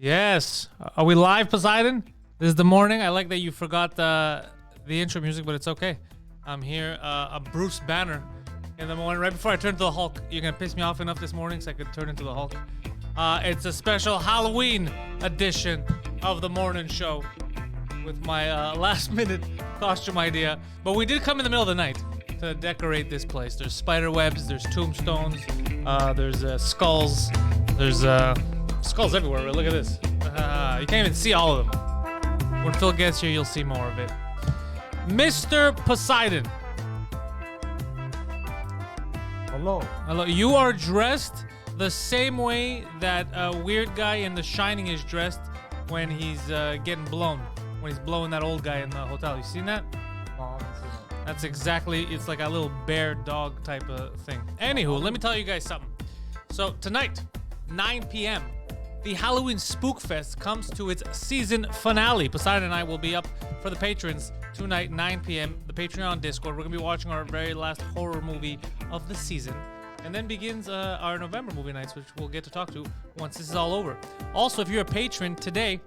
Yes. Are we live, Poseidon? This is the morning. I like that you forgot the intro music, but it's okay. I'm here, a Bruce Banner in the morning. Right before I turn to the Hulk. You're going to piss me off enough this morning so I could turn into the Hulk. It's a special Halloween edition of the morning show with my last-minute costume idea. But we did come in the middle of the night to decorate this place. There's spider webs, there's tombstones, there's skulls, there's skulls everywhere. Look at this. You can't even see all of them. When Phil gets here, you'll see more of it. Mr. Poseidon. Hello. Hello. You are dressed the same way that a weird guy in The Shining is dressed when he's getting blown. When he's blowing that old guy in the hotel. You seen that? No, I haven't seen it. That's exactly, it's like a little bear dog type of thing. Anywho, let me tell you guys something. So tonight, 9 p.m., the Halloween Spook Fest comes to its season finale. Poseidon and I will be up for the patrons tonight, 9 p.m., the Patreon Discord. We're going to be watching our very last horror movie of the season. And then begins our November movie nights, which we'll get to talk to once this is all over. Also, if you're a patron today,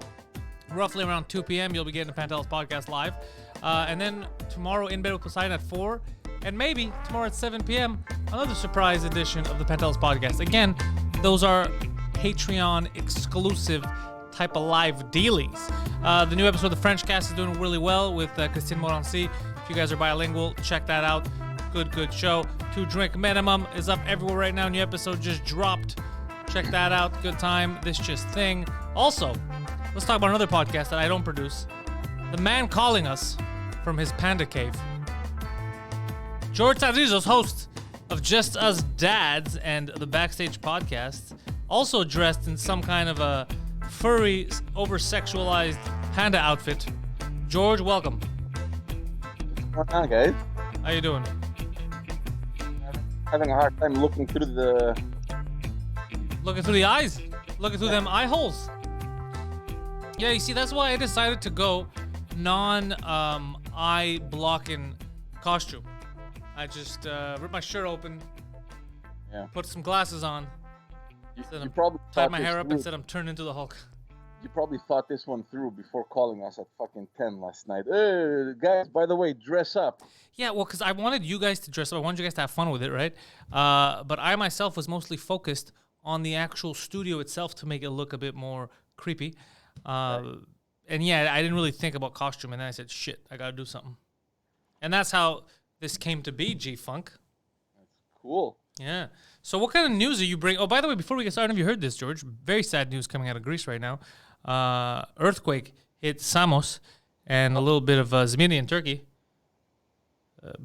roughly around 2 p.m., you'll be getting the Pantelis Podcast live. And then tomorrow, In Bed with Poseidon at 4. And maybe tomorrow at 7 p.m., another surprise edition of the Pantelis Podcast. Again, those are Patreon exclusive type of live dealies. The new episode of the French cast is doing really well with Christine Morancy. If you guys are bilingual, check that out. Good show. 2 Drink Minimum is up everywhere right now. New episode just dropped. Check that out. Good time. This Just Thing. Also, let's talk about another podcast that I don't produce. The man calling us from his panda cave. George Tadrizos, host of Just Us Dads and the Backstage podcast, also dressed in some kind of a furry, over-sexualized panda outfit. George, welcome. What's going on, guys? How you doing? Having a hard time looking through the... Looking through the eyes. Looking through them eye holes. Yeah, you see, that's why I decided to go non-eye blocking costume. I just ripped my shirt open, put some glasses on, You probably tied thought my this hair up through. and said I'm turning into the Hulk. You probably thought this one through before calling us at fucking 10 last night. Hey, guys, by the way, dress up. Yeah, well, because I wanted you guys to dress up. I wanted you guys to have fun with it, right? But I myself was mostly focused on the actual studio itself to make it look a bit more creepy. And yeah, I didn't really think about costume. And then I said, shit, I got to do something. And that's how this came to be, G-Funk. That's cool. Yeah. So what kind of news are you bringing? Oh, by the way, before we get started, have you heard this, George? Very sad news coming out of Greece right now. Earthquake hit Samos and a little bit of Zmini in Turkey.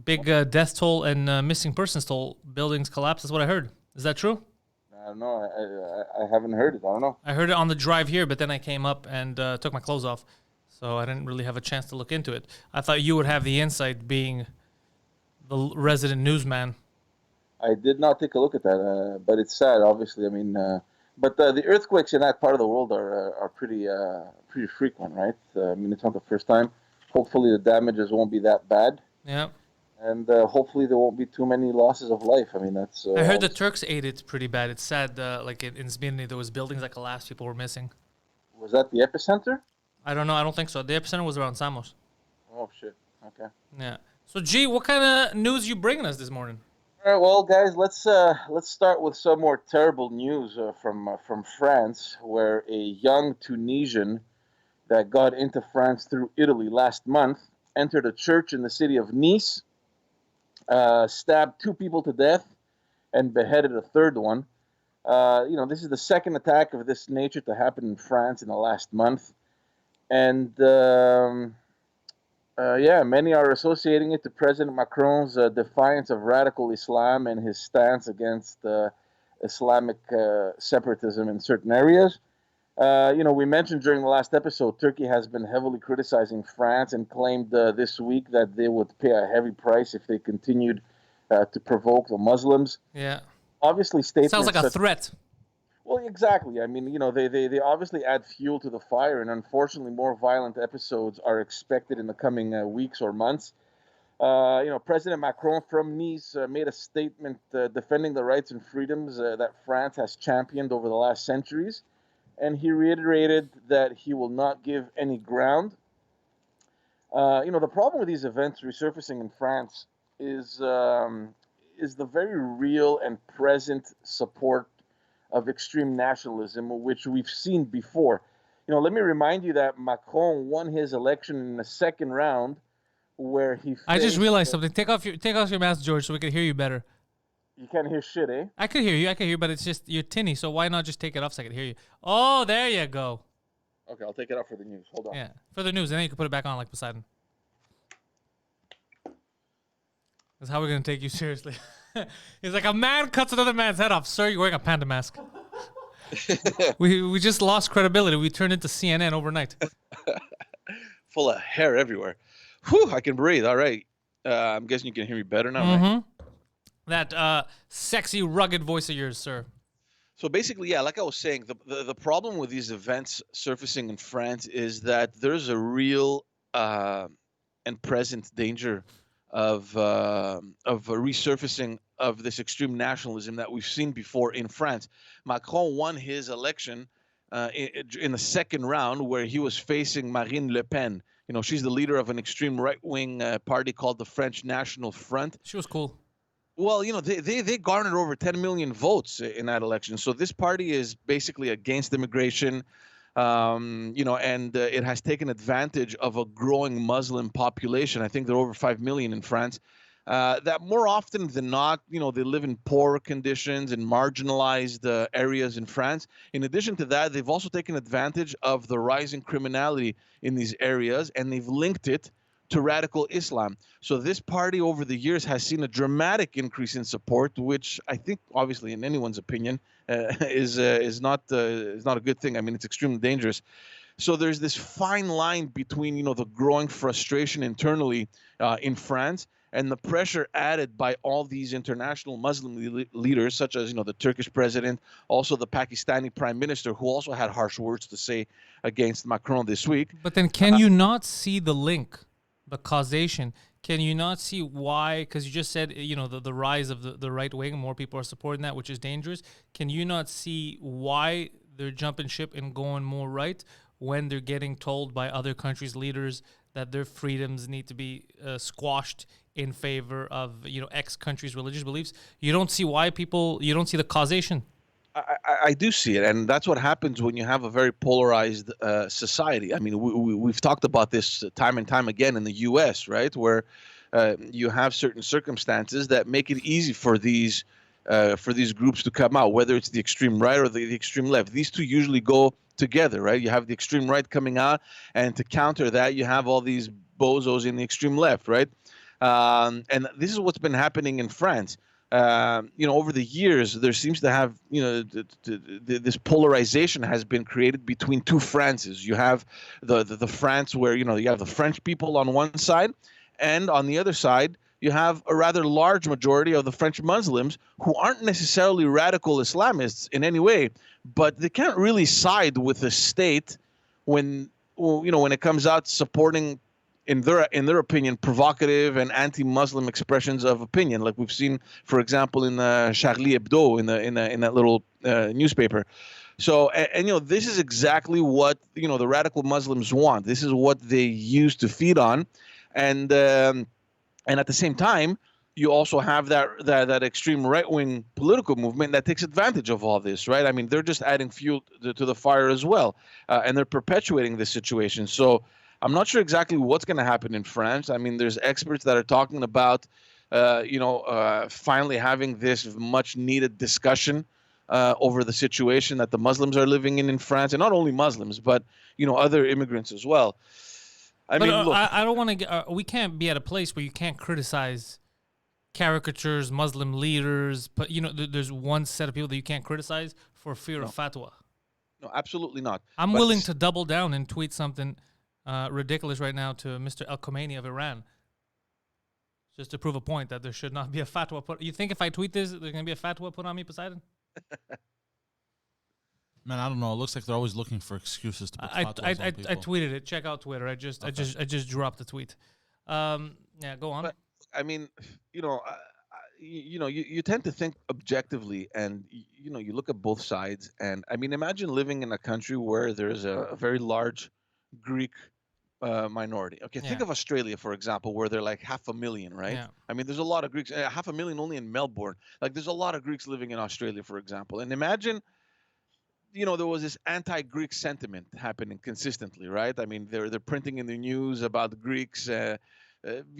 Big death toll and missing persons toll. Buildings collapsed. That's what I heard. Is that true? I don't know. I haven't heard it. I don't know. I heard it on the drive here, but then I came up and took my clothes off. So I didn't really have a chance to look into it. I thought you would have the insight being the resident newsman. I did not take a look at that, but it's sad, obviously. I mean, but the earthquakes in that part of the world are pretty frequent, right? I mean, it's not the first time. Hopefully the damages won't be that bad. Yeah. And hopefully there won't be too many losses of life. I mean, that's... I heard the Turks ate it pretty bad. It's sad, like in Zmini, there was buildings that collapsed. People were missing. Was that the epicenter? I don't know. I don't think so. The epicenter was around Samos. Oh, shit. Okay. Yeah. So, G, what kind of news you bringing us this morning? All right, well, guys, let's start with some more terrible news from France, where a young Tunisian that got into France through Italy last month entered a church in the city of Nice, stabbed 2 people to death, and beheaded a third one. This is the second attack of this nature to happen in France in the last month, and many are associating it to President Macron's defiance of radical Islam and his stance against Islamic separatism in certain areas. We mentioned during the last episode, Turkey has been heavily criticizing France and claimed this week that they would pay a heavy price if they continued to provoke the Muslims. Yeah. Obviously, statements... Sounds like a threat. Well, exactly. I mean, they obviously add fuel to the fire, and unfortunately, more violent episodes are expected in the coming weeks or months. President Macron from Nice made a statement defending the rights and freedoms that France has championed over the last centuries. and he reiterated that he will not give any ground. The problem with these events resurfacing in France is the very real and present support of extreme nationalism, which we've seen before. Let me remind you that Macron won his election in the second round, where he. I just realized something. Take off your mask, George, so we can hear you better. You can't hear shit, eh? I could hear you, but it's just you're tinny. So why not just take it off so I can hear you? Oh, there you go. Okay, I'll take it off for the news. Hold on. Yeah, for the news, and then you can put it back on like Poseidon. That's how we're gonna take you seriously. He's like, a man cuts another man's head off. Sir, you're wearing a panda mask. we just lost credibility. We turned into CNN overnight. Full of hair everywhere. Whew, I can breathe. All right. I'm guessing you can hear me better now, right? That sexy, rugged voice of yours, sir. So basically, yeah, like I was saying, the problem with these events surfacing in France is that there's a real and present danger of a resurfacing of this extreme nationalism that we've seen before in France. Macron won his election in the second round, where he was facing Marine Le Pen. She's the leader of an extreme right-wing party called the French National Front. She was cool. Well, they garnered over 10 million votes in that election. So this party is basically against immigration, and it has taken advantage of a growing Muslim population. I think there are over 5 million in France. That more often than not, they live in poor conditions in marginalized areas in France. In addition to that, they've also taken advantage of the rising criminality in these areas, and they've linked it to radical Islam. So this party over the years has seen a dramatic increase in support, which I think, obviously, in anyone's opinion, is not a good thing. I mean, it's extremely dangerous. So there's this fine line between, the growing frustration internally in France and the pressure added by all these international Muslim leaders, such as, the Turkish president, also the Pakistani prime minister, who also had harsh words to say against Macron this week. But then can you not see the link, the causation? Can you not see why? Because you just said, the rise of the right wing, more people are supporting that, which is dangerous. Can you not see why they're jumping ship and going more right when they're getting told by other countries' leaders that their freedoms need to be squashed in favor of, X country's religious beliefs? You don't see why you don't see the causation. I do see it, and that's what happens when you have a very polarized society. I mean, we've talked about this time and time again in the U.S., right, where you have certain circumstances that make it easy for these groups to come out, whether it's the extreme right or the extreme left. These two usually go together, right? You have the extreme right coming out, and to counter that, you have all these bozos in the extreme left, right? And this is what's been happening in France. Over the years, there seems to have, this polarization has been created between two Frances. You have the France where, you have the French people on one side, and on the other side, you have a rather large majority of the French Muslims who aren't necessarily radical Islamists in any way, but they can't really side with the state when it comes out supporting, in their opinion, provocative and anti-Muslim expressions of opinion, like we've seen, for example, in Charlie Hebdo in that little newspaper. So, this is exactly what the radical Muslims want. This is what they use to feed on, and at the same time, you also have that extreme right-wing political movement that takes advantage of all this, right? I mean, they're just adding fuel to the fire as well, and they're perpetuating this situation. So I'm not sure exactly what's going to happen in France. I mean, there's experts that are talking about, finally having this much-needed discussion over the situation that the Muslims are living in France, and not only Muslims, but other immigrants as well. I don't want to get. We can't be at a place where you can't criticize caricatures, Muslim leaders, but there's one set of people that you can't criticize for fear of fatwa. No, absolutely not. I'm willing to double down and tweet something ridiculous right now to Mr. Al Khomeini of Iran, just to prove a point that there should not be a fatwa put. You think if I tweet this, there's gonna be a fatwa put on me, Poseidon? Man, I don't know. It looks like they're always looking for excuses to put fatwas on people. I tweeted it. Check out Twitter. I just dropped the tweet. Yeah, go on. But I mean, you tend to think objectively, and you look at both sides. And I mean, imagine living in a country where there's a very large Greek minority. Okay, think Yeah. of Australia, for example, where they're like 500,000, right? Yeah. I mean, there's a lot of Greeks, 500,000 only in Melbourne. Like, there's a lot of Greeks living in Australia, for example. And imagine, there was this anti-Greek sentiment happening consistently, right? I mean, they're printing in the news about Greeks,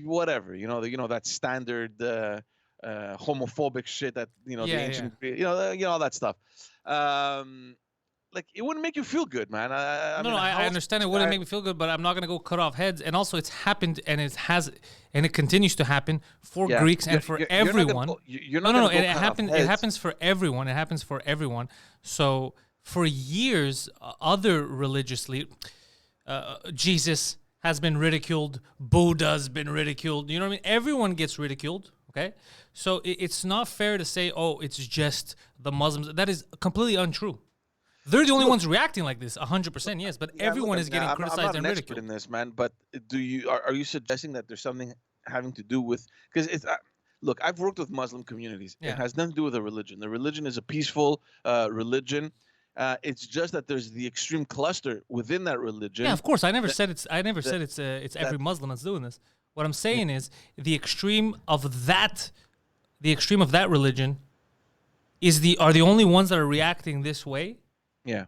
whatever, that standard homophobic shit that the Yeah. ancient, all that stuff. Like, it wouldn't make you feel good, man. I No, mean, I understand it wouldn't make me feel good, but I'm not gonna go cut off heads. And also, it's happened, and it continues to happen for Greeks and for everyone. You're No, not no, gonna no. go It cut off happens. It heads. happens for everyone. It happens for everyone. So for years, other Jesus has been ridiculed. Buddha's been ridiculed. You know what I mean? Everyone gets ridiculed. Okay, so it's not fair to say, oh, it's just the Muslims. That is completely untrue. They're the only ones reacting like this, 100%, yes. But everyone is getting criticized I'm not and an expert ridiculed. in this, man. But are you suggesting that there's something having to do with, because it's look, I've worked with Muslim communities. Yeah. It has nothing to do with the religion. The religion is a peaceful religion. It's just that there's the extreme cluster within that religion. Yeah, of course. I never said it's every Muslim that's doing this. What I'm saying is the extreme of that religion are the only ones that are reacting this way. Yeah.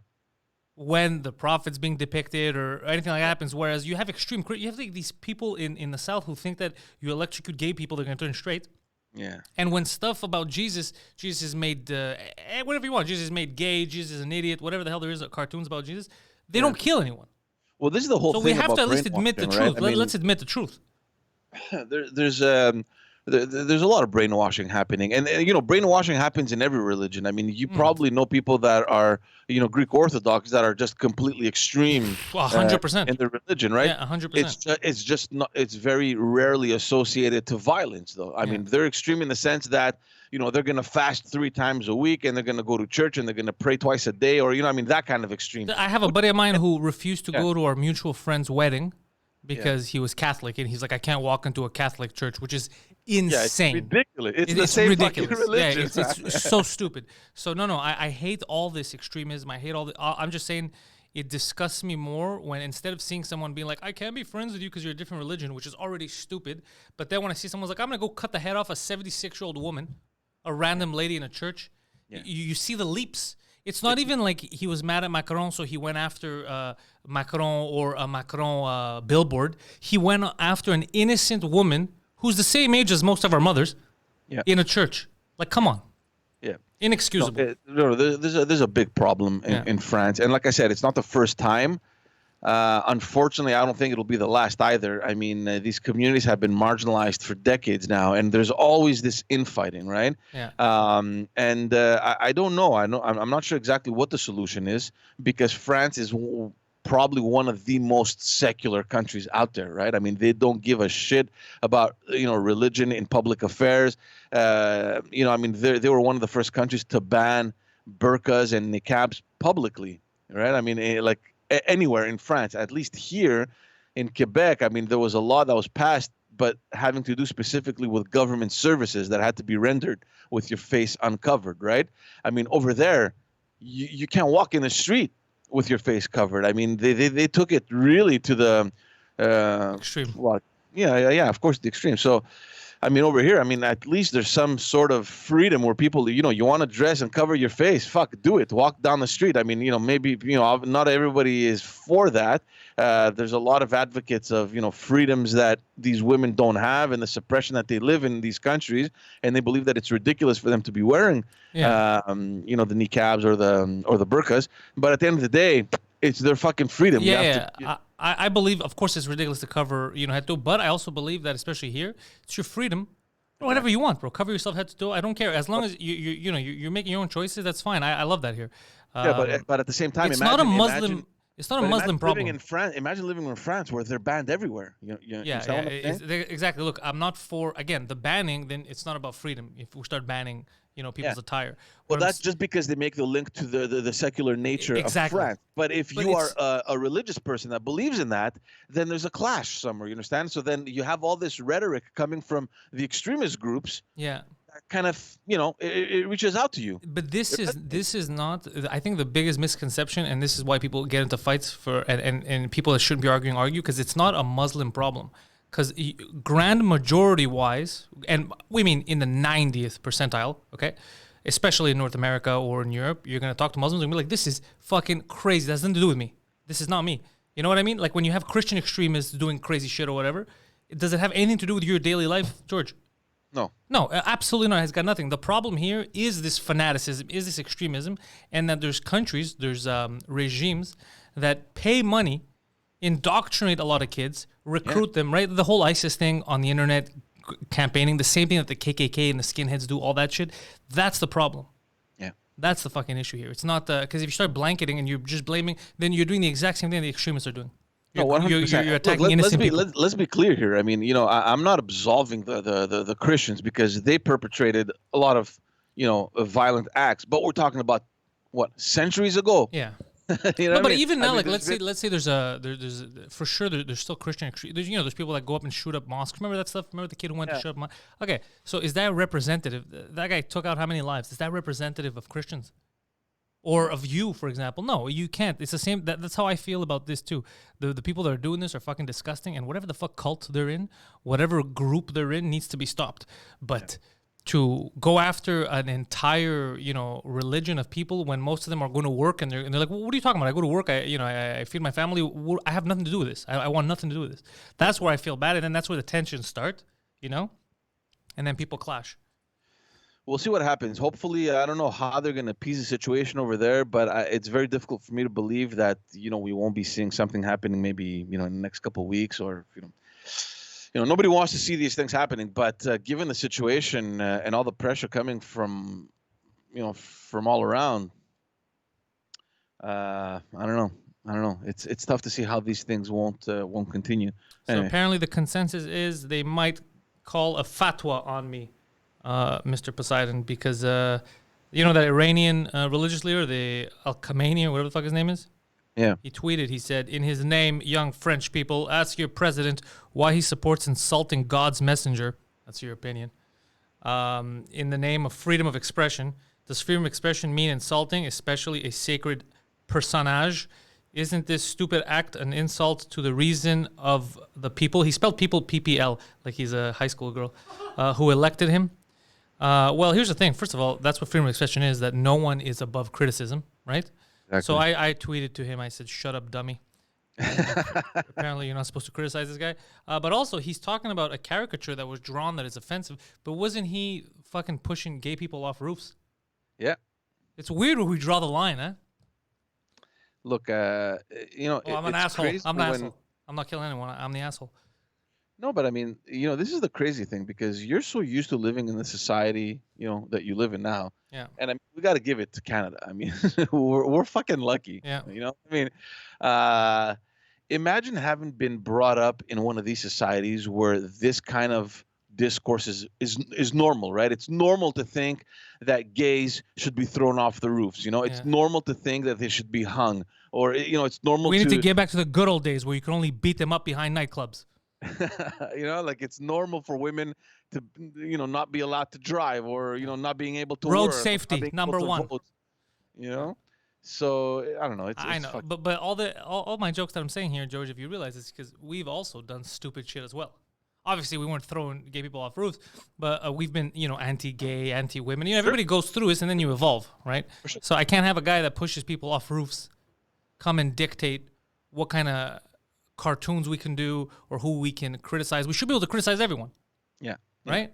When the prophet's being depicted or anything like that happens, whereas you have like these people in the South who think that you electrocute gay people, they're going to turn straight. Yeah. And when stuff about Jesus is made, whatever you want, Jesus is made gay, Jesus is an idiot, whatever the hell there is, cartoons about Jesus, they don't kill anyone. Well, this is the whole So thing. we have about to at least admit the brainwashing, truth. right? I mean, Let's admit the truth. There's a lot of brainwashing happening, and brainwashing happens in every religion. I mean, you probably know people that are Greek Orthodox that are just completely extreme 100% in their religion, right? Yeah, 100%. It's just not. It's very rarely associated to violence, though. I mean, they're extreme in the sense that they're going to fast 3 times a week, and they're going to go to church, and they're going to pray twice a day, or that kind of extreme. I have a buddy of mine who refused to go to our mutual friend's wedding because he was Catholic, and he's like, I can't walk into a Catholic church, which is insane. It's ridiculous. It's the same fucking religion. Yeah, it's so stupid. So no, I hate all this extremism. I hate I'm just saying, it disgusts me more when instead of seeing someone being like, I can't be friends with you because you're a different religion, which is already stupid. But then when I see someone's like, I'm gonna go cut the head off a 76-year-old woman, a random lady in a church, you see the leaps. It's not even like he was mad at Macron, so he went after Macron or a Macron billboard. He went after an innocent woman who's the same age as most of our mothers in a church. Like, come on. Yeah. Inexcusable. There's a big problem in France. And like I said, it's not the first time. Unfortunately, I don't think it'll be the last either. I mean, these communities have been marginalized for decades now, and there's always this infighting, right? Yeah. I don't know. I'm not sure exactly what the solution is, because France is probably one of the most secular countries out there, right? I mean, they don't give a shit about religion in public affairs. I mean, they were one of the first countries to ban burqas and niqabs publicly, right? I mean, like anywhere in France, at least here in Quebec, I mean, there was a law that was passed, but having to do specifically with government services that had to be rendered with your face uncovered, right? I mean, over there, you can't walk in the street with your face covered. I mean, they took it really to the Extreme. Well, yeah, of course, the extreme. So, I mean, over here, I mean, at least there's some sort of freedom where people, you want to dress and cover your face. Fuck, do it. Walk down the street. I mean, maybe, not everybody is for that. There's a lot of advocates of, freedoms that these women don't have and the suppression that they live in these countries. And they believe that it's ridiculous for them to be wearing, the niqabs or the burqas. But at the end of the day, it's their fucking freedom. I believe, of course, it's ridiculous to cover, head to toe, but I also believe that, especially here, it's your freedom. Whatever you want, bro. Cover yourself head to toe. I don't care. As long as you're making your own choices, that's fine. I love that here. But at the same time, it's not a Muslim problem. Imagine living in France where they're banned everywhere. Exactly. Look, I'm not for, again, the banning. Then it's not about freedom. If we start banning, people's attire. Well, that's just because they make the link to the secular nature of France. But if you are a religious person that believes in that, then there's a clash somewhere. You understand? So then you have all this rhetoric coming from the extremist groups. Yeah. kind of, it reaches out to you. But this is not. I think the biggest misconception, and this is why people get into fights and people that shouldn't be argue because it's not a Muslim problem. Because grand majority wise, and we mean in the 90th percentile, okay, especially in North America or in Europe, you're gonna talk to Muslims and be like, "This is fucking crazy. That has nothing to do with me. This is not me." You know what I mean? Like when you have Christian extremists doing crazy shit or whatever, does it have anything to do with your daily life, George? No, absolutely not. It has got nothing. The problem here is this fanaticism, is this extremism, and that there's countries, there's regimes that pay money, indoctrinate a lot of kids, recruit them, right? The whole ISIS thing on the internet, campaigning, the same thing that the KKK and the skinheads do, all that shit. That's the problem. Yeah. That's the fucking issue here. It's not because if you start blanketing and you're just blaming, then you're doing the exact same thing the extremists are doing. No, 100%. You're attacking innocent people. Let's be clear here. I mean, I'm not absolving the Christians because they perpetrated a lot of, violent acts. But we're talking about what, centuries ago? Yeah. But even now, like let's say there's for sure there's still Christian extremists. There's people that go up and shoot up mosques. Remember that stuff? Remember the kid who went to shoot up mosques? Okay, so is that representative? That guy took out how many lives? Is that representative of Christians? Or of you, for example? No, you can't. It's the same. That's how I feel about this too. The people that are doing this are fucking disgusting, and whatever the fuck cult they're in, whatever group they're in, needs to be stopped. But to go after an entire, religion of people when most of them are going to work and they're like, well, what are you talking about? I go to work, I feed my family. I have nothing to do with this. I want nothing to do with this. That's where I feel bad, and then that's where the tensions start, and then people clash. We'll see what happens. Hopefully, I don't know how they're going to appease the situation over there, but it's very difficult for me to believe that, we won't be seeing something happening maybe, in the next couple of weeks or, nobody wants to see these things happening. But given the situation and all the pressure coming from, from all around, I don't know. It's tough to see how these things won't continue. Anyway. So apparently the consensus is they might call a fatwa on me. Mr. Poseidon, because that Iranian religious leader, the Al-Khamenei or whatever the fuck his name is? Yeah. He tweeted, he said, in his name, young French people, ask your president why he supports insulting God's messenger. That's your opinion. In the name of freedom of expression. Does freedom of expression mean insulting, especially a sacred personage? Isn't this stupid act an insult to the reason of the people? He spelled people PPL, like he's a high school girl, who elected him. Well, here's the thing. First of all, that's what freedom of expression is, that no one is above criticism, right? Exactly. So I tweeted to him, I said, shut up, dummy. Apparently you're not supposed to criticize this guy. But also, he's talking about a caricature that was drawn that is offensive, but wasn't he fucking pushing gay people off roofs? Yeah. It's weird where we draw the line, huh? Look, I'm an asshole. I'm an asshole. I'm not killing anyone. I'm the asshole. No, but I mean, this is the crazy thing because you're so used to living in the society, that you live in now. Yeah. And I mean, we got to give it to Canada. I mean, we're fucking lucky. Yeah. Imagine having been brought up in one of these societies where this kind of discourse is normal, right? It's normal to think that gays should be thrown off the roofs. It's normal to think that they should be hung, or it's normal. We need to get back to the good old days where you can only beat them up behind nightclubs. Like it's normal for women to, not be allowed to drive or, not being able to road work, safety, number one. Vote, So I don't know. I know, but all my jokes that I'm saying here, George, if you realize, it's because we've also done stupid shit as well. Obviously, we weren't throwing gay people off roofs, but we've been, anti-gay, anti-women. Everybody goes through this, and then you evolve, right? Sure. So I can't have a guy that pushes people off roofs come and dictate what kind of cartoons we can do or who we can criticize. We should be able to criticize everyone. Yeah. Right?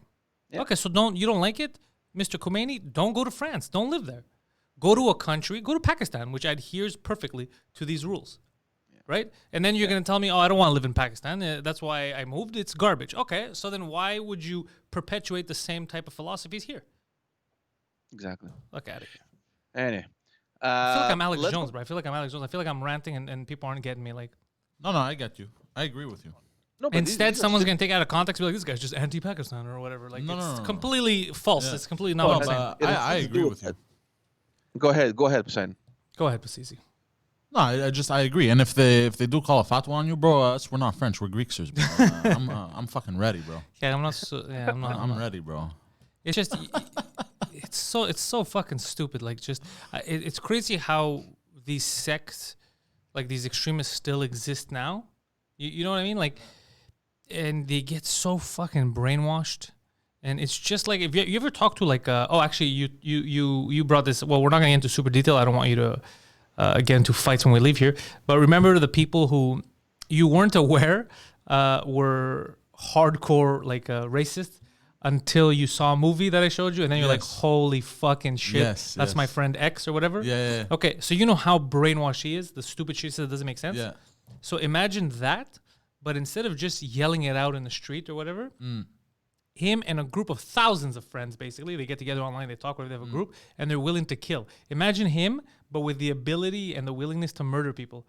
Yeah. Okay, so you don't like it? Mr. Khomeini, don't go to France. Don't live there. Go to a country, go to Pakistan, which adheres perfectly to these rules. Right? And then you're going to tell me, I don't want to live in Pakistan. That's why I moved. It's garbage. Okay, so then why would you perpetuate the same type of philosophies here? Exactly. Look at it. Anyway. I feel like I'm Alex Jones, bro. I feel like I'm ranting and people aren't getting me. Like, No, I get you. I agree with you. No, but instead, someone's going to take it out of context and be like, this guy's just anti-Pakistan or whatever. Like, it's completely false. Yeah. It's completely not what I'm saying. I agree with you. Go ahead, Poseidon. Go ahead, Pasisi. No, I agree. And if they do call a fatwa on you, bro, we're not French. We're Greeksers, bro. I'm fucking ready, bro. Yeah, I'm not. I'm ready, bro. It's just, it's so fucking stupid. Like, just it's crazy how these sects, like these extremists, still exist now. You know what I mean? Like, and they get so fucking brainwashed. And it's just like, if you ever talk to like, actually, you brought this. Well, we're not gonna get into super detail. I don't want you to get into fights when we leave here. But remember the people who you weren't aware were hardcore like racist until you saw a movie that I showed you, and then you're like, holy fucking shit, that's my friend X or whatever. Yeah. Okay, so you know how brainwashed he is, the stupid shit that doesn't make sense. Yeah. So imagine that, but instead of just yelling it out in the street or whatever, him and a group of thousands of friends, basically, they get together online, they talk, whatever, they have a group, and they're willing to kill. Imagine him, but with the ability and the willingness to murder people.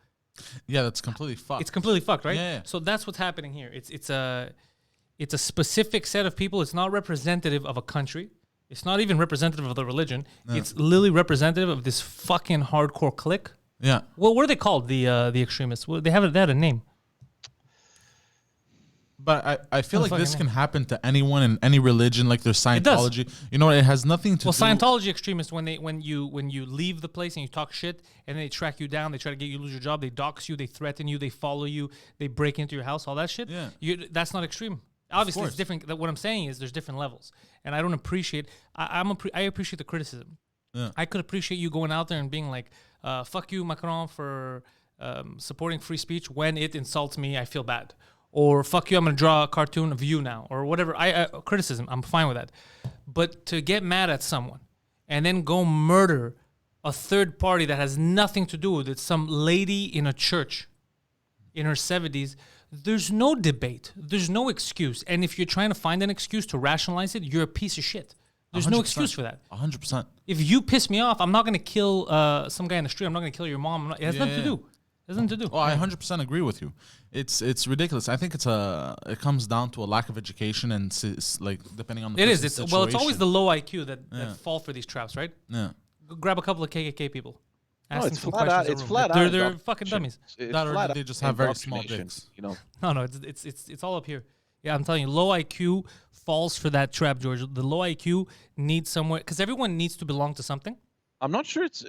Yeah, that's completely fucked. It's completely fucked, right? Yeah. So that's what's happening here. It's a specific set of people. It's not representative of a country. It's not even representative of the religion. No. It's literally representative of this fucking hardcore clique. Yeah. Well, what are they called? The extremists. Well, they had a name. But I feel like this can happen to anyone in any religion. Like there's Scientology. It does. You know, it has nothing to do. Well, Scientology extremists, when you leave the place and you talk shit, and then they track you down, they try to get you to lose your job, they dox you, they threaten you, they follow you, they break into your house, all that shit. Yeah. That's not extreme. Obviously, it's different. What I'm saying is there's different levels, and I don't appreciate. I appreciate the criticism. Yeah. I could appreciate you going out there and being like, "Fuck you, Macron, for supporting free speech." When it insults me, I feel bad. Or fuck you, I'm gonna draw a cartoon of you now, or whatever. Criticism, I'm fine with that. But to get mad at someone and then go murder a third party that has nothing to do with it, some lady in a church in her 70s, there's no debate. There's no excuse. And if you're trying to find an excuse to rationalize it, you're a piece of shit. There's 100%. No excuse for that. 100%. If you piss me off, I'm not gonna kill some guy in the street. I'm not gonna kill your mom. It has nothing to do. Nothing to do. Oh, I 100% agree with you. It's ridiculous. I think it comes down to a lack of education and like depending on the it is. situation. Well, it's always the low IQ that fall for these traps, right? Yeah. Grab a couple of KKK people. No, it's flat out. It's flat out. They're fucking dummies. They just have very small dicks. You know. No, it's all up here. Yeah, I'm telling you, low IQ falls for that trap, George. The low IQ needs somewhere because everyone needs to belong to something. I'm not sure it's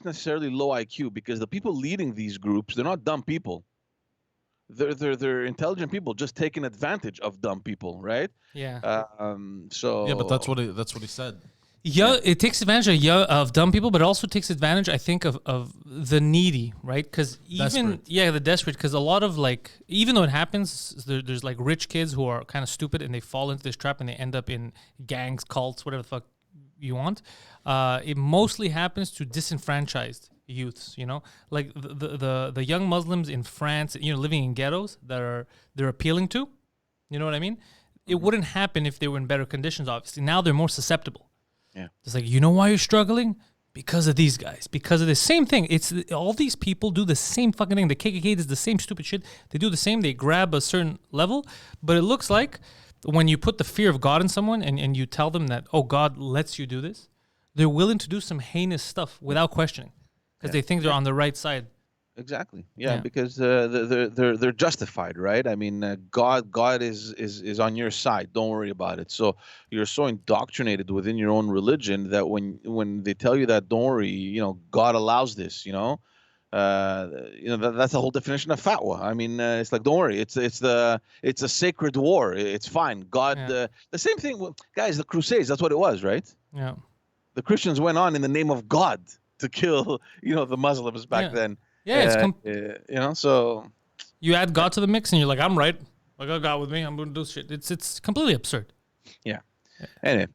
necessarily low IQ because the people leading these groups, they're not dumb people. They're intelligent people just taking advantage of dumb people, right? Yeah. So yeah, but that's what he said. Yeah, it takes advantage of dumb people, but it also takes advantage, I think, of the needy, right? Because the desperate. Because a lot of like, even though it happens, there's like rich kids who are kind of stupid and they fall into this trap and they end up in gangs, cults, whatever the fuck you want. It mostly happens to disenfranchised youths, you know, like the young Muslims in France, you know, living in ghettos that they're appealing to. You know what I mean? It wouldn't happen if they were in better conditions. Obviously, now they're more susceptible. Yeah, it's like, you know why you're struggling? Because of these guys. Because of the same thing. It's all these people do the same fucking thing. The KKK does the same stupid shit. They do the same. They grab a certain level, but it looks like when you put the fear of God in someone and you tell them that, oh, God lets you do this, they're willing to do some heinous stuff without questioning because they think they're on the right side. Exactly. Yeah, because they're justified, right? I mean, God is on your side. Don't worry about it. So you're so indoctrinated within your own religion that when they tell you that, don't worry, you know, God allows this, you know. That's the whole definition of fatwa. I mean, it's like, don't worry, it's a sacred war. It's fine. God, the same thing, guys. The Crusades. That's what it was, right? Yeah. The Christians went on in the name of God to kill, you know, the Muslims back then. Yeah, you know, so you add God to the mix, and you're like, I'm right. I got God with me. I'm going to do shit. It's completely absurd. Yeah. Anyway,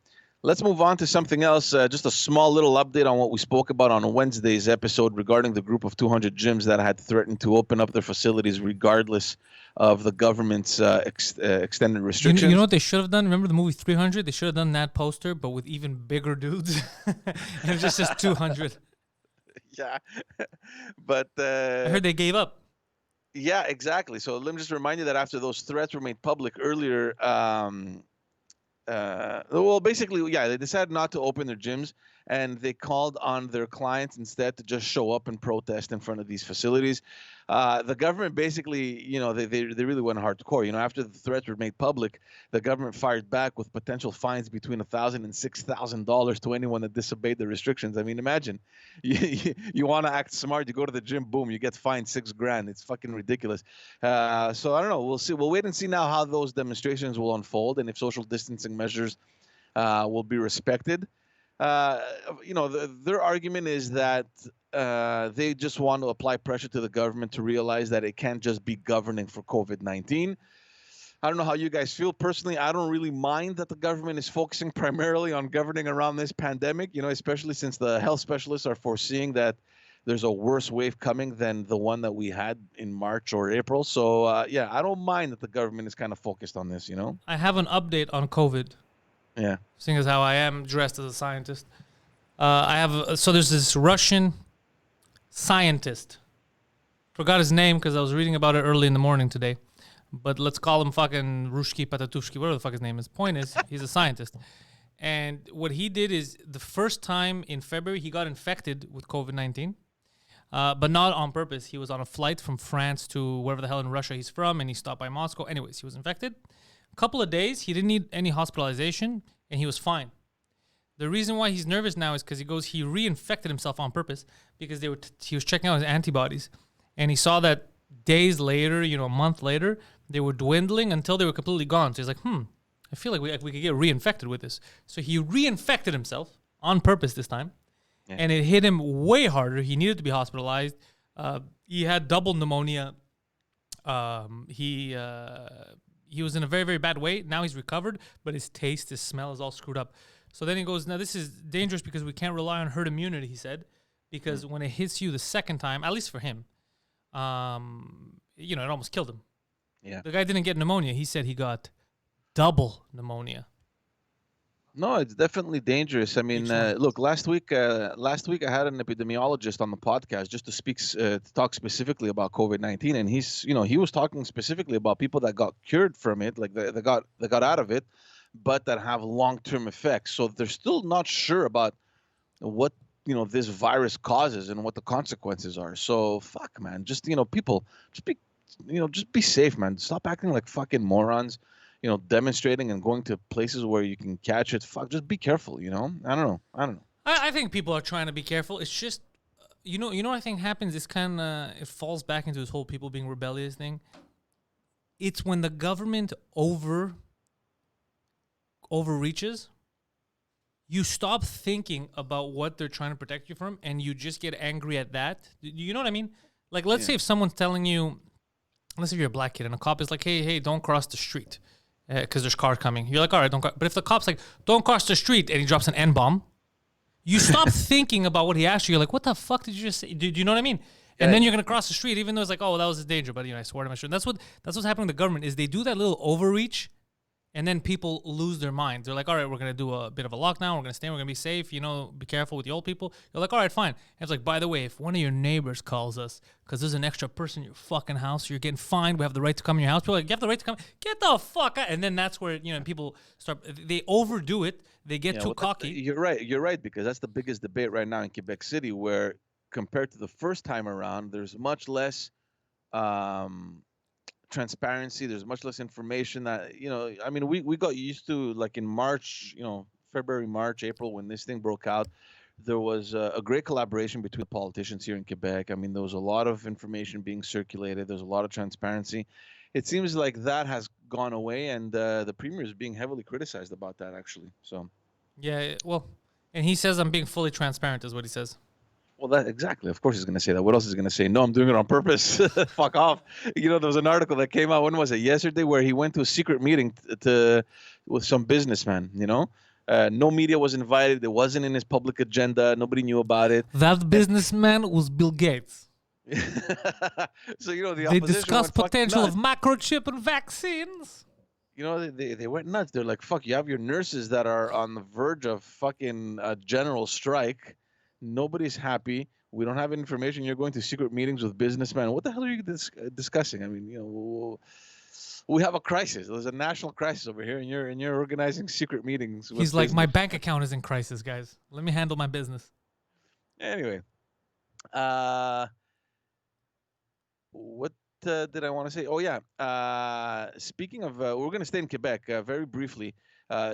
let's move on to something else. Just a small little update on what we spoke about on Wednesday's episode regarding the group of 200 gyms that had threatened to open up their facilities regardless of the government's extended restrictions. You know what they should have done? Remember the movie 300? They should have done that poster, but with even bigger dudes. And it just says 200. Yeah, but I heard they gave up. Yeah, exactly. So let me just remind you that after those threats were made public earlier, well, basically, yeah, they decided not to open their gyms and they called on their clients instead to just show up and protest in front of these facilities. The government basically, they really went hardcore. After the threats were made public, the government fired back with potential fines between $1,000 and $6,000 to anyone that disobeyed the restrictions. I mean, imagine you want to act smart, you go to the gym, boom, you get fined $6,000. It's fucking ridiculous. So I don't know. We'll see. We'll wait and see now how those demonstrations will unfold and if social distancing measures will be respected. Their argument is that they just want to apply pressure to the government to realize that it can't just be governing for COVID-19. I don't know how you guys feel. Personally, I don't really mind that the government is focusing primarily on governing around this pandemic, especially since the health specialists are foreseeing that there's a worse wave coming than the one that we had in March or April. So, I don't mind that the government is kind of focused on this, I have an update on COVID. Yeah. Seeing as how I am dressed as a scientist. There's this Russian scientist. Forgot his name because I was reading about it early in the morning today. But let's call him fucking Rushki Patatushki, whatever the fuck his name is. Point is, he's a scientist. And what he did is the first time in February, he got infected with COVID-19. But not on purpose. He was on a flight from France to wherever the hell in Russia he's from, and he stopped by Moscow. Anyways, he was infected. A couple of days, he didn't need any hospitalization, and he was fine. The reason why he's nervous now is because he reinfected himself on purpose because he was checking out his antibodies, and he saw that days later, a month later, they were dwindling until they were completely gone. So he's like, I feel like we could get reinfected with this. So he reinfected himself on purpose this time. Yeah. And it hit him way harder. He needed to be hospitalized. He had double pneumonia. He was in a very, very bad way. Now he's recovered, but his taste, his smell is all screwed up. So then he goes, now this is dangerous because we can't rely on herd immunity, he said, because when it hits you the second time, at least for him, it almost killed him. Yeah. The guy didn't get pneumonia. He said he got double pneumonia. No, it's definitely dangerous. I mean, look, last week I had an epidemiologist on the podcast just to talk specifically about COVID-19, and he was talking specifically about people that got cured from it, like they got out of it, but that have long-term effects. So they're still not sure about what this virus causes and what the consequences are. So fuck, man, just people, just be safe, man. Stop acting like fucking morons. Demonstrating and going to places where you can catch it. Fuck, just be careful, I don't know. I think people are trying to be careful. It's just, what I think happens is it falls back into this whole people being rebellious thing. It's when the government overreaches, you stop thinking about what they're trying to protect you from, and you just get angry at that. You know what I mean? Like, let's say if someone's telling you, let's say you're a black kid and a cop is like, hey, don't cross the street. Because there's cars coming. You're like, all right, don't cross. But if the cop's like, don't cross the street, and he drops an N-bomb, you stop thinking about what he asked you. You're like, what the fuck did you just say? Do you know what I mean? And then you're going to cross the street, even though it's like, oh, that was a danger. But, I swear to my shirt. That's what's happening to the government is they do that little overreach, and then people lose their minds. They're like, all right, we're going to do a bit of a lockdown. We're going to stay. We're going to be safe. Be careful with the old people. You're like, all right, fine. And it's like, by the way, if one of your neighbors calls us because there's an extra person in your fucking house, you're getting fined. We have the right to come in your house. People are like, you have the right to come. Get the fuck out. And then that's where, people start. They overdo it. They get too cocky. You're right, because that's the biggest debate right now in Quebec City, where compared to the first time around, there's much less transparency. There's much less information that I mean, we got used to, like in March, February, March, April, when this thing broke out, there was a great collaboration between the politicians here in Quebec. I mean, there was a lot of information being circulated. There's a lot of transparency. It seems like that has gone away, and the premier is being heavily criticized about that, actually. So yeah, well, and he says I'm being fully transparent is what he says. Well, that exactly. Of course he's going to say that. What else is he going to say? No, I'm doing it on purpose. Fuck off. There was an article that came out, when was it? Yesterday, where he went to a secret meeting with some businessman, No media was invited. It wasn't in his public agenda. Nobody knew about it. That businessman was Bill Gates. So, the opposition they discussed potential nuts. of microchip and vaccines. They went nuts. They're like, fuck, you have your nurses that are on the verge of fucking general strike. Nobody's happy. We don't have information. You're going to secret meetings with businessmen. What the hell are you discussing? I mean, We have a crisis. There's a national crisis over here, and you're organizing secret meetings. With He's like, my business. bank account is in crisis, guys. Let me handle my business. Anyway, what did I want to say? Oh yeah. Speaking of, we're going to stay in Quebec very briefly.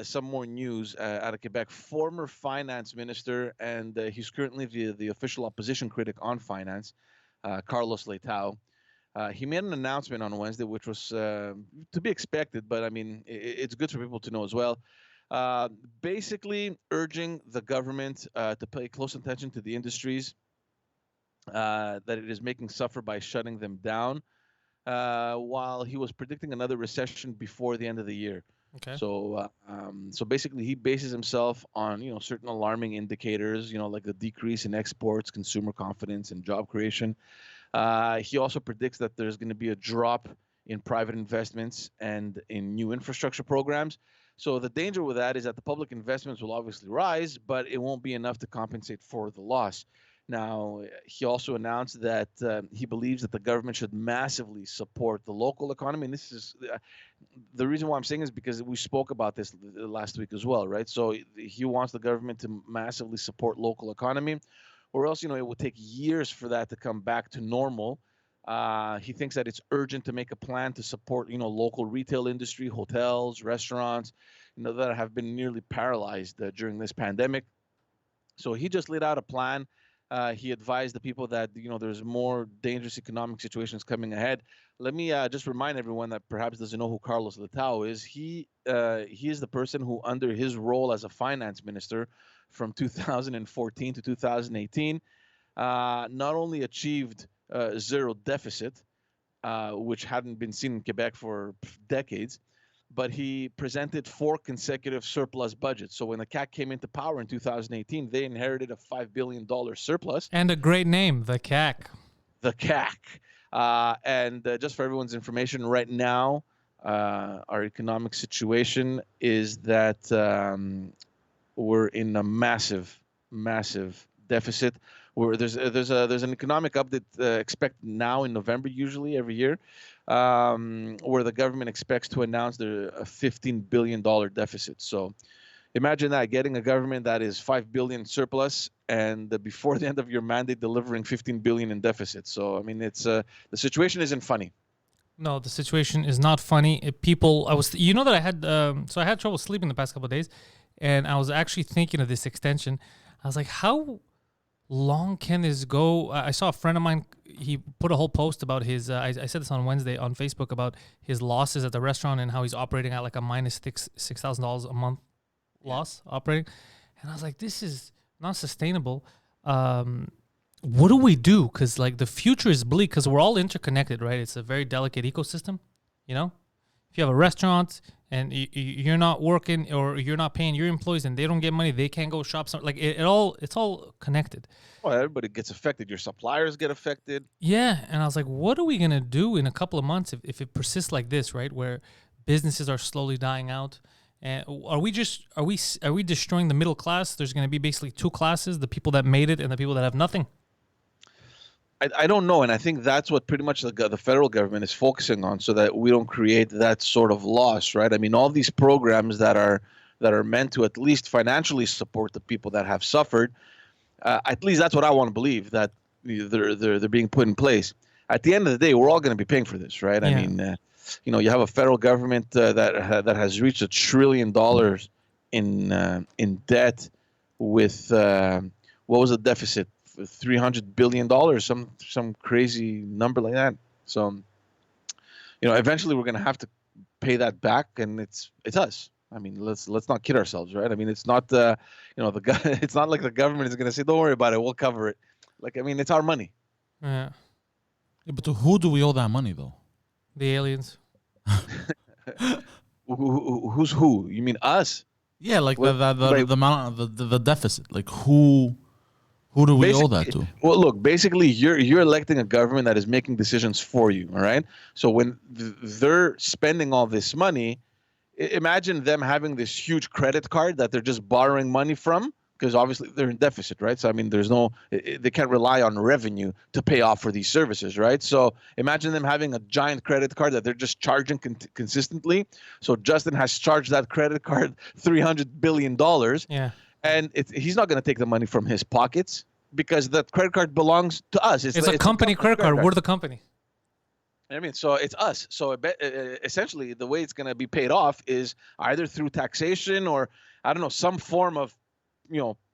Some more news out of Quebec. Former finance minister, and he's currently the official opposition critic on finance, Carlos Leitao. He made an announcement on Wednesday, which was to be expected, but I mean, it's good for people to know as well. Basically, urging the government to pay close attention to the industries that it is making suffer by shutting them down, while he was predicting another recession before the end of the year. Okay. So basically, he bases himself on certain alarming indicators, like the decrease in exports, consumer confidence, and job creation. He also predicts that there's going to be a drop in private investments and in new infrastructure programs. So the danger with that is that the public investments will obviously rise, but it won't be enough to compensate for the loss. Now, he also announced that he believes that the government should massively support the local economy. And this is the reason why I'm saying is because we spoke about this last week as well, right? So he wants the government to massively support local economy, or else, it would take years for that to come back to normal. He thinks that it's urgent to make a plan to support, local retail industry, hotels, restaurants, that have been nearly paralyzed during this pandemic. So he just laid out a plan. He advised the people that there's more dangerous economic situations coming ahead. Let me just remind everyone that perhaps doesn't know who Carlos Leitao is. He is the person who, under his role as a finance minister from 2014 to 2018, not only achieved zero deficit, which hadn't been seen in Quebec for decades, but he presented 4 consecutive surplus budgets. So when the CAC came into power in 2018, they inherited a $5 billion surplus. And a great name, the CAC. The CAC. And just for everyone's information, right now, our economic situation is that we're in a massive deficit. Where there's an economic update expected now in November, usually every year, where the government expects to announce a $15 billion deficit. So imagine that, getting a government that is $5 billion surplus, and before the end of your mandate delivering $15 billion in deficit. So I mean, it's the situation isn't funny. No, the situation is not funny. That I had, so I had trouble sleeping the past couple of days, and I was actually thinking of this extension. I was like, how long can this go? I saw a friend of mine, he put a whole post about his, I said this on Wednesday on Facebook, about his losses at the restaurant and how he's operating at like a minus $6,000 a month loss operating. And I was like, this is not sustainable. What do we do? Because like the future is bleak because we're all interconnected, right? It's a very delicate ecosystem, If you have a restaurant and you're not working or you're not paying your employees and they don't get money, they can't go shop. Like it's all connected. Well, everybody gets affected. Your suppliers get affected. Yeah, and I was like, what are we gonna do in a couple of months if it persists like this, right? Where businesses are slowly dying out, and are we destroying the middle class? There's gonna be basically 2 classes: the people that made it and the people that have nothing. I don't know, and I think that's what pretty much the federal government is focusing on, so that we don't create that sort of loss, right? I mean, all these programs that are meant to at least financially support the people that have suffered, at least that's what I want to believe, that they're being put in place. At the end of the day, we're all going to be paying for this, right? Yeah. I mean, you have a federal government that has reached $1 trillion in debt, with what was the deficit? $300 billion, some crazy number like that. So, eventually we're going to have to pay that back, and it's us. I mean, let's not kid ourselves, right? I mean, it's not it's not like the government is going to say, "Don't worry about it, we'll cover it." Like, I mean, it's our money. Yeah. But to who do we owe that money, though? The aliens. Who's who? You mean us? Yeah, like the amount of the deficit. Like who do we owe that to? Well, look, basically, you're electing a government that is making decisions for you, all right? So when they're spending all this money, imagine them having this huge credit card that they're just borrowing money from because obviously they're in deficit, right? So I mean, they can't rely on revenue to pay off for these services, right? So imagine them having a giant credit card that they're just charging consistently. So Justin has charged that credit card $300 billion. Yeah. And he's not going to take the money from his pockets because that credit card belongs to us. It's a company credit card. We're the company. I mean, so it's us. So essentially, the way it's going to be paid off is either through taxation or, I don't know, some form of,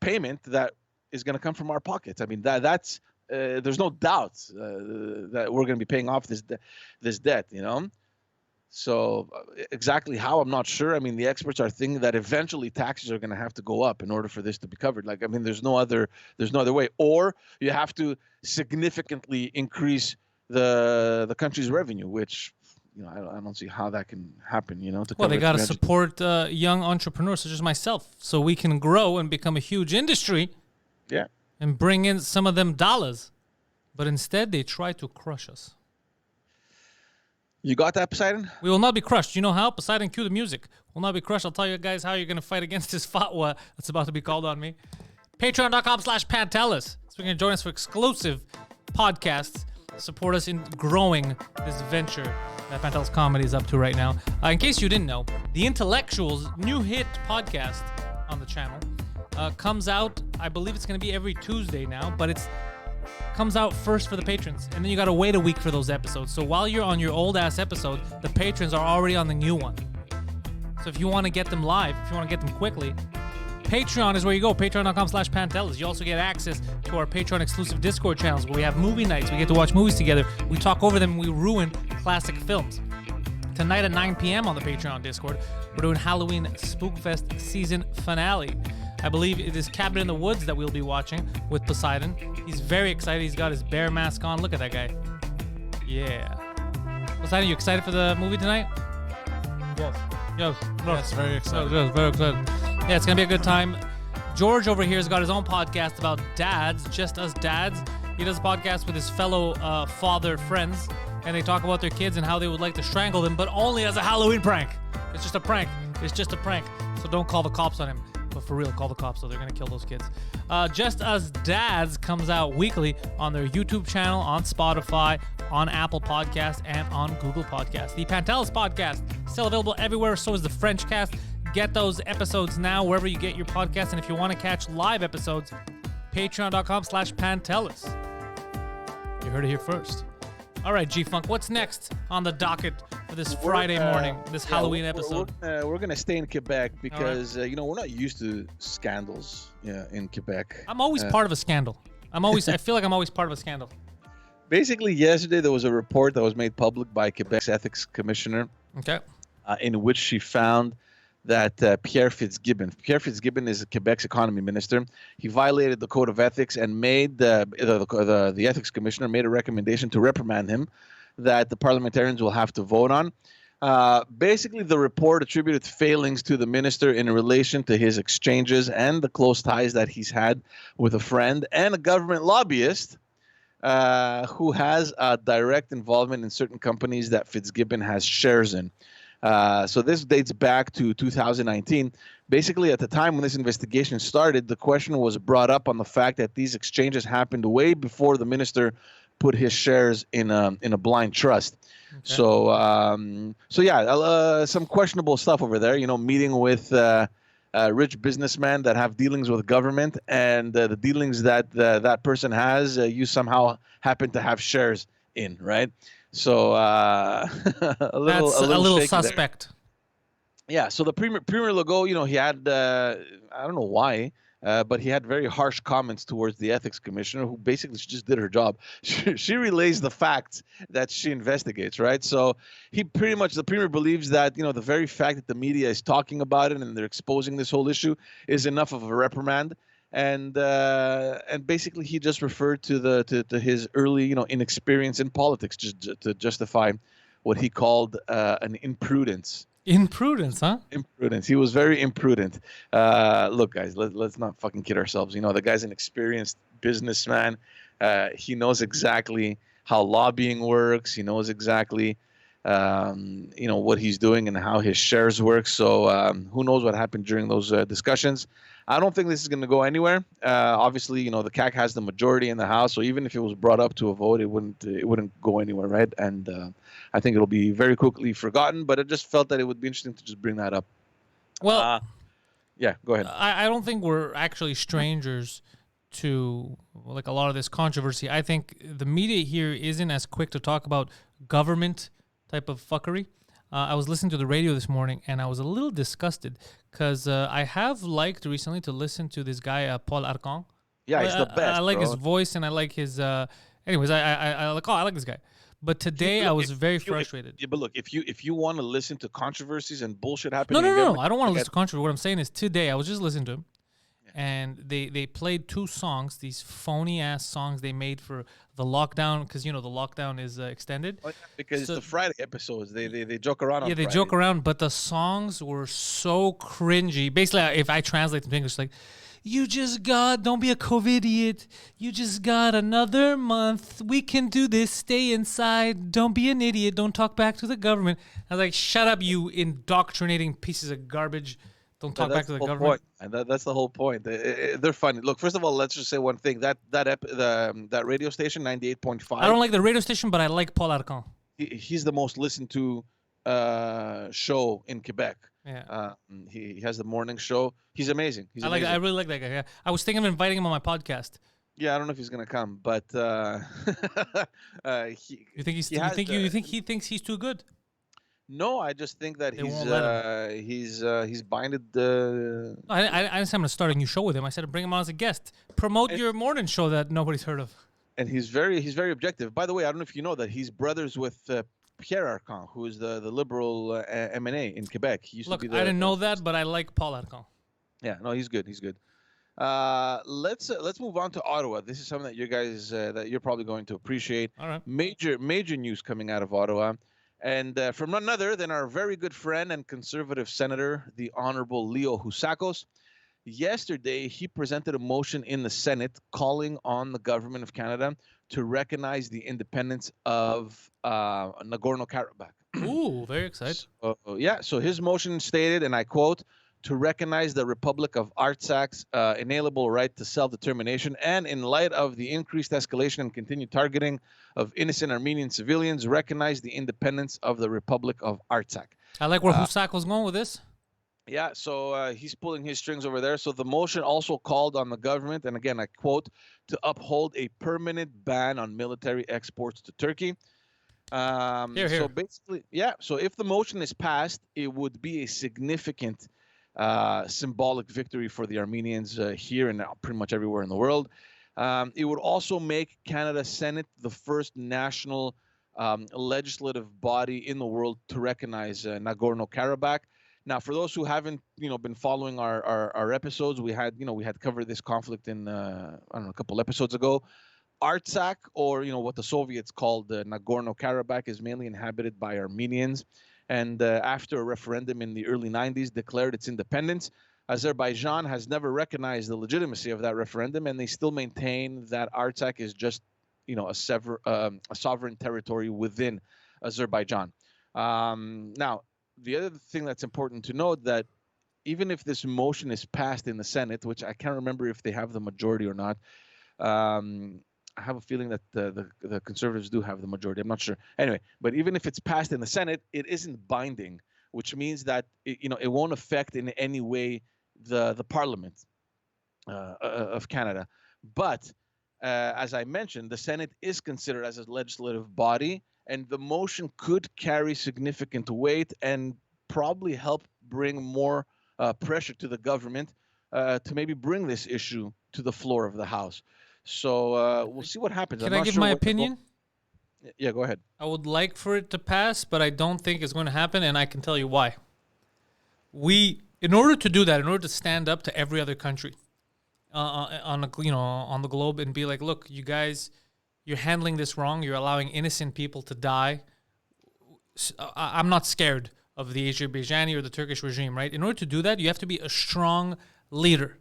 payment that is going to come from our pockets. I mean, that's there's no doubt that we're going to be paying off this debt, So exactly how, I'm not sure. I mean, the experts are thinking that eventually taxes are going to have to go up in order for this to be covered. Like, I mean, there's no other way. Or you have to significantly increase the country's revenue, which I don't see how that can happen. Well, they got to support young entrepreneurs such as myself, so we can grow and become a huge industry. Yeah, and bring in some of them dollars, but instead they try to crush us. You got that, Poseidon? We will not be crushed. You know how? Poseidon, cue the music. We'll not be crushed. I'll tell you guys how you're going to fight against this fatwa that's about to be called on me. Patreon.com/Pantelis. So you're going to join us for exclusive podcasts. Support us in growing this venture that Pantelis Comedy is up to right now. In case you didn't know, The Intellectuals' new hit podcast on the channel comes out, I believe it's going to be every Tuesday now, but it's comes out first for the patrons, and then you got to wait a week for those episodes. So while you're on your old ass episode, the patrons are already on the new one. So if you want to get them live, if you want to get them quickly, Patreon is where you go. Patreon.com/Pantelis. You also get access to our Patreon exclusive Discord channels where we have movie nights. We get to watch movies together. We talk over them and we ruin classic films. Tonight at 9 p.m. on the Patreon Discord, we're doing Halloween Spookfest season finale. I believe it is Cabin in the Woods that we'll be watching with Poseidon. He's very excited. He's got his bear mask on. Look at that guy. Yeah. Poseidon, you excited for the movie tonight? Yes. Yes, very excited. Yes, very excited. Yeah, it's going to be a good time. George over here has got his own podcast about dads, just us dads. He does a podcast with his fellow father friends, and they talk about their kids and how they would like to strangle them, but only as a Halloween prank. It's just a prank. It's just a prank. So don't call the cops on him. But for real, call the cops, so they're going to kill those kids. Just Us Dads comes out weekly on their YouTube channel, on Spotify, on Apple Podcasts, and on Google Podcasts. The Pantelis Podcast, still available everywhere, so is the French Cast. Get those episodes now wherever you get your podcasts. And if you want to catch live episodes, patreon.com/Pantelis. You heard it here first. All right, G-Funk, what's next on the docket for this Friday morning, this Halloween episode? We're going to stay in Quebec because, we're not used to scandals in Quebec. I'm always part of a scandal. I feel like I'm always part of a scandal. Basically, yesterday there was a report that was made public by Quebec's ethics commissioner. Okay. In which she found that Pierre Fitzgibbon is Quebec's economy minister. He violated the code of ethics and made the ethics commissioner made a recommendation to reprimand him that the parliamentarians will have to vote on. Basically, the report attributed failings to the minister in relation to his exchanges and the close ties that he's had with a friend and a government lobbyist who has a direct involvement in certain companies that Fitzgibbon has shares in. So this dates back to 2019. Basically, at the time when this investigation started, the question was brought up on the fact that these exchanges happened way before the minister put his shares in a blind trust. Okay. So yeah, some questionable stuff over there. Meeting with rich businessmen that have dealings with government, and the dealings that that person has, you somehow happen to have shares in, right? So a little suspect. There. Yeah. So the Premier Legault, he had I don't know why, but he had very harsh comments towards the ethics commissioner, who basically just did her job. She relays the facts that she investigates, right? So the Premier believes that the very fact that the media is talking about it and they're exposing this whole issue is enough of a reprimand. And basically he just referred to his early inexperience in politics just to justify what he called an imprudence. Imprudence, huh? Imprudence. He was very imprudent. Look, guys, let's not fucking kid ourselves. The guy's an experienced businessman. He knows exactly how lobbying works. He knows exactly what he's doing and how his shares work. So who knows what happened during those discussions. I don't think this is going to go anywhere. Obviously, the CAC has the majority in the House, so even if it was brought up to a vote, it wouldn't go anywhere, right? And I think it'll be very quickly forgotten. But I just felt that it would be interesting to just bring that up. Well, yeah, go ahead. I don't think we're actually strangers to like a lot of this controversy. I think the media here isn't as quick to talk about government type of fuckery. I was listening to the radio this morning and I was a little disgusted because I have liked recently to listen to this guy Paul Arcand. Yeah, he's the best. I like bro. his voice and I like his. Anyways, I like this guy. But today I was very frustrated. But look, if you want to listen to controversies and bullshit No, happening, no. I don't want to listen to controversy. What I'm saying is today I was just listening to him. And they played 2 songs, these phony ass songs they made for the lockdown, because the lockdown is extended. Oh, yeah, because it's the Friday episodes. They joke around. Yeah, they joke around, but the songs were so cringy. Basically, if I translate them to English, like, don't be a COVID idiot. You just got another month. We can do this. Stay inside. Don't be an idiot. Don't talk back to the government. I was like, shut up, you indoctrinating pieces of garbage. Don't talk back to the government. And that's the whole point. They're funny. Look, first of all, let's just say one thing. That radio station, 98.5. I don't like the radio station, but I like Paul Arcand. He's the most listened to show in Quebec. Yeah. He has the morning show. He's amazing. I really like that guy. Yeah. I was thinking of inviting him on my podcast. Yeah, I don't know if he's gonna come, but you think he thinks he's too good? No, I just think that he's binded. I didn't say I'm gonna start a new show with him. I said to bring him on as a guest. Promote your morning show that nobody's heard of. And he's very objective. By the way, I don't know if you know that he's brothers with Pierre Arcand, who is the liberal MNA in Quebec. He used to be I didn't know that, but I like Paul Arcand. Yeah, no, he's good. He's good. Let's move on to Ottawa. This is something that you guys that you're probably going to appreciate. All right. Major news coming out of Ottawa. And from none other than our very good friend and conservative senator, the Honorable Leo Housakos. Yesterday, he presented a motion in the Senate calling on the government of Canada to recognize the independence of Nagorno-Karabakh. Ooh, very excited. So his motion stated, and I quote, to recognize the Republic of Artsak's inalienable right to self-determination, and in light of the increased escalation and continued targeting of innocent Armenian civilians, recognize the independence of the Republic of Artsakh. I like where Husak was going with this. Yeah, so he's pulling his strings over there. So the motion also called on the government, and again, I quote, to uphold a permanent ban on military exports to Turkey. Here. So basically, so if the motion is passed, it would be a significant symbolic victory for the Armenians here and pretty much everywhere in the world. It would also make Canada's Senate the first national legislative body in the world to recognize Nagorno-Karabakh. Now, for those who haven't, been following our episodes, we had covered this conflict in a couple episodes ago. Artsakh, or what the Soviets called Nagorno-Karabakh, is mainly inhabited by Armenians. And after a referendum in the early 90s declared its independence, Azerbaijan has never recognized the legitimacy of that referendum, and they still maintain that Artsakh is just, a sovereign territory within Azerbaijan. Now, the other thing that's important to note that even if this motion is passed in the Senate, which I can't remember if they have the majority or not, I have a feeling that the conservatives do have the majority. I'm not sure. Anyway, but even if it's passed in the Senate, it isn't binding, which means that it won't affect in any way the Parliament of Canada. But as I mentioned, the Senate is considered as a legislative body, and the motion could carry significant weight and probably help bring more pressure to the government to maybe bring this issue to the floor of the House. So we'll see what happens. Can I give my opinion? Yeah, go ahead. I would like for it to pass, but I don't think it's going to happen, and I can tell you why. In order to do that, in order to stand up to every other country on the globe and be like, look, you guys, you're handling this wrong. You're allowing innocent people to die. I'm not scared of the Azerbaijani or the Turkish regime, right? In order to do that, you have to be a strong leader.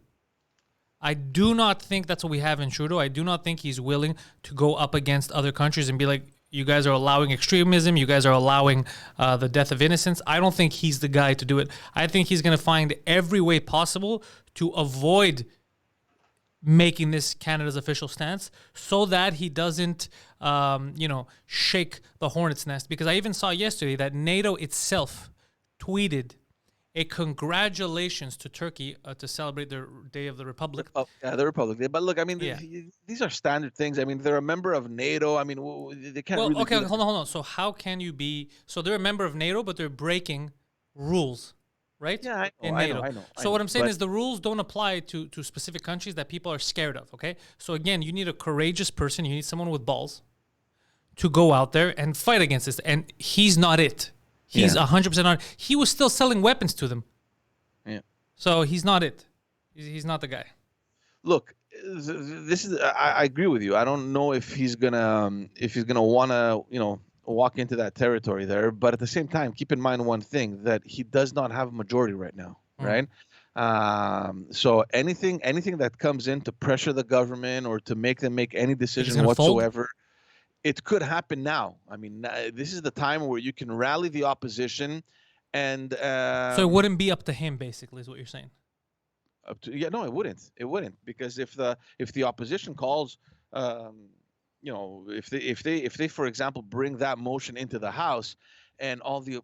I do not think that's what we have in Trudeau. I do not think he's willing to go up against other countries and be like, You guys are allowing extremism. You guys are allowing the death of innocents. I don't think he's the guy to do it. I think he's going to find every way possible to avoid making this Canada's official stance so that he doesn't, shake the hornet's nest. Because I even saw yesterday that NATO itself tweeted a congratulations to Turkey to celebrate their Day of the Republic. Oh, yeah, the Republic Day. But look, I mean, Yeah. these are standard things. I mean, they're a member of NATO. I mean, they can't Well, really. okay, do hold on. So how can you be? So they're a member of NATO, but they're breaking rules, right? Yeah, I know, In I NATO. know. So what I'm saying But- is the rules don't apply to specific countries that people are scared of. Okay. So again, you need a courageous person. You need someone with balls to go out there and fight against this. And he's not it. He's Yeah. 100% not. He was still selling weapons to them. Yeah. So he's not it. He's not the guy. Look, this is. I agree with you. I don't know if he's gonna want to walk into that territory there. But at the same time, keep in mind one thing, that he does not have a majority right now, right? So anything that comes in to pressure the government or to make them make any decision gonna fold? whatsoever, it could happen now. I mean, this is the time where you can rally the opposition, and So it wouldn't be up to him, basically, is what you're saying. yeah, no, it wouldn't. It wouldn't, because if the opposition calls, if they for example bring that motion into the House, and all the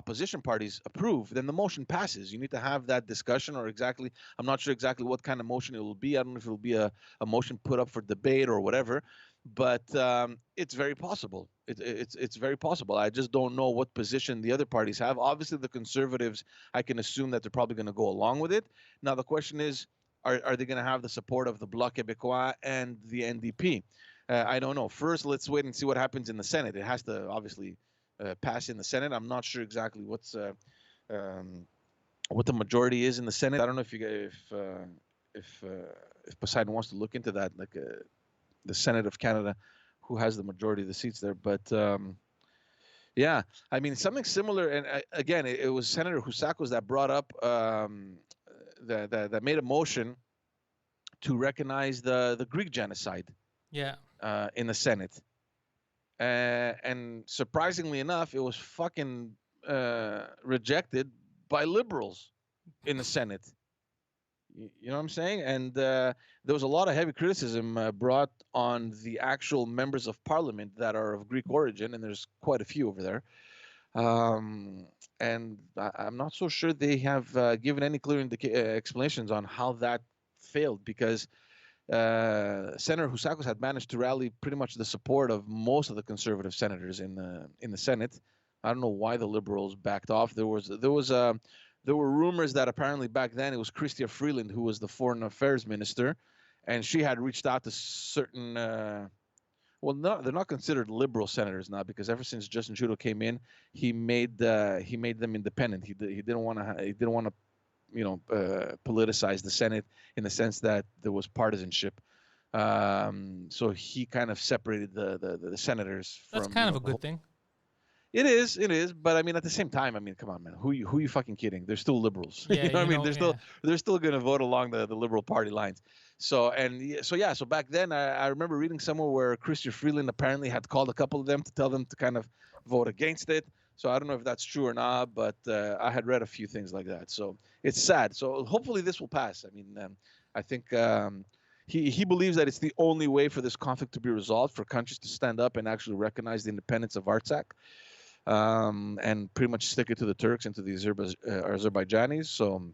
opposition parties approve, then the motion passes. You need to have that discussion, or exactly, I'm not sure exactly what kind of motion it will be. I don't know if it will be a motion put up for debate or whatever, but it's very possible. It's very possible. I just don't know what position the other parties have. Obviously, the Conservatives, I can assume that they're probably going to go along with it. Now, the question is, are they going to have the support of the Bloc Québécois and the NDP? I don't know. First, let's wait and see what happens in the Senate. It has to obviously pass in the Senate. I'm not sure exactly what the majority is in the Senate. I don't know if Poseidon wants to look into that, like the Senate of Canada, who has the majority of the seats there. But yeah, I mean, something similar. And again, it was Senator Husakos that brought up that made a motion to recognize the Greek genocide. Yeah. In the Senate. And surprisingly enough, it was fucking rejected by liberals in the Senate. You know what I'm saying? And there was a lot of heavy criticism brought on the actual members of parliament that are of Greek origin, and there's quite a few over there. And I'm not so sure they have given any clear explanations on how that failed, because Senator Husakos had managed to rally pretty much the support of most of the conservative senators in the Senate. I don't know why the liberals backed off. There were rumors that apparently back then it was Chrystia Freeland who was the foreign affairs minister, and she had reached out to certain. Well, no, they're not considered liberal senators now, because ever since Justin Trudeau came in, he made them independent. He didn't want to politicize the Senate in the sense that there was partisanship. So he kind of separated the senators from. That's kind of a good thing. It is, but I mean, at the same time, I mean, come on, man, who you fucking kidding? They're still liberals. Yeah, you know what I mean? They're still going to vote along the Liberal Party lines. So back then, I remember reading somewhere where Chrystia Freeland apparently had called a couple of them to tell them to kind of vote against it. So I don't know if that's true or not, but I had read a few things like that. So it's sad. So hopefully this will pass. I mean, I think he believes that it's the only way for this conflict to be resolved, for countries to stand up and actually recognize the independence of Artsakh, and pretty much stick it to the Turks and to the Azerbaijanis. So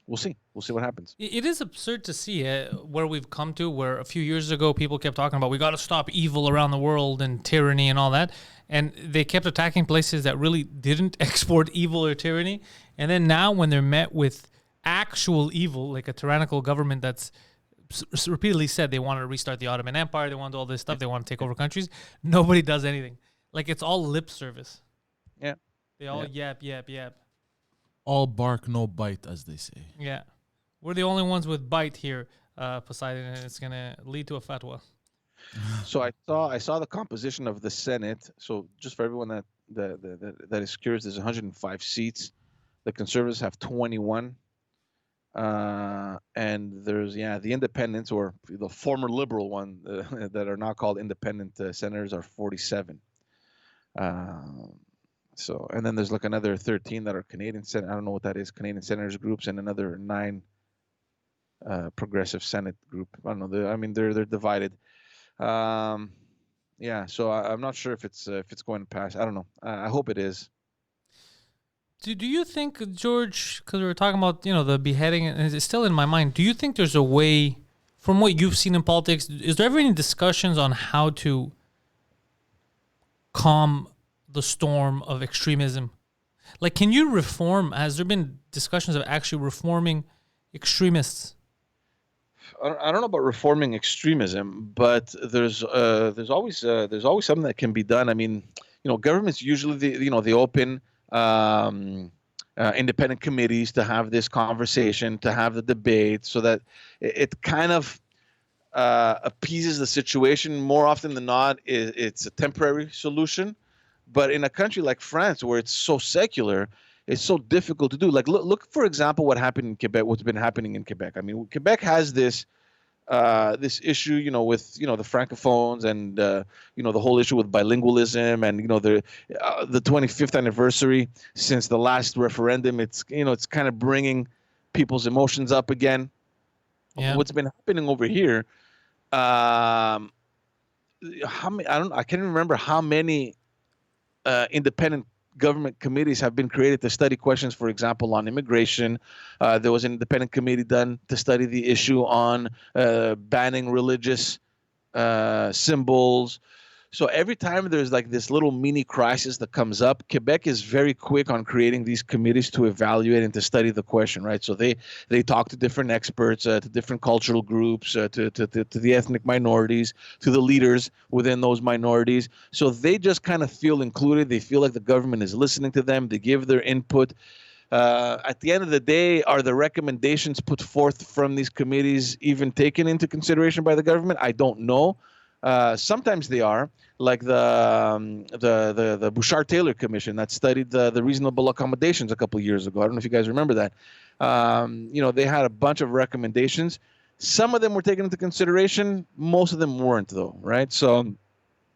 we'll see. We'll see what happens. It is absurd to see where we've come to, where a few years ago people kept talking about we got to stop evil around the world and tyranny and all that. And they kept attacking places that really didn't export evil or tyranny. And then now when they're met with actual evil, like a tyrannical government that's repeatedly said they want to restart the Ottoman Empire, they want to do all this stuff, they want to take over countries, nobody does anything. Like, it's all lip service. Yeah. They all yap. All bark, no bite, as they say. Yeah. We're the only ones with bite here, Poseidon, and it's going to lead to a fatwa. So I saw the composition of the Senate. So just for everyone that is curious, there's 105 seats. The Conservatives have 21, And there's the independents, or the former liberal one, that are now called independent senators, are 47. So, and then there's like another 13 that are Canadian Senate. I don't know what that is. Canadian senators groups, and another 9 progressive Senate group. I don't know. They're divided. Yeah. So I'm not sure if it's going to pass. I don't know. I hope it is. Do you think, George, because we were talking about, the beheading, and it's still in my mind, do you think there's a way, from what you've seen in politics, is there ever any discussions on how to calm the storm of extremism? Like, can you reform? Has there been discussions of actually reforming extremists? I don't know about reforming extremism, but there's always something that can be done. I mean, governments usually they open independent committees to have this conversation, to have the debate, so that it kind of appeases the situation. More often than not, it's a temporary solution. But in a country like France, where it's so secular, it's so difficult to do. Like, look for example, what happened in Quebec. What's been happening in Quebec? I mean, Quebec has this issue, with the francophones, and the whole issue with bilingualism, and the 25th anniversary since the last referendum. It's it's kind of bringing people's emotions up again. Yeah. What's been happening over here? How many? I can't remember how many independent government committees have been created to study questions, for example, on immigration. There was an independent committee done to study the issue on banning religious symbols. So every time there's like this little mini crisis that comes up, Quebec is very quick on creating these committees to evaluate and to study the question, right? So they talk to different experts, to different cultural groups, to the ethnic minorities, to the leaders within those minorities. So they just kind of feel included. They feel like the government is listening to them. They give their input. At the end of the day, are the recommendations put forth from these committees even taken into consideration by the government? I don't know. Sometimes they are, like the Bouchard-Taylor Commission that studied the reasonable accommodations a couple of years ago. I don't know if you guys remember that. They had a bunch of recommendations. Some of them were taken into consideration. Most of them weren't, though, right? So,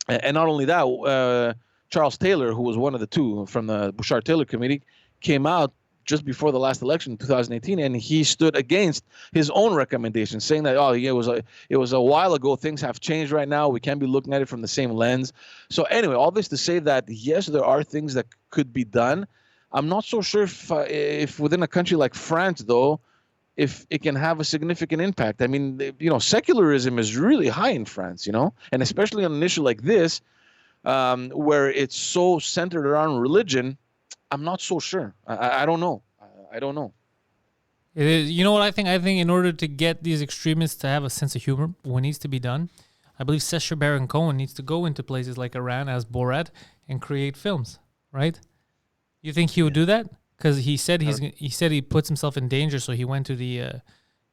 and not only that, Charles Taylor, who was one of the two from the Bouchard-Taylor Committee, came out just before the last election in 2018, and he stood against his own recommendations, saying that it was a while ago. Things have changed right now. We can't be looking at it from the same lens. So anyway, all this to say that yes, there are things that could be done. I'm not so sure if within a country like France, though, if it can have a significant impact. I mean, secularism is really high in France, and especially on an issue like this, where it's so centered around religion. I'm not so sure. I don't know. I don't know. It is. You know what I think? I think in order to get these extremists to have a sense of humor, what needs to be done, I believe Sacha Baron Cohen needs to go into places like Iran as Borat and create films, right? You think he would do that? Because he said he puts himself in danger, so he went to the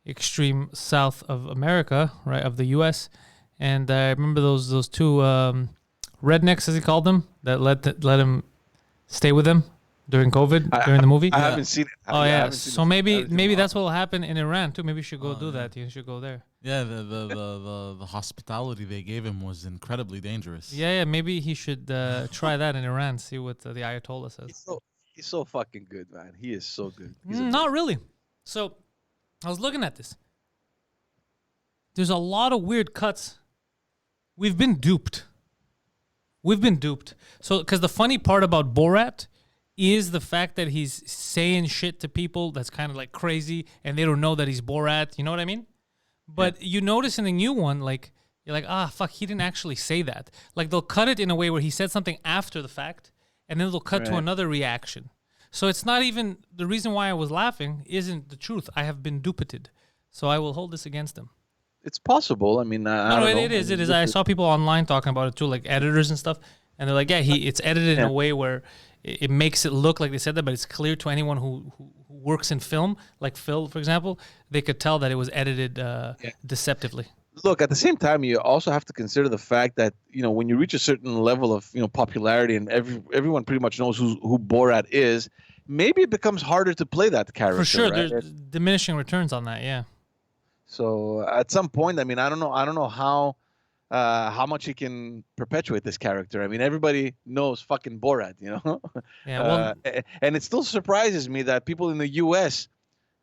extreme south of America, right, of the U.S. And I remember those two rednecks, as he called them, that let him stay with him during COVID, during the movie. I haven't seen it. Oh yeah, so maybe that's what will happen in Iran too. Maybe you should go do that. You should go there. Yeah, the hospitality they gave him was incredibly dangerous. Yeah. Maybe he should try that in Iran. See what the Ayatollah says. He's so fucking good, man. He is so good. Not really. So I was looking at this. There's a lot of weird cuts. We've been duped. So, because the funny part about Borat is the fact that he's saying shit to people that's kind of like crazy, and they don't know that he's Borat. You know what I mean? But you notice in the new one, like, you're like, fuck, he didn't actually say that. Like, they'll cut it in a way where he said something after the fact, and then they'll cut to another reaction. So it's not even, the reason why I was laughing isn't the truth. I have been dupeted. So I will hold this against him. It's possible. I mean, I don't know. It is. I saw people online talking about it too, like editors and stuff. And they're like, it's edited in a way where it makes it look like they said that, but it's clear to anyone who works in film, like Phil, for example, they could tell that it was edited deceptively. Look, at the same time, you also have to consider the fact that, when you reach a certain level of, popularity, and everyone pretty much knows who Borat is, maybe it becomes harder to play that character. For sure, right? there's diminishing returns on that. Yeah. So at some point, I mean, I don't know how much he can perpetuate this character. I mean, everybody knows fucking Borat, you know. Yeah. Well, And it still surprises me that people in the U.S.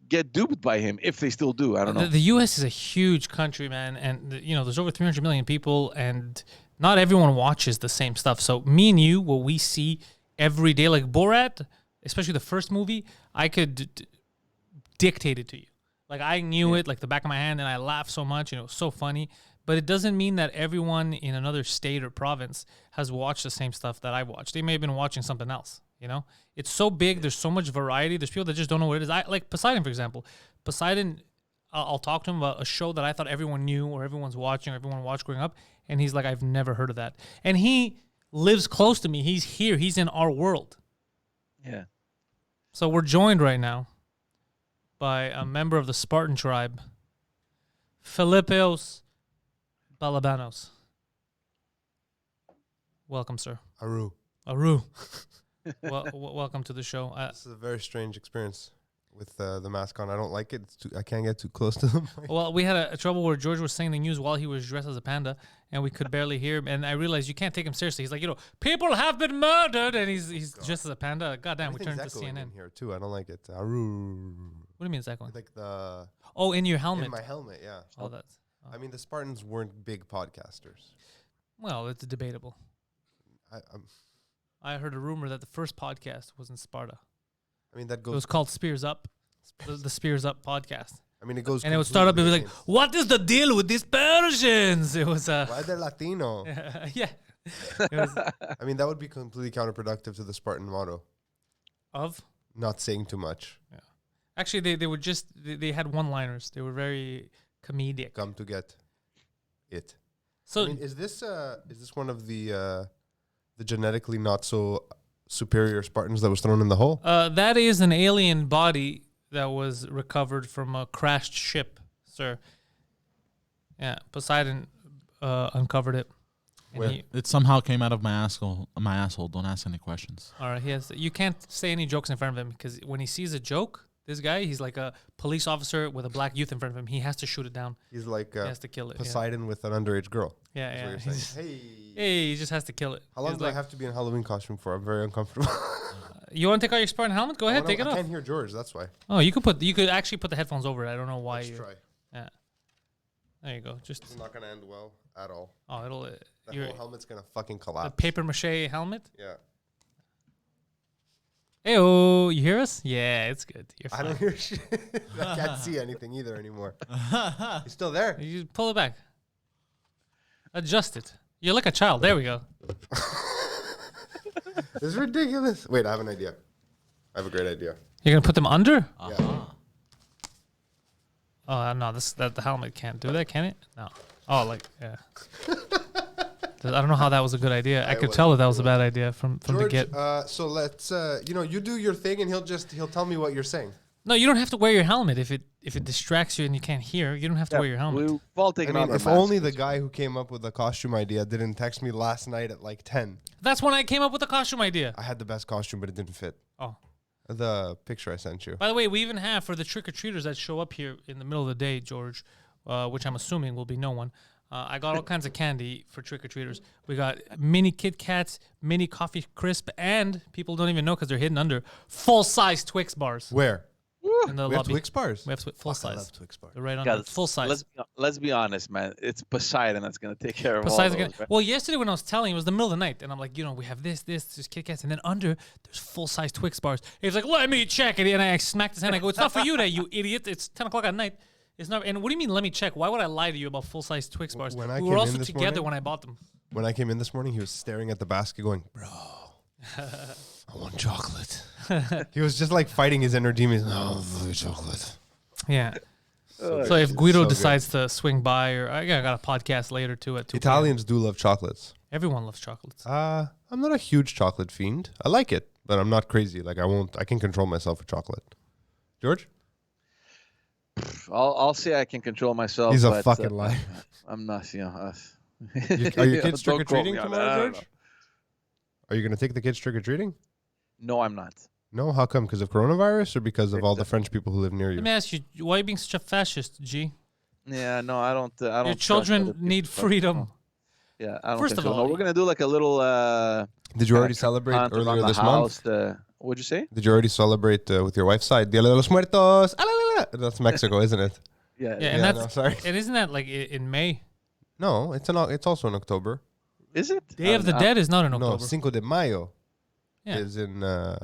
get duped by him, if they still do. I don't know. the U.S. is a huge country, man, and there's over 300 million people, and not everyone watches the same stuff. So me and you, what we see every day, like Borat, especially the first movie, I could dictate it to you. Like I knew it like the back of my hand, and I laughed so much, it was so funny. But it doesn't mean that everyone in another state or province has watched the same stuff that I watched. They may have been watching something else, It's so big. There's so much variety. There's people that just don't know what it is. Like Poseidon, for example. Poseidon, I'll talk to him about a show that I thought everyone knew or everyone's watching or everyone watched growing up. And he's like, I've never heard of that. And he lives close to me. He's here. He's in our world. Yeah. So we're joined right now by a member of the Spartan tribe, Philippos Balabanos. Welcome, sir. Aru. Welcome to the show. This is a very strange experience with the mask on. I don't like it. I can't get too close to them. Well, we had a trouble where George was saying the news while he was dressed as a panda, and we could barely hear him. And I realized you can't take him seriously. He's like, people have been murdered, and he's dressed as a panda. Goddamn, we turned to CNN. In here too. I don't like it. Aru. What do you mean it's echoing? Like the. Oh, in your helmet. In my helmet, yeah. Oh, that's. I mean, the Spartans weren't big podcasters. Well, it's debatable. I heard a rumor that the first podcast was in Sparta. I mean, that goes. It was called Spears Up, the Spears Up podcast. I mean, it goes. And it would start up and be like, "What is the deal with these Persians?" It was. Why they're Latino? Yeah. It was, I mean, that would be completely counterproductive to the Spartan motto of not saying too much. Yeah. Actually, they were just they had one-liners. They were very comedic. Come to get it. So I mean, is this one of the genetically not so superior Spartans that was thrown in the hole? That is an alien body that was recovered from a crashed ship, sir. Yeah, Poseidon uncovered it. And It somehow came out of my asshole. Don't ask any questions. All right, you can't say any jokes in front of him because when he sees a joke, this guy, he's like a police officer with a black youth in front of him. He has to shoot it down. He's like he has to kill it. Poseidon with an underage girl. Yeah, That's yeah. what you're saying. Hey, he just has to kill it. How long do I have to be in Halloween costume for? I'm very uncomfortable. You want to take out your Spartan helmet? Go ahead, take it off. I can't hear George. That's why. Oh, you could actually put the headphones over it. I don't know why. Let's try. Yeah. There you go. Just. It's not gonna end well at all. Oh, it'll. The whole helmet's gonna fucking collapse. A paper mache helmet. Yeah. Hey-oh, you hear us? Yeah, it's good. You're fine. I don't hear shit. I can't see anything either anymore. He's still there. You pull it back. Adjust it. You're like a child. There we go. This is ridiculous. Wait, I have an idea. I have a great idea. You're gonna put them under? Yeah. Oh no, the helmet can't do that, can it? No. Oh, yeah. I don't know how that was a good idea. I could tell that was a bad idea from George, the get. So let's you do your thing and he'll tell me what you're saying. No, you don't have to wear your helmet if it distracts you and you can't hear. You don't have to wear your helmet. We've all taken on our if masks. only the guy who came up with the costume idea didn't text me last night at like 10. That's when I came up with the costume idea. I had the best costume, but it didn't fit. Oh. The picture I sent you. By the way, we even have for the trick-or-treaters that show up here in the middle of the day, George, which I'm assuming will be no one. I got all kinds of candy for trick-or-treaters. We got mini Kit Kats, mini Coffee Crisp, and people don't even know because they're hidden under full-size Twix bars. Where? In the We have lobby. Twix bars. We have full Fuck, I size. love Twix bars. They're right under Guys, full size. Let's be honest, man. It's Poseidon that's gonna take care of Poseidon's all gonna, those, right? well, yesterday when I was telling, it was the middle of the night, and I'm like, we have there's Kit Kats, and then under there's full-size Twix bars. He's like, let me check it, and I smacked his hand. I go, it's not for you, you idiot. It's 10 o'clock at night. It's not. And what do you mean? Let me check. Why would I lie to you about full-size Twix bars? When I We came were in also this together morning- when I bought them. When I came in this morning, he was staring at the basket going, bro, I want chocolate. He was just like fighting his inner demons. No, chocolate. Yeah. So So if Guido so good. decides to swing by, or I got a podcast later too at 2 p.m. Italians do love chocolates. Everyone loves chocolates. I'm not a huge chocolate fiend. I like it, but I'm not crazy. Like I can control myself with chocolate. George? I'll say I can control myself. He's a but, fucking liar. I'm not. Are your kids Don't quote trick-or-treating me on tomorrow, that. I don't George? Are you going to take the kids trick-or-treating? know. No, I'm not. No, how come? Because of coronavirus or because of all the French people who live near you? Let me ask you, why are you being such a fascist, G? Yeah, no, I don't. I don't. Your trust children other people, need but, freedom. no. Yeah, I don't First think of so. No, all- we're gonna do like a little. Did you already kinda celebrate hunt around earlier the this house. month? What'd you say? Did you already celebrate with your wife's side? Dia de los Muertos. Ah, la, la, la. That's Mexico, isn't it? Yeah, and Yeah, that's no, sorry. and isn't that like in May? No, it's also in October. Is it? Day of the Dead is not in No, October. Cinco de Mayo Yeah. is in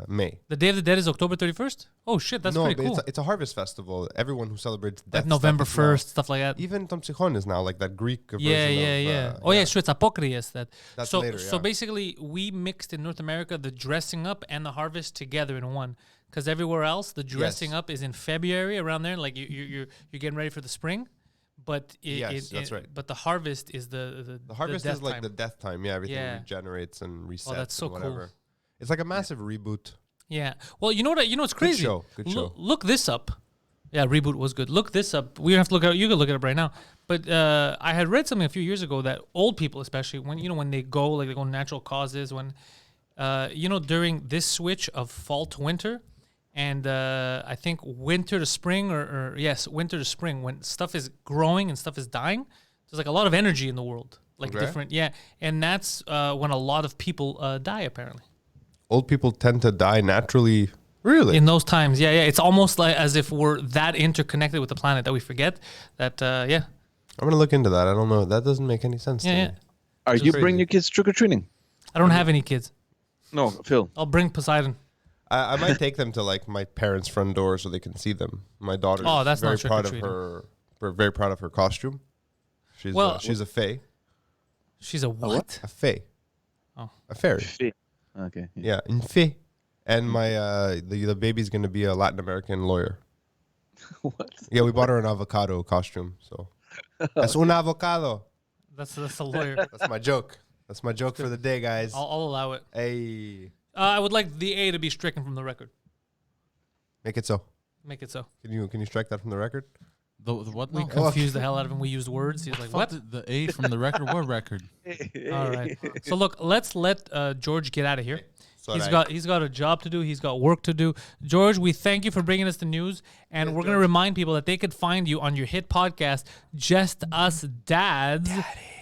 May. The Day of the Dead is October 31st. Oh shit, that's no, pretty but cool. it's a harvest festival. Everyone who celebrates death Like November stuff is now- 1st, stuff like that. Even Tomsichon is now like that Greek version Yeah. of... Oh yeah, sure. It's Apokrias that. That's so later, so yeah. basically, we mixed in North America the dressing up and the harvest together in one. Because everywhere else, the dressing Yes. up is in February around there. Like you're getting ready for the spring, but Yes, that's right. But the harvest is the harvest death is like time. the death time. Yeah, everything Yeah. regenerates and resets. that's so and cool. whatever. It's like a massive reboot. Yeah. Well, you know what? You know what's crazy? show, good show. Look this up. Yeah, reboot was good. Look this up. We don't have to look at it. You can look it up right now. But I had read something a few years ago that old people, especially when they go natural causes, when during this switch of fall to winter, and I think winter to spring or winter to spring, when stuff is growing and stuff is dying, there's like a lot of energy in the world, like Okay. different. Yeah, and that's when a lot of people die apparently. Old people tend to die naturally. Really? In those times, yeah. It's almost like as if we're that interconnected with the planet that we forget that, I'm going to look into that. I don't know. That doesn't make any sense to Yeah. me. Are It's you crazy. bringing your kids trick or treating? I don't have any kids. No, Phil. I'll bring Poseidon. I might take them to like my parents' front door so they can see them. My daughter's Oh, that's very not proud of trick-or-treating. her. We're very proud of her costume. She's a fae. She's a what? A fae. Oh. A fairy. Okay. Yeah, une fée. And my the baby's gonna be a Latin American lawyer. What? Yeah, we bought her an avocado costume. So that's un avocado. That's a lawyer. That's my joke. That's my joke for the day, guys. I'll allow it. Hey, I would like the A to be stricken from the record. make it so. Make it so. Can you strike that from the record? The what We now? confused the hell out of him. We used words. He's like, Fuck what? The A from the record? What record? All right. So look, let's let George get out of here. Sorry. He's got a job to do. He's got work to do. George, we thank you for bringing us the news, and we're gonna remind people that they could find you on your hit podcast, Just Us Dads,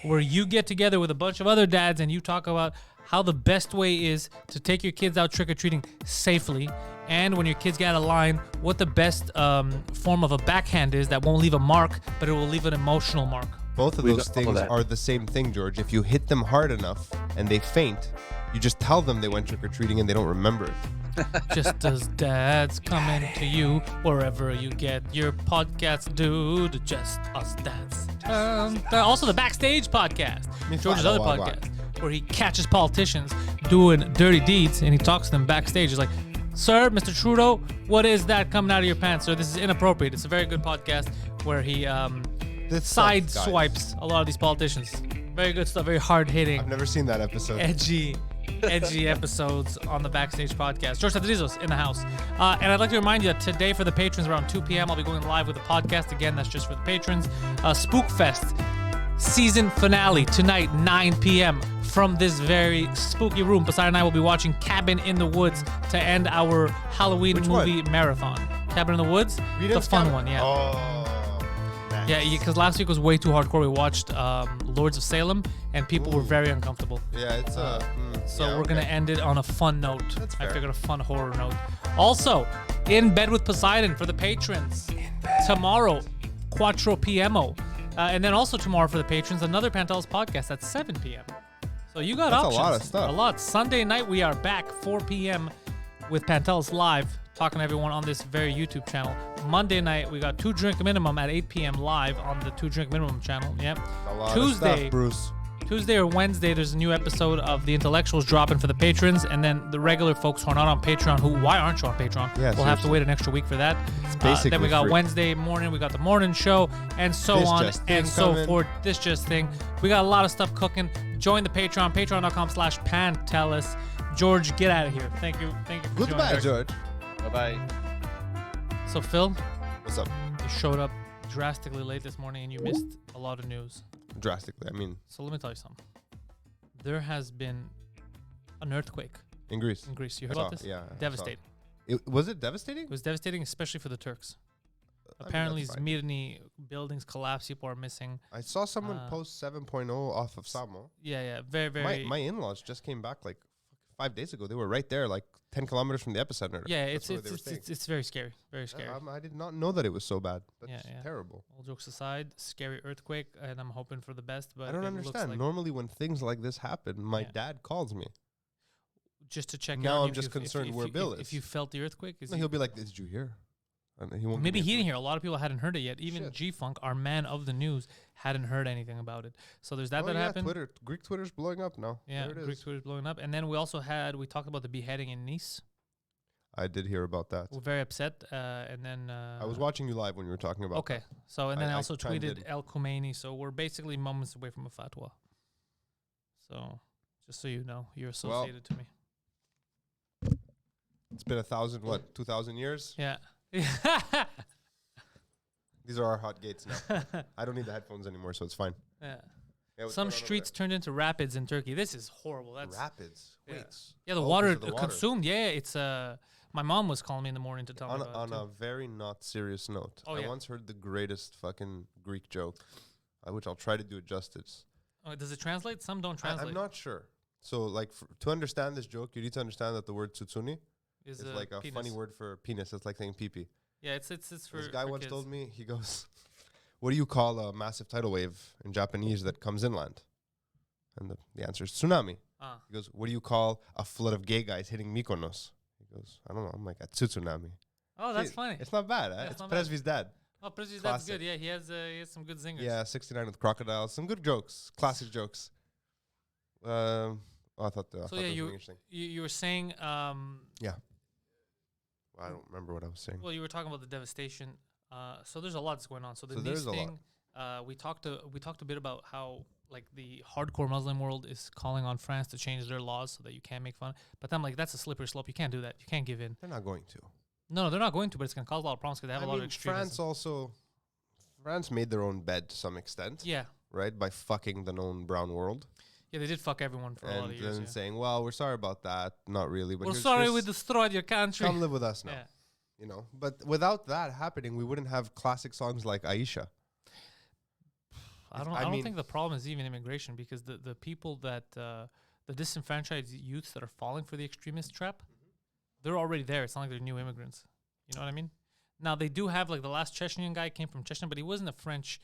where you get together with a bunch of other dads and you talk about how the best way is to take your kids out trick or treating safely, and when your kids get out of line, what the best form of a backhand is that won't leave a mark, but it will leave an emotional mark. Both of We those got all things that. are the same thing, George. If you hit them hard enough and they faint, you just tell them they went trick or treating and they don't remember it. Just as dads coming to you wherever you get your podcast, dude. Just us dads. Also, the Backstage podcast, George's other Wag, podcast, where he catches politicians doing dirty deeds and he talks to them backstage. He's like, "Sir, Mr. Trudeau, what is that coming out of your pants, sir? This is inappropriate." It's a very good podcast where he This side sucks, guys. swipes a lot of these politicians. Very good stuff. Very hard hitting. I've never seen that episode. edgy episodes on the Backstage podcast. George Tadrizos in the house. And I'd like to remind you that today for the patrons around 2 p.m. I'll be going live with the podcast. Again, that's just for the patrons. Spookfest season finale tonight, 9 p.m. from this very spooky room. Poseidon and I will be watching Cabin in the Woods to end our Halloween Which movie marathon. Cabin in the Woods? The fun one, yeah. Oh, nice. Yeah, because last week was way too hardcore. We watched Lords of Salem, and people were very uncomfortable. Yeah, it's So we're gonna end it on a fun note. That's I fair. figured a fun horror note. Also, In Bed with Poseidon for the patrons. Tomorrow, 4 p.m. And then also tomorrow for the patrons, another Pantelis podcast at 7 p.m. So you got That's a options. lot of stuff. A lot. Sunday night we are back 4 p.m. with Pantelis live, talking to everyone on this very YouTube channel. Monday night we got 2 Drink Minimum at 8 p.m. live on the 2 Drink Minimum channel. Yep. A lot Tuesday. of stuff, Bruce. Tuesday or Wednesday, there's a new episode of The Intellectuals dropping for the patrons, and then the regular folks who are not on Patreon, why aren't you on Patreon? Yeah, we'll have to seriously. wait an extra week for that. basically then we got free. Wednesday morning, we got the morning show, and so This on Just Thing and so coming. forth. This just thing. We got a lot of stuff cooking. Join the Patreon, patreon.com/Pantelis. George, get out of here. Thank you for Goodbye, joining. George. Bye-bye. So, Phil, What's up? you showed up drastically late this morning, and you missed a lot of news. Drastically. I mean, So let me tell you something. There has been an earthquake in Greece. in Greece. You heard I about saw, this? yeah, I saw. Devastating. Was it devastating? It was devastating, especially for the Turks. I mean, Apparently, that's fine. Zmirny buildings collapsed. People are missing. I saw someone post 7.0 off of Samo. Yeah, very, very. My in-laws just came back like 5 days ago. They were right there, like 10 kilometers from the epicenter. Yeah, That's it's where they were staying. it's very scary. Very scary. I did not know that it was so bad. That's Yeah. terrible. All jokes aside, scary earthquake, and I'm hoping for the best. But I don't it looks understand. like Normally, when things like this happen, my Yeah. dad calls me. just to check. Now in I'm if just you- if- concerned if where you- Bill if, is. If you felt the earthquake, No, he'll be like, "Did you hear?" And he won't. maybe give me he didn't information. hear. A lot of people hadn't heard it yet. Even Shit. G-Funk, our man of the news, hadn't heard anything about it. So there's that Oh, that yeah, happened. Greek Twitter's blowing up now. Yeah, There it Greek is. Twitter's blowing up. And then we also we talked about the beheading in Nice. I did hear about that. We're very upset. And then I was watching you live when you were talking about. Okay. So and then I I also chimed tweeted in. El Khomeini. So we're basically moments away from a fatwa. So just so you know, you're associated to me. It's been 2,000 years? Yeah. These are our hot gates now. I don't need the headphones anymore, so it's fine. Yeah. Yeah, what's Some going on over streets turned into rapids in Turkey. This is horrible. there? That's Rapids. yeah. Wait. Yeah, the Oh, 'cause water of the water. consumed. Yeah, it's my mom was calling me in the morning to tell me about On it. a very not serious note, Oh, I yeah. once heard the greatest fucking Greek joke, which I'll try to do it justice. Oh, does it translate? Some don't translate. I'm not sure. So, like, to understand this joke, you need to understand that the word tsutsuni Is is like a penis. funny word for penis. It's like saying pee-pee. Yeah, it's for This guy for once kids. told me, he goes, "What do you call a massive tidal wave in Japanese that comes inland?" And the answer is tsunami. Ah. He goes, "What do you call a flood of gay guys hitting Mykonos?" He goes, "I don't know." I'm like, "A tsunami." Oh, that's See, funny. It's not bad. That's It's not bad. Presby's dad. Oh, Prezi, that's classic. good. Yeah, he has some good zingers. Yeah, 69 with crocodiles. Some good jokes. Classic jokes. I thought that So was yeah, really you interesting. you were saying I don't remember what I was saying. well, you were talking about the devastation. So there's a lot that's going on. So the So Nice there's a lot. thing, we talked a bit about how like the hardcore Muslim world is calling on France to change their laws so that you can't make fun. But I'm like, that's a slippery slope. You can't do that. You can't give in. They're not going to. No, they're not going to. But it's going to cause a lot of problems because they have a lot of extremism. France made their own bed to some extent, Yeah, right? By fucking the known brown world. yeah, they did fuck everyone for a lot And of years. then Yeah. saying, well, we're sorry about that. Not really. But We're here's- sorry here's- we destroyed your country. Come live with us now. Yeah. You know, but without that happening, we wouldn't have classic songs like Aisha. I I don't mean- think the problem is even immigration because the people that the disenfranchised youths that are falling for the extremist trap, they're already there. It's not like they're new immigrants. You know what I mean? Now they do have like the last Chechnyan guy came from Chechnya, but he wasn't a French.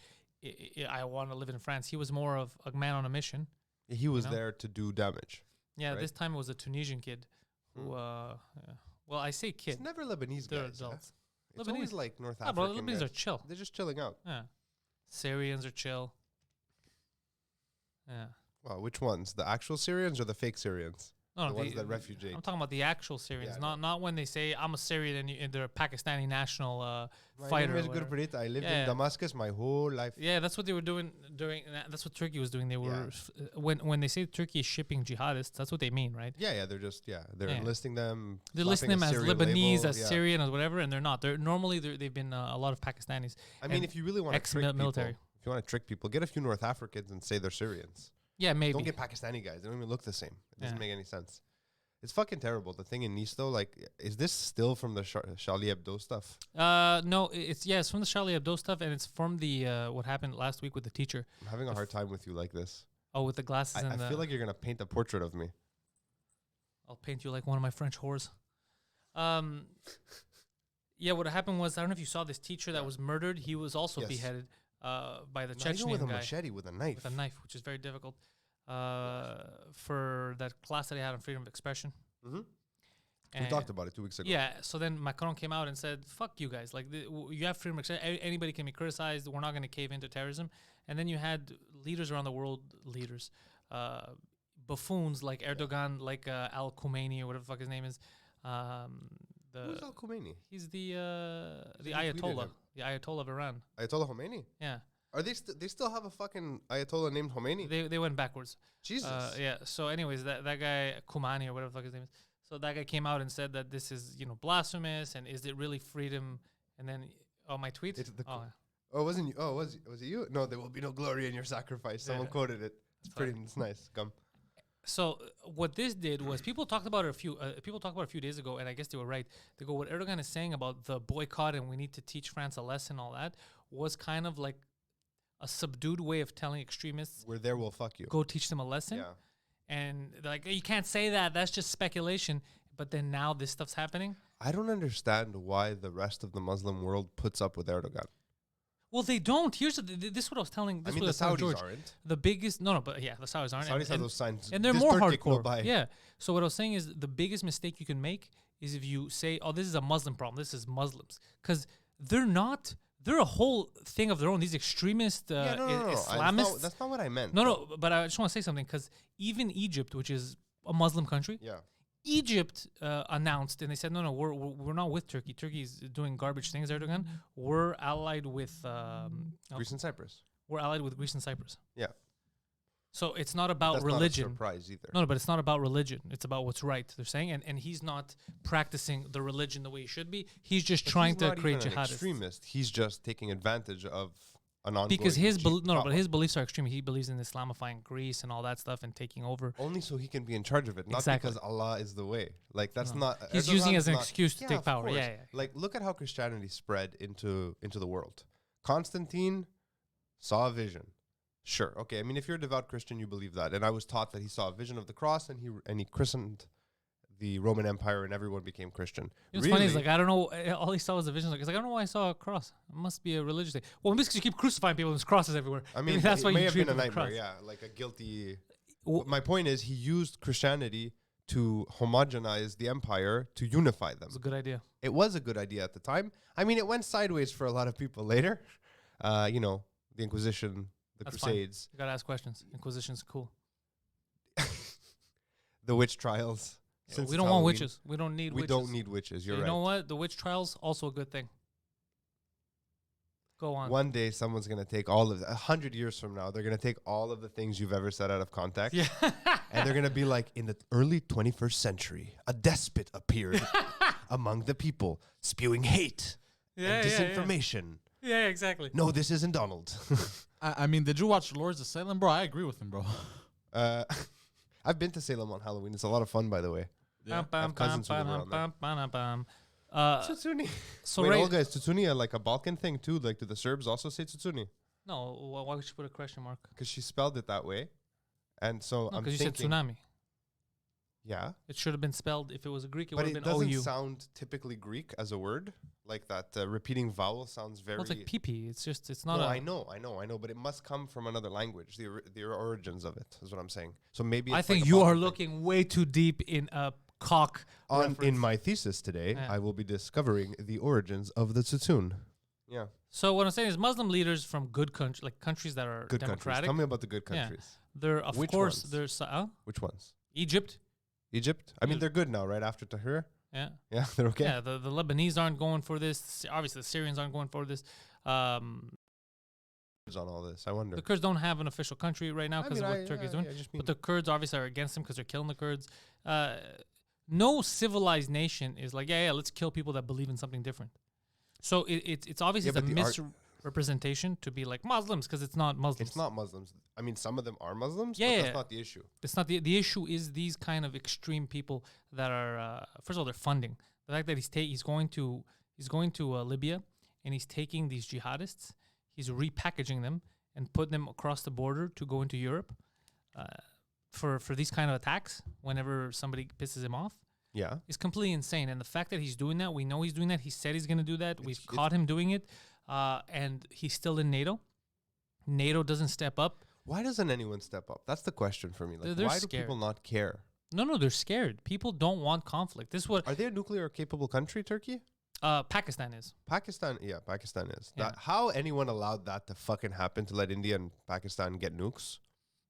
I want to live in France. He was more of a man on a mission. He was know? there to do damage. Yeah, Right. this time it was a Tunisian kid who. Well, I say It's kid. never Lebanese They're guys. adults. It's Lebanese. always like North Ah, bro, African Lebanese guys. are chill. They're just chilling out. Yeah, Syrians are chill. Yeah. Wow, which ones? The actual Syrians or the fake Syrians? No, The ones that refugeed. I'm talking about the actual Syrians, Yeah, not when they say I'm a Syrian and they're a Pakistani national My fighter. name is or whatever. Gurpreet. I lived Yeah. in Damascus my whole life. Yeah, that's what they were doing during. That's what Turkey was doing. They were when they say Turkey is shipping jihadists, that's what they mean, right? Yeah, they're just they're Yeah. enlisting them. They're listing slapping them a as Syrian Lebanese, label, as yeah. Syrian, as whatever, and they're not. They've been a lot of Pakistanis. I mean, and if you really want to trick ex-military. people, if you want to trick people, get a few North Africans and say they're Syrians. Yeah, maybe. Don't get Pakistani guys. They don't even look the same. It doesn't Yeah. make any sense. It's fucking terrible. The thing in Nice, though, like, is this still from the Charlie Hebdo stuff? No, it's from the Charlie Hebdo stuff, and it's from the what happened last week with the teacher. I'm having a hard time with you like this. Oh, with the glasses I and the. feel like you're gonna paint a portrait of me. I'll paint you like one of my French whores. Yeah, what happened was I don't know if you saw this teacher that was murdered. He was also Yes. beheaded by the Not even Chechnyan with a guy machete, with a knife. with a knife, which is very difficult. For that class that I had on freedom of expression. Mhm. We And- talked about it 2 weeks ago. Yeah, so then Macron came out and said, "Fuck you guys! Like you have freedom of expression. Anybody can be criticized. We're not going to cave into terrorism." And then you had leaders around the world, buffoons like Erdogan, like Al Khomeini or whatever the fuck his name is. Who's Al Khomeini? He's the tweeted Ayatollah, him. the Ayatollah of Iran. Ayatollah Khomeini. Yeah, Are they? They still have a fucking Ayatollah named Khomeini? they went backwards. Jesus. Yeah. So, anyways, that guy Khomeini or whatever the fuck his name is. So that guy came out and said that this is blasphemous, and is it really freedom? And then my tweet. It's the Oh, Oh, wasn't you? Oh, was it you? No, there will be no glory in your sacrifice. Someone Yeah. quoted it. It's pretty. It's nice. Come. So what this did was people talked about it a few days ago, and I guess they were right. They go, what Erdogan is saying about the boycott and we need to teach France a lesson, all that was kind of like a subdued way of telling extremists, We're there, we'll fuck you. go teach them a lesson. Yeah. And they're like, you can't say that. That's just speculation. But then now this stuff's happening. I don't understand why the rest of the Muslim world puts up with Erdogan. Well, they don't. Here's this is what I was telling. This I mean, was the what I was telling Saudis George. aren't. The biggest, no, but yeah, the Saudis aren't. Saudis have those signs. and they're This more Turkic will hardcore. buy. Yeah. So what I was saying is the biggest mistake you can make is if you say, "Oh, this is a Muslim problem. This is Muslims," because they're not. They're a whole thing of their own. These extremist Yeah, no. Islamists. That's not what I meant. No, but I just want to say something because even Egypt, which is a Muslim country, Yeah. Egypt announced and they said, no, we're not with Turkey. Turkey's doing garbage things, Erdogan. We're allied with Greece and Cyprus. We're allied with Greece and Cyprus. Yeah. So it's not about That's religion. not a surprise either. No, but it's not about religion. It's about what's right. They're saying, and he's not practicing the religion the way he should be. He's just But trying he's to not create even an jihadists. extremist. He's just taking advantage of an ongoing Because his problem. his beliefs are extreme. He believes in Islamifying Greece and all that stuff and taking over. Only so he can be in charge of it, not Exactly. because Allah is the way. Like that's No. not. He's using it Erdogan's as an not- excuse to take of power. course. Yeah. Like look at how Christianity spread into the world. Constantine saw a vision. Sure, okay. I mean, if you're a devout Christian, you believe that. And I was taught that he saw a vision of the cross, and he christened the Roman Empire, and everyone became Christian. It's funny. It's like I don't know. All he saw was a vision. Like, it's like I don't know why I saw a cross. It must be a religious thing. Well, maybe because you keep crucifying people and there's crosses everywhere. I mean, that's it why may you have treat been a them with nightmare. cross. Yeah, like a guilty. Well, My point is, he used Christianity to homogenize the empire, to unify them. It's a good idea. It was a good idea at the time. I mean, it went sideways for a lot of people later. The Inquisition, the That's fine. Crusades, You gotta ask questions. Inquisition's cool. the witch trials. Yeah, Since we it's don't want Halloween, witches. We don't need We witches. don't need witches. You're you right. know what? The witch trials also a good thing. Go on. One day, someone's gonna take all of 100 years from now. They're gonna take all of the things you've ever said out of context, Yeah. and they're gonna be like, in the early 21st century, a despot appeared among the people, spewing hate and disinformation. Yeah, exactly. No, this isn't Donald. I mean, did you watch Lords of Salem, bro? I agree with him, bro. I've been to Salem on Halloween. It's a lot of fun, by the way. Yeah. I have cousins who live around there. Tsutsuni. So Wait, right, Olga, is Tsutsuni like a Balkan thing too? Like, do the Serbs also say Tsutsuni? no, why would you put a question mark? Because she spelled it that way. And so No, I'm because you said thinking... tsunami. Yeah. It should have been spelled, if it was a Greek, it But would it have been doesn't OU. sound typically Greek as a word. Like that repeating vowel sounds very... Well, it's like pee-pee. It's just, it's not No, a... I know. But it must come from another language. The origins of it is what I'm saying. So maybe I it's think like a you Balkan are thing. looking way too deep in a cock In reference. my thesis today, Yeah. I will be discovering the origins of the Tsutsune. Yeah. So what I'm saying is Muslim leaders from good countries, like countries that are Good countries. democratic, Tell me about the good Yeah. countries. they're, of Which course, ones? there's Which ones? Egypt. Egypt? I mean, they're good now, right? After Tahrir? Yeah. Yeah, they're okay. Yeah, the Lebanese aren't going for this. Obviously, the Syrians aren't going for this. On all this, I wonder. The Kurds don't have an official country right now I because mean, of what Turkey's doing. I just mean, But the Kurds obviously are against them because they're killing the Kurds. No civilized nation is like, yeah, let's kill people that believe in something different. So it's obviously Yeah, it's a but the misrepresentation to be like Muslims because it's not Muslims. it's not Muslims. I mean, some of them are Muslims, Yeah, but yeah. that's not the issue. It's not the issue is these kind of extreme people that are first of all they're funding the fact that he's going to Libya and he's taking these jihadists, he's repackaging them and putting them across the border to go into Europe for these kind of attacks whenever somebody pisses him off. Yeah. It's completely insane. And the fact that he's doing that, we know he's doing that. He said he's going to do that. We've caught him doing it. And he's still in NATO. NATO doesn't step up. Why doesn't anyone step up? That's the question for me. Like, They're why scared. do people not care? No, they're scared. People don't want conflict. This is what Are they a nuclear capable country, Turkey? Pakistan is. Pakistan is. Yeah. That, how anyone allowed that to fucking happen, to let India and Pakistan get nukes,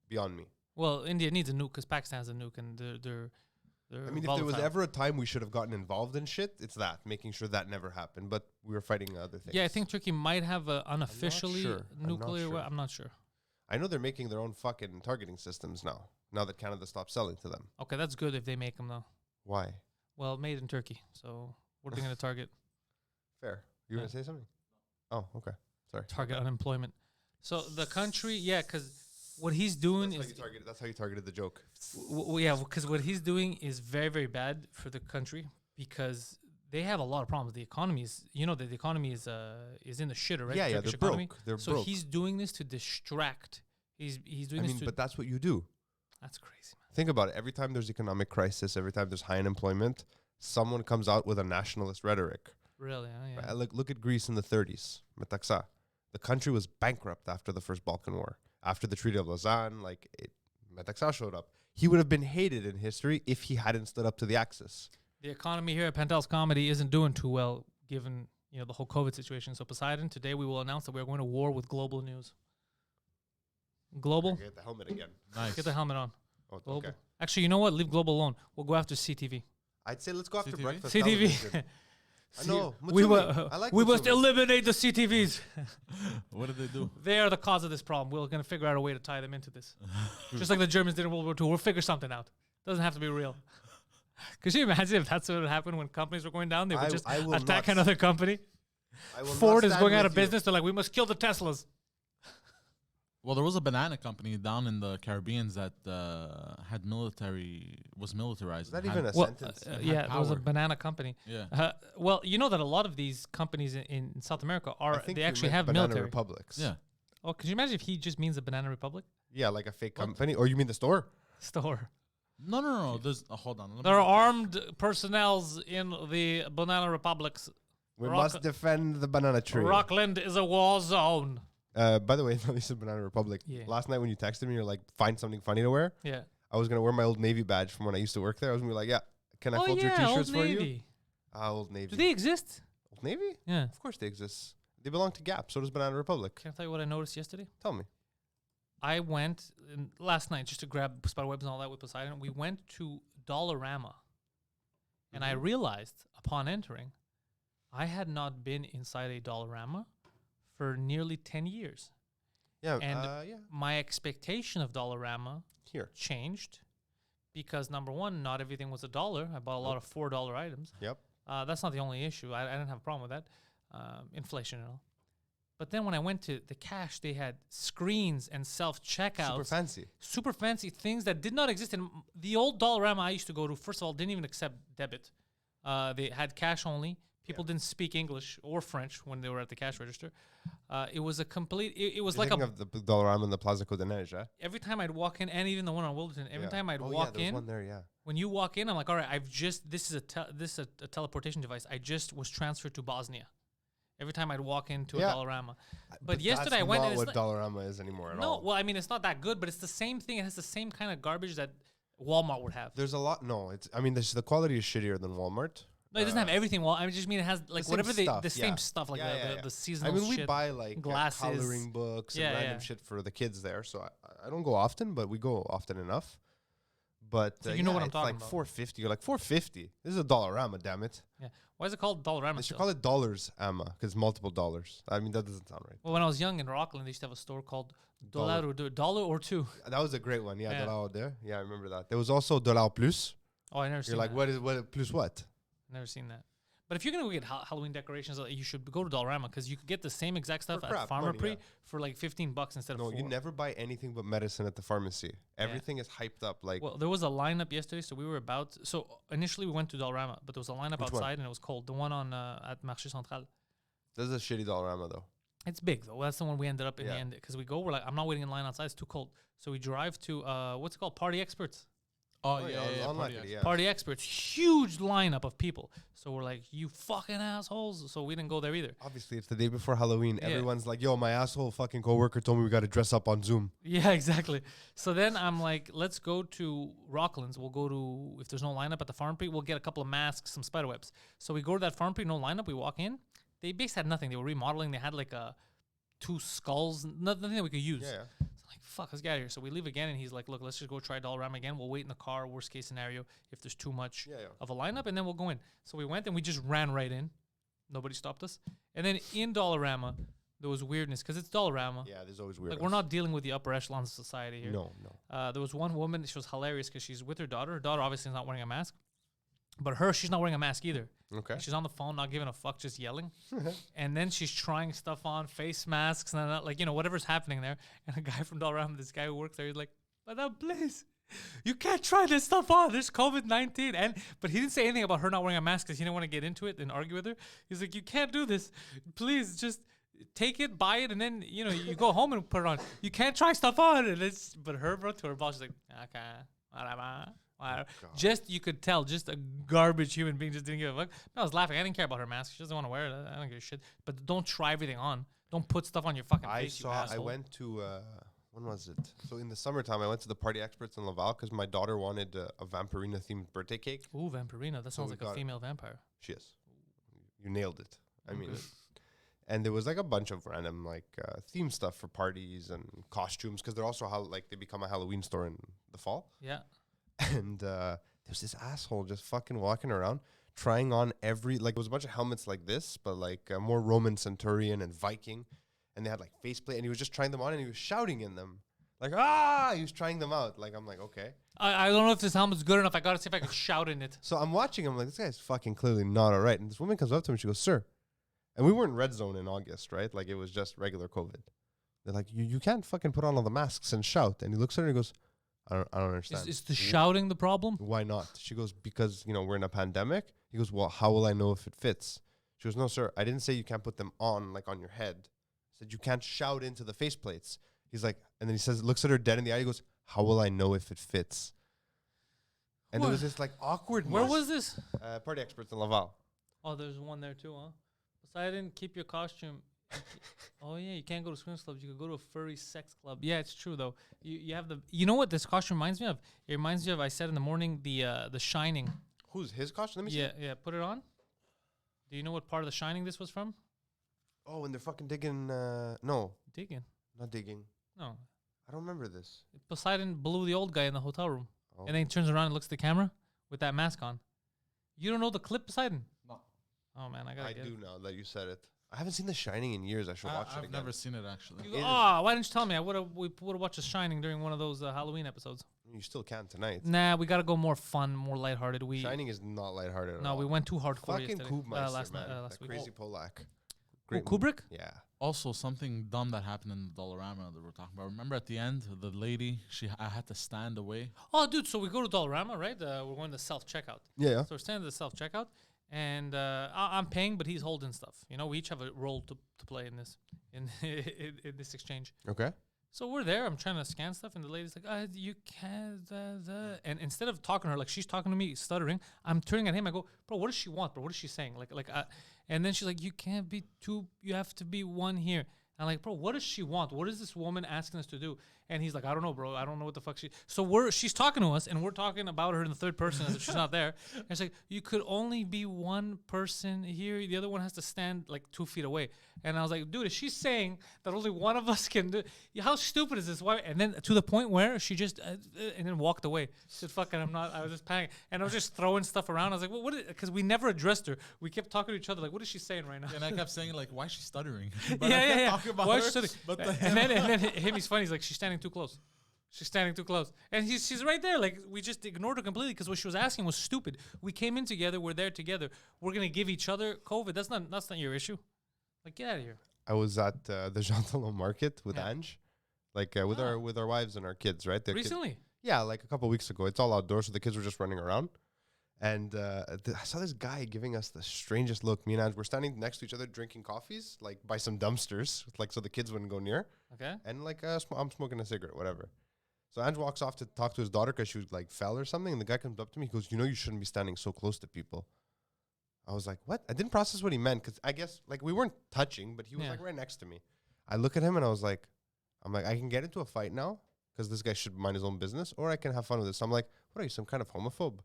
beyond me. Well, India needs a nuke because Pakistan has a nuke, and they're I mean, if there was volatile. ever a time we should have gotten involved in shit, it's that, making sure that never happened. But we were fighting other things. Yeah, I think Turkey might have a unofficially sure. I'm not nuclear. sure. I'm not sure. I know they're making their own fucking targeting systems now. Now that Canada stopped selling to them. Okay, that's good if they make them though. Why? Well, made in Turkey, so what are they going to target? Fair. You Yeah. gonna say something? Oh, okay. Sorry. Target unemployment. So the country, yeah, because what he's doing That's how you targeted the joke. yeah, because what he's doing is very, very bad for the country because they have a lot of problems. The economy is, the economy is in the shitter, right? Yeah, Turkish they're economy. broke. They're so broke. he's doing this to distract. He's doing this to. But that's what you do. That's crazy, man. Think about it. Every time there's economic crisis, every time there's high unemployment, someone comes out with a nationalist rhetoric. Really? Yeah. Right? Look at Greece in the 30s. Metaxa. The country was bankrupt after the First Balkan War. After the Treaty of Lausanne, Metaxa showed up. He would have been hated in history if he hadn't stood up to the Axis. The economy here at Pentel's Comedy isn't doing too well, given the whole COVID situation. So Poseidon, today we will announce that we are going to war with global news. Global. Get the helmet again. Nice. Get the helmet on. Oh, Global. okay. Actually, you know what? Leave global alone. We'll go after CTV. I'd say let's go after CTV? breakfast. CTV. television. I know. We Mutsumi. I like must Mutsumi. eliminate the CTVs. What did they do? They are the cause of this problem. We're going to figure out a way to tie them into this. Just like the Germans did in World War II. We'll figure something out. Doesn't have to be real. Could you imagine if that's what would happen when companies were going down? They would just I will attack not another company. I will Ford not is stand going out with of you. business. They're like, we must kill the Teslas. Well, there was a banana company down in the Caribbean that was militarized. Is that and even had- a sentence? had Yeah, there was a power. banana company. Yeah. Well, you know that a lot of these companies in South America I think they you actually meant have banana military. republics. Yeah. Oh, could you imagine if he just means a banana republic Yeah, like a fake company. Or you mean the store? store? No. There's hold on. Let me There are look. armed personnels in the banana republics. We Rock- must defend the banana tree. Rockland is a war zone. By the way, this is Banana Republic. Yeah. Last night when you texted me, you're like, find something funny to wear. Yeah. I was going to wear my Old Navy badge from when I used to work there. I was going to be like, yeah, can I Oh fold your yeah, t-shirts Old for you? Navy. Old Navy. Do they exist? Old Navy? Yeah. Of course they exist. They belong to Gap. So does Banana Republic. Can I tell you what I noticed yesterday? Tell me. I went last night just to grab spiderwebs and all that with Poseidon. We went to Dollarama, and I realized upon entering, I had not been inside a Dollarama for nearly 10 years. Yeah. And yeah. my expectation of Dollarama Here. changed because number one, not everything was $1. I bought a lot of $4 items. Yep. That's not the only issue. I didn't have a problem with that, inflation and all. But then when I went to the cash, they had screens and self-checkouts. Super fancy. Super fancy things that did not exist in the old Dollarama I used to go to. First of all, didn't even accept debit. They had cash only. People didn't speak English or French when they were at the cash register. It was a complete. It was You're like thinking of the Dollarama and the Plaza Côte de Neige, huh? every time I'd walk in, and even the one on Wilderton. Every Yeah. time I'd Oh, walk there's in, one there, yeah. when you walk in, I'm like, all right, this is a teleportation device. I just was transferred to Bosnia. Every time I'd walk into Yeah. a Dollarama. But yesterday I went That's and not it's what Dollarama is anymore at no, all. well, I mean, it's not that good, but it's the same thing. It has the same kind of garbage that Walmart would have. There's a lot. No, the quality is shittier than Walmart. No, it doesn't have everything. Well, I just mean it has like same whatever stuff, the same yeah. stuff, like Yeah, the I seasonal mean, we shit. buy like glasses. coloring books and Yeah, random yeah. shit for the kids there. So I don't go often, but we go often enough. But So you know what I'm it's talking like about. $4.50. You're like $4.50. This is a Dollarama, damn it. Yeah. Why is it called Dollarama? They should still? call it dollars Amma because multiple dollars. I mean, that doesn't sound right. Well, when I was young in Rockland, they used to have a store called Dollar or Two. That was a great one. Yeah, Yeah. dollar there. Yeah, I remember that. There was also dollar plus. Oh, I never seen You're like, that. what plus what? Never seen that. But if you're gonna go get Halloween decorations, you should go to Dollarama because you could get the same exact stuff at crap Farmer money, Pre yeah. for like $15 instead of No, $4. you never buy anything but medicine at the pharmacy. Everything is hyped up. Like, Well, there was a lineup yesterday, so we were about. So initially we went to Dollarama, but there was a lineup Which one? outside and it was cold. The one on at Marché Central. this is a shitty Dollarama though. It's big though. That's the one we ended up in the Yeah. end because we go. We're like, I'm not waiting in line outside. It's too cold. So we drive to what's it called? Party Experts. Oh, yeah, yeah. unlucky, Party yeah. Party Experts. Huge lineup of people. So we're like, you fucking assholes. So we didn't go there either. Obviously, it's the day before Halloween. Yeah. Everyone's like, yo, my asshole fucking coworker told me we got to dress up on Zoom. Yeah, exactly. So then I'm like, let's go to Rocklands. We'll go to, if there's no lineup at the Farm Pre, we'll get a couple of masks, some spiderwebs. So we go to that Farm Pre, no lineup. We walk in. They basically had nothing. They were remodeling. They had like two skulls, nothing that we could use. Yeah. So like, fuck, let's get out of here. So we leave again, and he's like, look, let's just go try Dollarama again. We'll wait in the car, worst case scenario, if there's too much Yeah. of a lineup, and then we'll go in. So we went, and we just ran right in. Nobody stopped us. And then in Dollarama, there was weirdness, because it's Dollarama. Yeah, there's always weird. Like, we're not dealing with the upper echelons of society here. No. There was one woman, she was hilarious, because she's with her daughter. Her daughter obviously is not wearing a mask. But her, she's not wearing a mask either. Okay. She's on the phone, not giving a fuck, just yelling. And then she's trying stuff on, face masks, and like, whatever's happening there. And a guy from Dollarama, this guy who works there, he's like, Madam, please, you can't try this stuff on. There's COVID-19. But he didn't say anything about her not wearing a mask because he didn't want to get into it and argue with her. He's like, you can't do this. Please, just take it, buy it, and then, you go home and put it on. You can't try stuff on. But her, bro, to her boss, she's like, okay, whatever. Just, you could tell, just a garbage human being just didn't give a fuck. I was laughing. I didn't care about her mask. She doesn't want to wear it. I don't give a shit. But don't try everything on. Don't put stuff on your fucking face, you asshole. I went to, when was it? So in the summertime, I went to the Party Experts in Laval because my daughter wanted a Vampirina-themed birthday cake. Ooh, Vampirina. That sounds like a female vampire. She is. You nailed it. I mean, and there was like a bunch of random theme stuff for parties and costumes because they're also they become a Halloween store in the fall. Yeah. And there's this asshole just fucking walking around trying on it was a bunch of helmets like this, but more Roman centurion and Viking, and they had faceplate, and he was just trying them on, and he was shouting in them, he was trying them out. I'm like, okay. I don't know if this helmet's good enough. I gotta see if I can shout in it. So I'm watching him, this guy's fucking clearly not all right. And this woman comes up to him, and she goes, sir. And we were in red zone in August, right? It was just regular COVID. They're like, you can't fucking put on all the masks and shout. And he looks at her and he goes, I don't understand. Is the shouting the problem? Why not? She goes, because, we're in a pandemic. He goes, well, how will I know if it fits? She goes, no, sir, I didn't say you can't put them on, on your head. I said, you can't shout into the faceplates. He's like, and then he says, looks at her dead in the eye. He goes, how will I know if it fits? And there was this awkwardness. Where was this? Party Experts in Laval. Oh, there's one there too, huh? Poseidon, keep your costume. Oh yeah, you can't go to swingers clubs. You could go to a furry sex club. Yeah, it's true though. You have the. You know what this costume reminds me of? It reminds me of. I said in the morning the Shining. Who's his costume? Let me see. Yeah. Put it on. Do you know what part of the Shining this was from? Oh, and they're fucking digging. No, Digging. not digging. No. I don't remember this. Poseidon blew the old guy in the hotel room, Oh. and then he turns around and looks at the camera with that mask on. You don't know the clip, Poseidon? No. Oh man, I gotta. I get do it. now that you said it. I haven't seen The Shining in years. I should watch it I've again. never seen it actually. Why didn't you tell me? We would have watched The Shining during one of those Halloween episodes. You still can tonight. Nah, we gotta go more fun, more lighthearted. Shining is not lighthearted at No, all. we went too hardcore Fucking yesterday. Koopmeister, last man. night, last That week. crazy Polak. Oh, Great Kubrick? Yeah. Also, something dumb that happened in the Dollarama that we're talking about. Remember at the end, the lady, I had to stand away. Oh, dude, so we go to Dollarama, right? We're going to self-checkout. Yeah. So we're standing at the self-checkout, and I'm paying, but he's holding stuff. We each have a role to play in this in this exchange. Okay. So we're there. I'm trying to scan stuff, and the lady's like, "You can't." And instead of talking to her, she's talking to me, stuttering, I'm turning at him. I go, "Bro, what does she want, bro? What is she saying?" And then she's like, "You can't be two. You have to be one here." I'm like, "Bro, what does she want? What is this woman asking us to do?" And he's like, "I don't know, bro. I don't know what the fuck she." So she's talking to us, and we're talking about her in the third person as if she's not there. And it's like, you could only be one person here. The other one has to stand 2 feet away. And I was like, dude, is she saying that only one of us can do? How stupid is this? Why? And then to the point where she just and then walked away. She said, "Fuck it, I'm not." I was just panicking, and I was just throwing stuff around. I was like, "Well, what?" Because we never addressed her. We kept talking to each other like, "What is she saying right now?" And I kept saying, why is she stuttering? Yeah. Talking about Why her, is she stuttering? but and then him, he's funny. He's like, "She's standing too close. She's standing too close." And she's right there. We just ignored her completely because what she was asking was stupid. We came in together. We're there together. We're going to give each other COVID. That's not your issue. Get out of here. I was at the Jean Talon market with Ange, with our wives and our kids, right? Their Recently? Yeah, a couple weeks ago. It's all outdoors, so the kids were just running around. And I saw this guy giving us the strangest look. Me and Ange were standing next to each other drinking coffees, by some dumpsters, so the kids wouldn't go near. Okay. And I'm smoking a cigarette, whatever. So Ange walks off to talk to his daughter because she was fell or something. And the guy comes up to me. He goes, "You shouldn't be standing so close to people." I was like, what? I didn't process what he meant because I guess we weren't touching, but he was right next to me. I look at him and I was like, I can get into a fight now because this guy should mind his own business, or I can have fun with this. So I'm like, what are you, some kind of homophobe?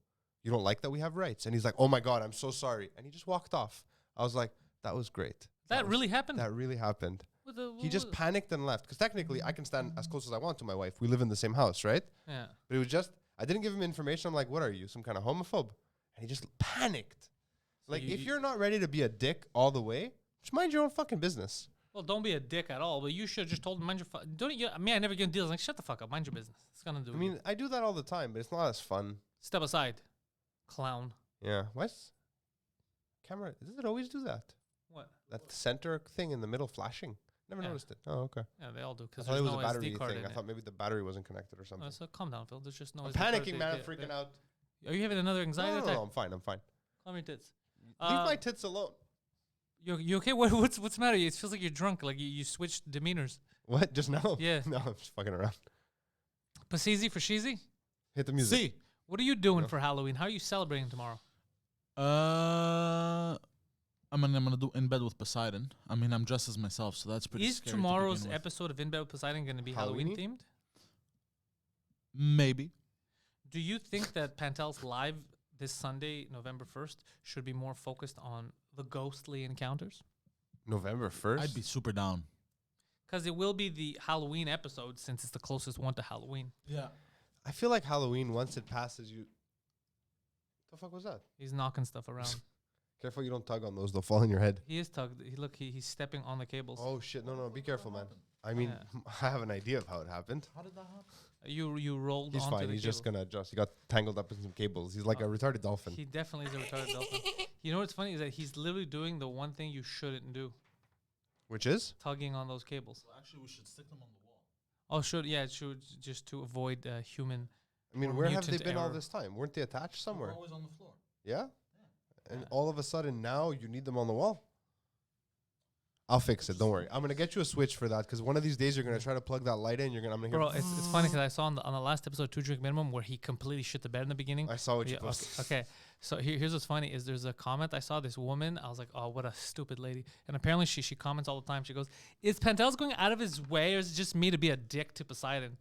You don't like that we have rights? And he's like, "Oh my God, I'm so sorry." And he just walked off. I was like, that was great. That really happened? That really happened. He just panicked and left. Because technically, I can stand as close as I want to my wife. We live in the same house, right? Yeah. But it was just, I didn't give him information. I'm like, what are you, some kind of homophobe? And he just panicked. So if you're not ready to be a dick all the way, just mind your own fucking business. Well, don't be a dick at all. But you should have just told him, mind your don't you? I never get deals. Shut the fuck up. Mind your business. It's gonna do. I mean, I do that all the time, but it's not as fun. Step aside, clown. Yeah. Why's camera? Does it always do that? What? That center thing in the middle flashing. Never Yeah. noticed it. Oh, okay. Yeah, they all do I because thought there's it was no a battery SD card thing. in I it. thought maybe the battery wasn't connected or something. So calm down, Phil. There's just no I'm SD card. panicking, man. I'm freaking out. Are you having another anxiety No, attack? I'm fine. I'm fine. Calm your tits. Leave my tits alone. You okay? What's the matter? It feels like you're drunk. Like you switched demeanors. What? Just now? Yeah. No, I'm just fucking around. Pasizi for Sheezy? Hit the music. See, What are you doing No. for Halloween? How are you celebrating tomorrow? I'm gonna do In Bed with Poseidon. I mean, I'm dressed as myself, so that's pretty. Is scary to tomorrow's begin with. episode of In Bed with Poseidon going to be Halloween Halloween-y? themed? Maybe. Do you think that Pantel's live this Sunday, November 1st, should be more focused on the ghostly encounters? November 1st? I'd be super down. Because it will be the Halloween episode since it's the closest one to Halloween. Yeah. I feel like Halloween, once it passes, you. The fuck was that? He's knocking stuff around. Careful you don't tug on those, they'll fall in your head. He is tugged. He's stepping on the cables. Oh shit, no, be careful, man. I mean, Yeah. I have an idea of how it happened. How did that happen? You rolled He's onto fine, the he's just cable. gonna adjust. He got tangled up in some cables. He's like a retarded dolphin. He definitely is a retarded dolphin. You know what's funny is that he's literally doing the one thing you shouldn't do. Which is? Tugging on those cables. Well, actually, we should stick them on the wall. Oh, it should just to avoid human. I mean, Or where have they mutant been all error. this time? Weren't they attached somewhere? We're always on the floor. Yeah? And all of a sudden now you need them on the wall? I'll fix it. Don't worry. I'm gonna get you a switch for that because one of these days you're gonna try to plug that light in. I'm gonna hear. Bro, it's funny because I saw on the last episode, 2 Drink Minimum, where he completely shit the bed in the beginning. I saw what you Yeah, posted. okay. So here's what's funny is there's a comment I saw this woman. I was like, oh, what a stupid lady. And apparently she comments all the time. She goes, is Pantel's going out of his way or is it just me to be a dick to Poseidon?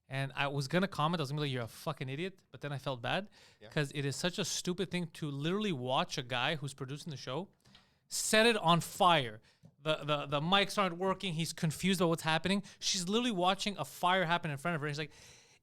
And I was going to comment. I was going to be like, you're a fucking idiot. But then I felt bad because it is such a stupid thing to literally watch a guy who's producing the show set it on fire. The mics aren't working. He's confused about what's happening. She's literally watching a fire happen in front of her. He's like,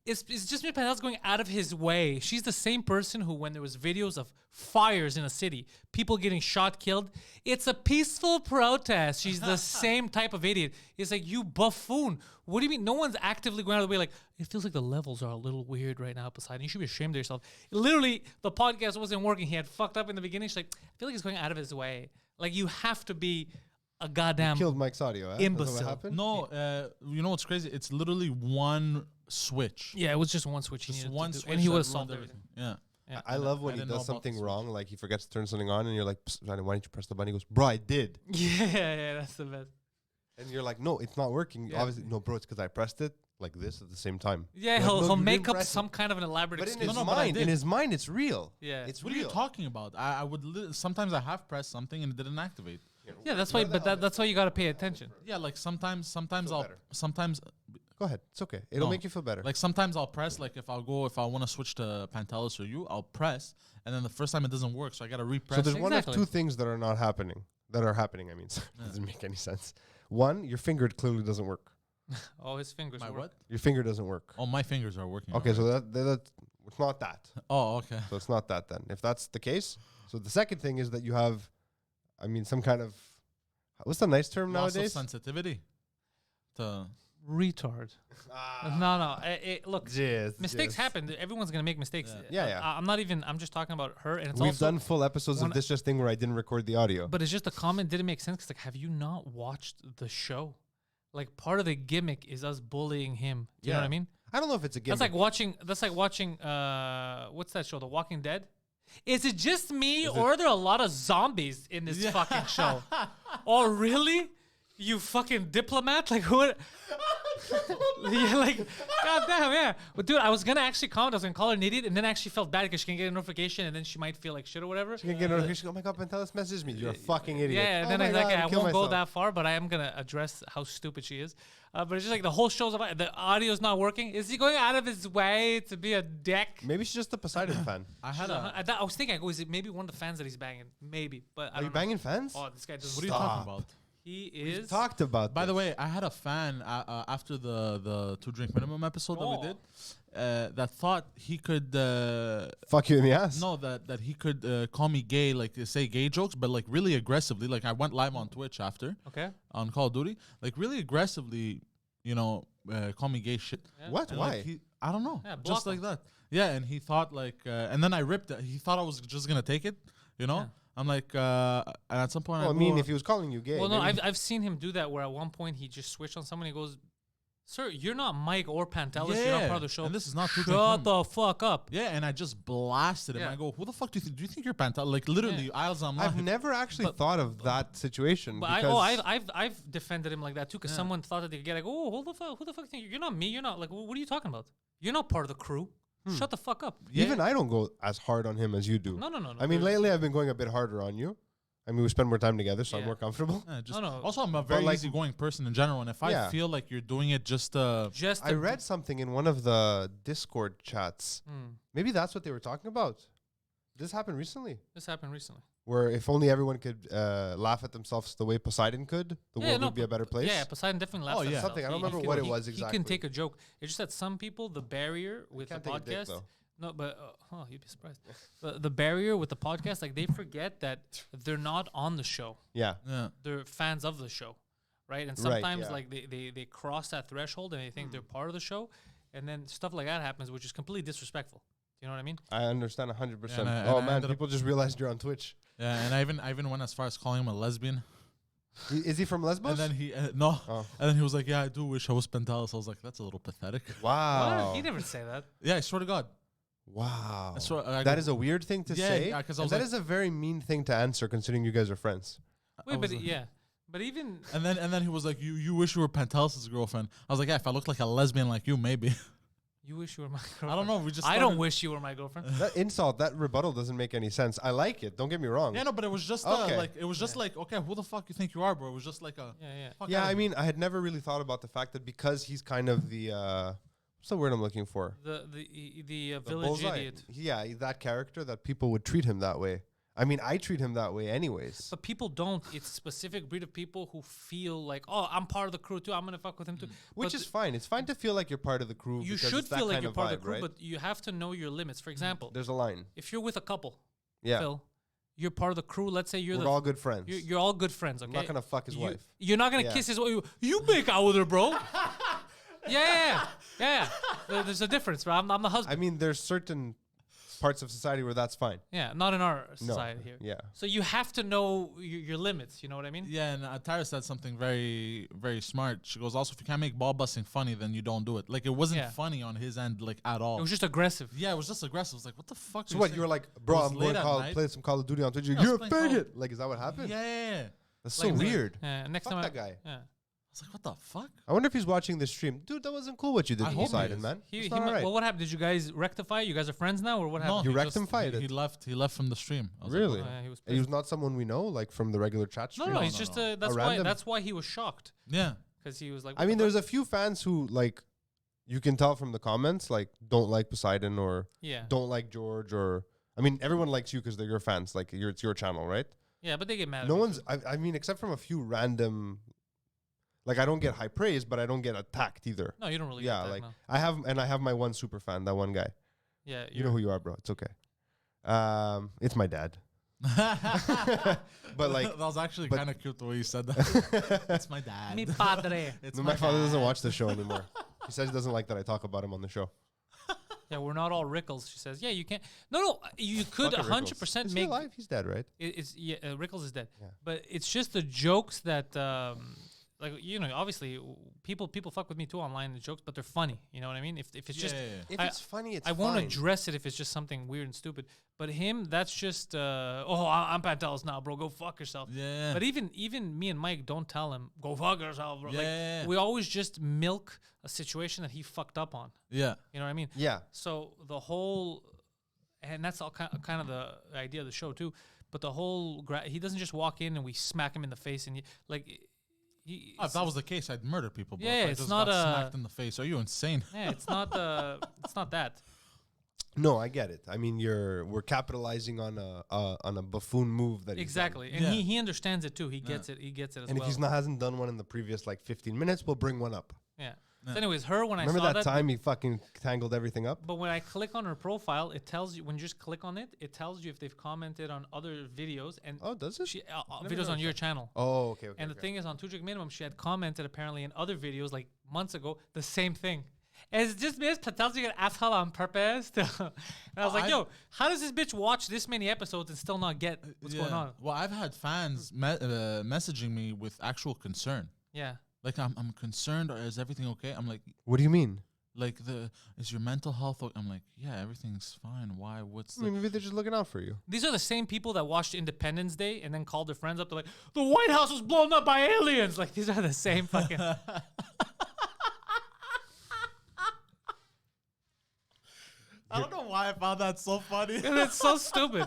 it's just me. Pantel's going out of his way. She's the same person who, when there was videos of fires in a city, people getting shot, killed, it's a peaceful protest. She's the same type of idiot. It's like, you buffoon. What do you mean? No one's actively going out of the way. Like, it feels like the levels are a little weird right now, Poseidon. You should be ashamed of yourself. Literally, the podcast wasn't working. He had fucked up in the beginning. She's like, I feel like he's going out of his way. Like, you have to be a goddamn Killed Mike's audio. Is that imbecile. what happened? No, you know what's crazy? It's literally one switch. Yeah, it was just one switch. Just he needed one to do, switch. and he that would have ruined solved everything. Yeah. Yeah. I love when I he didn't know does about something the switch. wrong, like he forgets to turn something on, and you're like, "Psst, Johnny, why didn't you press the button?" He goes, "Bro, I did." Yeah, that's the best. And you're like, "No, it's not working." Yeah. Obviously, no, bro, it's because I pressed it like this at the same time. Yeah, Like, he'll no, you make didn't up press some it. kind of an elaborate But in excuse. his No, but I mind, did. it's real. Yeah. It's What are real. you talking about? I would sometimes I have pressed something and it didn't activate. Yeah, that's why. But that's why you gotta pay attention. Yeah, like sometimes Feel I'll better. sometimes Go ahead. It's okay. It'll No. make you feel better. like sometimes I'll press like if I want to switch to Pantelis or you, I'll press and then the first time it doesn't work, so I gotta repress. So there's it. one of Exactly. two things that are not happening. That are happening. I mean, it doesn't make any sense. One, your finger clearly doesn't work. Oh, his fingers. My work. what? Your finger doesn't work. Oh, my fingers are working. Okay, alright. so that it's not that. Oh, okay. So it's not that then. If that's the case, so the second thing is that you have, I mean, some kind of, what's the nice term Loss of nowadays? sensitivity. To Retard. No. Look, Yes, mistakes yes. happen. Everyone's gonna make mistakes. Yeah. I'm not even. I'm just talking about her, and it's We've also. done full episodes of one- this just thing where I didn't record the audio. But it's just the comment didn't make sense. 'Cause like, have you not watched the show? Like, part of the gimmick is us bullying him. Do you know what I Yeah. mean? I don't know if it's a gimmick. That's like watching. What's that show? The Walking Dead. Is it just me, or are there a lot of zombies in this fucking show? Oh, really? You fucking diplomat? Like what? Yeah, like goddamn, yeah. But dude, I was gonna actually comment. I was gonna call her an idiot, and then I actually felt bad because she can get a notification, and then she might feel like shit or whatever. You can get a notification. Oh my god, Pantelis messaged me. You're a fucking idiot. Yeah, and Oh then my I God, like I kill won't go myself. that far, but I am gonna address how stupid she is. But it's just like the whole show's about the audio's not working. Is he going out of his way to be a dick? Maybe she's just a Poseidon fan. I had a. I was thinking, is it maybe one of the fans that he's banging? Maybe, but I Are you don't know. banging fans? Oh, this guy doesn't. What are you Stop. talking about? He is. Talked about. By the this. way, I had a fan after the 2 Drink Minimum episode that we did that thought he could Fuck you in the ass. no that he could call me gay, like say gay jokes, but like really aggressively. Like I went live on Twitch after Okay. on Call of Duty, like really aggressively, call me gay shit. What? And, Why? like, I don't know. Yeah, block just like him. that. Yeah, and he thought like, and then I ripped it. He thought I was just gonna take it, you know. Yeah. I'm like, and at some point, Well, I go, mean, if he was calling you gay, Well, no, maybe- I've seen him do that where at one point he just switched on someone. He goes, "Sir, you're not Mike or Pantelis. You're not part of the show. and this is not Shut Shut the fuck up." Yeah, and I just blasted him. Yeah. I go, who the fuck do you think? Do you think you're Pantel? Like literally, I've I've never actually thought of that situation. But because I've defended him like that too, because someone thought that they could get like, "Oh, who the fuck think you're not me? You're not like, what are you talking about? You're not part of the crew. Shut the fuck up." even I don't go as hard on him as you do. No. I mean, lately I've been going a bit harder on you. I mean, we spend more time together, so I'm Yeah. more comfortable. just, No. Also, I'm a very like- easygoing person in general, and if I Yeah. feel like you're doing it just just I read something in one of the Discord chats. Maybe that's what they were talking about. This happened recently, This happened recently. where if only everyone could laugh at themselves the way Poseidon could, the world would be a better place. Yeah, Poseidon definitely laughs Oh, at yeah. himself. Something, I don't He remember can- what it he- was He exactly. can take a joke. It's just that some people, the barrier with the can't take a dick, podcast. though. No, but you'd be surprised. The barrier with the podcast, like they forget that they're not on the show. Yeah. yeah. They're fans of the show, right? And Right, sometimes yeah. like they cross that threshold and they think they're part of the show, and then stuff like that happens, which is completely disrespectful. Do you know what I mean? I understand 100%. and Oh I man, ended up- people just realized you're on Twitch. Yeah, and I even went as far as calling him a lesbian. Is he from Lesbos? And then he no, Oh. and then he was like, "Yeah, I do wish I was Pantelis." I was like, "That's a little pathetic." Wow. What? He never say that. Yeah, I swear to God. Wow. I swear, I That go- is a weird thing to Yeah, say. yeah, 'cause I and was that like- is a very mean thing to answer considering you guys are friends. Wait, was but like- yeah, but even And then he was like, "You wish you were Pantelis' girlfriend." I was like, "Yeah, if I looked like a lesbian like you, maybe." you wish you were my girlfriend. I don't know. We just I don't started- wish you were my girlfriend. That insult, that rebuttal doesn't make any sense. I like it. Don't get me wrong. Yeah, no, but it was just Okay. like it was just like, okay, who the fuck you think you are, bro? It was just like a Yeah. fuck Yeah, outta I here. mean, I had never really thought about the fact that because he's kind of the what's the word I'm looking for? The The village bullseye. idiot. Yeah, that character that people would treat him that way. I mean, I treat him that way anyways. But people don't. It's a specific breed of people who feel like, oh, I'm part of the crew too. I'm gonna fuck with him too. Which But is fine. It's fine to feel like you're part of the crew. you because should it's that feel like kind you're of part of the vibe, crew, right? but you have to know your limits. For example, There's a line. if you're with a couple, Yeah. Phil, you're part of the crew. Let's say you're We're the all good friends. you're all good friends. Okay, I'm not gonna fuck his You- wife. You're not gonna Yeah. kiss his wife. You make out with her, bro. yeah. There's a difference, bro. I'm the husband. I mean, there's certain parts of society where that's fine. Yeah, not in our No. society here. Yeah. So you have to know your limits. You know what I mean? Yeah, and Tyra said something very, very smart. She goes, also, if you can't make ball busting funny, then you don't do it. Like, it wasn't Yeah. funny on his end, like, at all. It was just aggressive. Yeah, it was just aggressive. I was like, what the fuck? So are what? saying? You were like, bro, was I'm going late to at night. play some Call of Duty on Twitch. I was You're a playing Call faggot. Like, is that what happened? Yeah. That's so Like, weird. Yeah. Next Fuck time, that guy. Yeah. I was like, what the fuck? I wonder if he's watching this stream. Dude, that wasn't cool what you did I to hope he Poseidon, is. man. He It's he not mu- alright. Well, what happened? Did you guys rectify it? You guys are friends now, or what No, happened? You he wrecked just- him, fired he it. left. He left from the stream. I was like, Really? what? Yeah, he was. And he pissed. was not someone we know, like from the regular chat No, stream. no, No, he's no, just no. that's A why random- that's why he was shocked, Yeah. because he was like. I what mean, the there's fuck? a few fans who, like, you can tell from the comments, like, don't like Poseidon or Yeah, don't like George or... I mean, everyone likes you because they're your fans. Like, it's your channel, right? yeah, but they get mad. No at me one's... too. I mean, except from a few random... Like, I don't get high praise, but I don't get attacked either. No, you don't really. Yeah, get that, like, no. I have my one super fan, that one guy. Yeah, You know who you are, bro. It's okay. It's my dad. But, like... that was actually but- kind of cute the way you said that. That's my dad. Mi padre. It's No, my father doesn't watch the show anymore. He says he doesn't like that I talk about him on the show. Yeah, we're not all Rickles. She says. Yeah, you can't. No, you could Fuck it, 100% Is he make. alive? He's dead, right? It's yeah, Rickles is dead. Yeah. But it's just the jokes that, like obviously people fuck with me too online, the jokes, but they're funny. You know what I mean? If it's just, If I- it's funny, it's I won't fine. address it if it's just something weird and stupid. But him, that's just, I'm Pantelis now, bro. Go fuck yourself. Yeah. But even me and Mike don't tell him go fuck yourself, bro. Yeah. Like, we always just milk a situation that he fucked up on. Yeah. You know what I mean? Yeah. So the whole, and that's all kind of the idea of the show too. But the whole, he doesn't just walk in and we smack him in the face and he. Oh, if that was the case, I'd murder people. Bro. Yeah, If I it's just not got a- smacked in the face. Are you insane? Yeah, it's not that. No, I get it. I mean, we're capitalizing on a buffoon move that he's Exactly, done. and Yeah. he understands it too. He gets it. He gets it as And well. if he's not hasn't done one in the previous like 15 minutes, we'll bring one up. Yeah. So anyways, her when I Remember saw that time he fucking tangled everything up? But when I click on her profile, it tells you when you just click on it, it tells you if they've commented on other videos and Oh, does it? she Never videos on noticed your that. channel. Oh, okay. And the thing is, on 2 Jig Minimum, she had commented apparently in other videos like months ago the same thing. Is just Miss Patel's an asshole on purpose? And I was like, yo, how does this bitch watch this many episodes and still not get what's going on? Well, I've had fans messaging me with actual concern. Yeah. Like, I'm concerned, or is everything okay? I'm like, What do you mean? like, is your mental health I'm like, yeah, everything's fine. Why? What's I mean, maybe they're just looking out for you. These are the same people that watched Independence Day and then called their friends up. They're like, the White House was blown up by aliens. Like, these are the same fucking... I don't know why I found that so funny. And it's so stupid.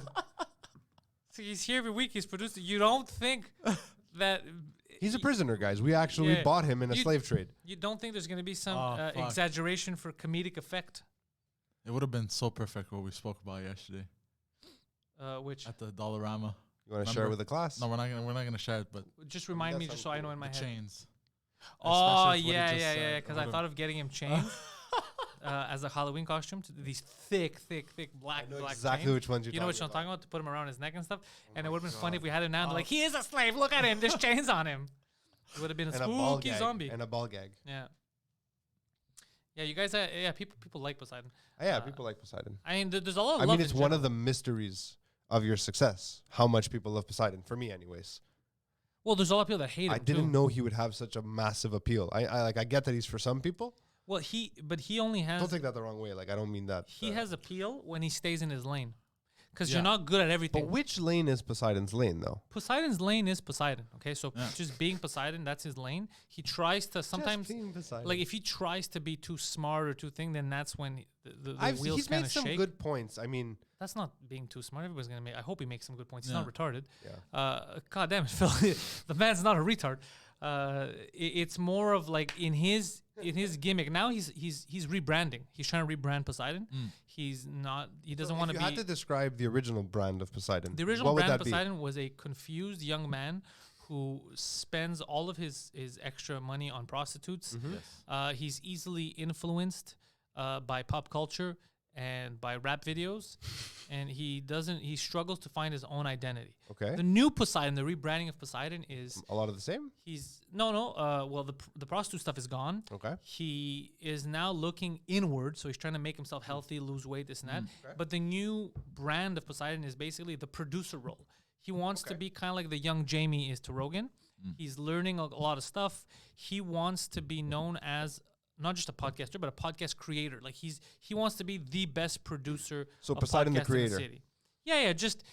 So he's here every week. He's producing. You don't think that... He's a prisoner, guys. We actually bought him in a slave trade. You don't think there's going to be some fuck. exaggeration for comedic effect? It would have been so perfect what we spoke about yesterday Which... at the Dollarama. You want to share it with the class? No, we're not gonna share it, but Just remind me, just so I know in my the head. chains. Oh, Especially with what he yeah, just yeah, said. yeah. Because I thought of getting him chains as a Halloween costume. These thick black exactly chains. which ones you're You know which talking I'm talking about? To put him around his neck and stuff. And it would have been funny if we had him now and like, he is a slave. Look at him. There's chains on him. It would have been a spooky zombie. And a ball gag. Yeah. Yeah, you guys, people like Poseidon. Yeah, people like Poseidon. I mean, there's a lot of I love mean, it's in one of general. the mysteries of your success, how much people love Poseidon. For me, anyways. Well, there's a lot of people that hate him, I didn't too. know he would have such a massive appeal. I get that he's for some people. Well, he only has... Don't take that the wrong way. Like, I don't mean that. He has appeal when he stays in his lane. Because Yeah. you're not good at everything. But which lane is Poseidon's lane, though? Poseidon's lane is Poseidon. Okay, so just being Poseidon, that's his lane. He tries to sometimes, being Poseidon. like if he tries to be too smart or too thing, then that's when the wheels he's kind made of some shake. good points. I mean, That's not being too smart. Everybody's gonna make. I hope he makes some good points. He's Yeah. not retarded. Yeah. God damn it, Phil. The man's not a retard. It's more of like in his gimmick. Now he's rebranding. He's trying to rebrand Poseidon. He's not. He doesn't want if to you be. had to describe the original brand of Poseidon, The original what would brand that of Poseidon was a confused young man who spends all of his extra money on prostitutes. He's easily influenced by pop culture and by rap videos, and he struggles to find his own identity. Okay. The new Poseidon, the rebranding of Poseidon is A lot of the same? well, the prostitute stuff is gone. Okay. He is now looking inward, so he's trying to make himself healthy, lose weight, this and that. But the new brand of Poseidon is basically the producer role. He wants to be kind of like the young Jamie is to Rogan. He's learning a lot of stuff. He wants to be known as not just a podcaster, but a podcast creator. Like he wants to be the best producer. So of Poseidon the podcasts in creator. city. Yeah. Just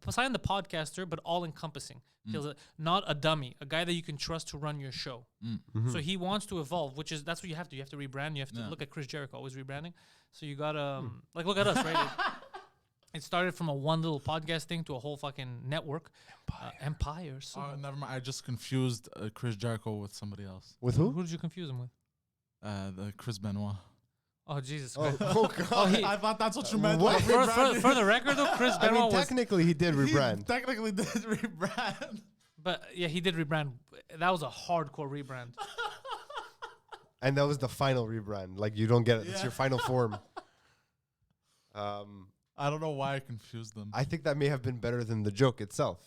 Poseidon the podcaster, but all encompassing. He's not a dummy, a guy that you can trust to run your show. So he wants to evolve, that's what you have to. You have to rebrand. You have to look at Chris Jericho, always rebranding. So you gotta like look at us, right? It started from a one little podcast thing to a whole fucking network. Empire. So never mind. I just confused Chris Jericho with somebody else. With who did you confuse him with? The Chris Benoit. Oh, Jesus Christ. Oh, God. I thought that's what you meant. What? For the record, though, Chris I Benoit mean, was... technically, he did rebrand. Technically did rebrand. But, yeah, he did rebrand. That was a hardcore rebrand. And that was the final rebrand. Like, you don't get it. It's your final form. I don't know why I confused them. I think that may have been better than the joke itself.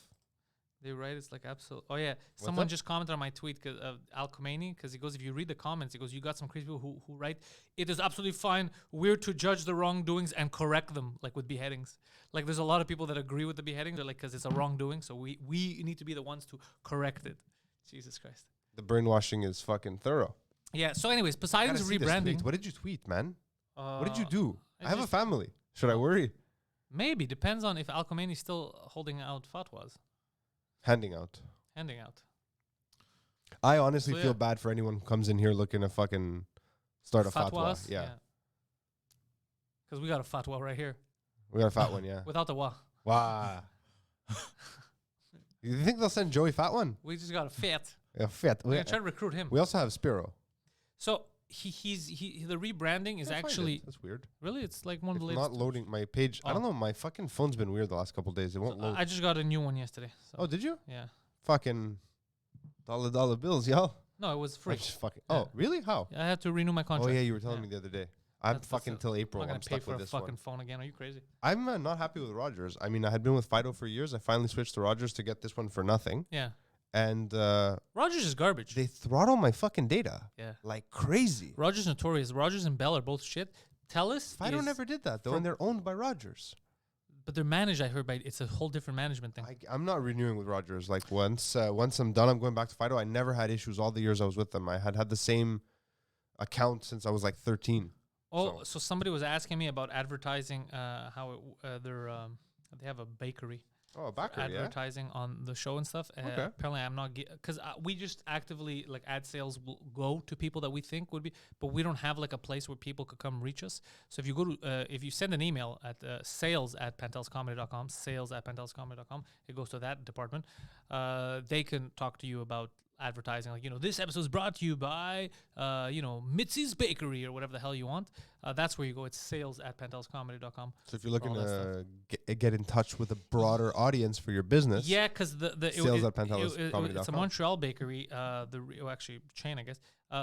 They write it's like absolute. Oh yeah, someone that? just commented on my tweet of Al Khomeini because he goes, if you read the comments, he goes, you got some crazy people who write, it is absolutely fine. We're to judge the wrongdoings and correct them, like with beheadings. Like there's a lot of people that agree with the beheadings, they're like, because it's a wrongdoing, so we need to be the ones to correct it. Jesus Christ. The brainwashing is fucking thorough. Yeah. So, anyways, I Poseidon's gotta see this rebranding. tweet. What did you tweet, man? What did you do? I I have a just- family. Should I worry? Maybe depends on if Al Khomeini's still holding out fatwas, Handing out. handing out. I honestly So, feel yeah. bad for anyone who comes in here looking to fucking start a fatwa. Fatwas. Yeah. Because we got a fatwa right here We got a fat one, yeah. without the wa. Wow. You think they'll send Joey fat one? We just got a fat. Yeah, fat. We're gonna try to recruit him. We also have Spiro. So the rebranding is Can't find actually it. That's weird. really it's like one of It's the not latest. loading my page. I don't Oh. know. My fucking phone's been weird the last couple of days. It won't load. I just got a new one yesterday. So Oh, did you? yeah. Fucking dollar bills, yo. No, it was I free. just fucking. Yeah. Oh, really? How? I had to renew my Oh contract. yeah, you were telling Yeah. me the other day. I'm That's fucking till April. I'm not I'm gonna pay stuck for with a this fucking one. phone again. Are you crazy? I'm not happy with Rogers. I mean, I had been with Fido for years. I finally switched to Rogers to get this one for nothing, Yeah. and Rogers is garbage. they throttle my fucking data Yeah. like crazy. Rogers notorious. Rogers and Bell are both shit. TELUS Fido is, never did that though, and they're owned by Rogers. but they're managed. I heard by it's a whole different management thing. I'm not renewing with Rogers. Like once I'm done, I'm going back to Fido. I never had issues all the years I was with them. I had the same account since I was like 13. Oh, so somebody was asking me about advertising. How they have a bakery. Oh, a bakery, yeah. Advertising on the show and stuff. Okay. Apparently, I'm not because we just actively like ad sales will go to people that we think would be, but we don't have like a place where people could come reach us. So if you go to if you send an email at sales@pantelscomedy.com, sales@pantelscomedy.com, it goes to that department. They can talk to you about advertising, like, this episode is brought to you by Mitzi's Bakery or whatever the hell you want. That's where you go. It's sales@pantelscomedy.com. So if you're looking all that to get in touch with a broader audience for your business, Yeah, because the it's a Montreal bakery. Actually chain, I guess.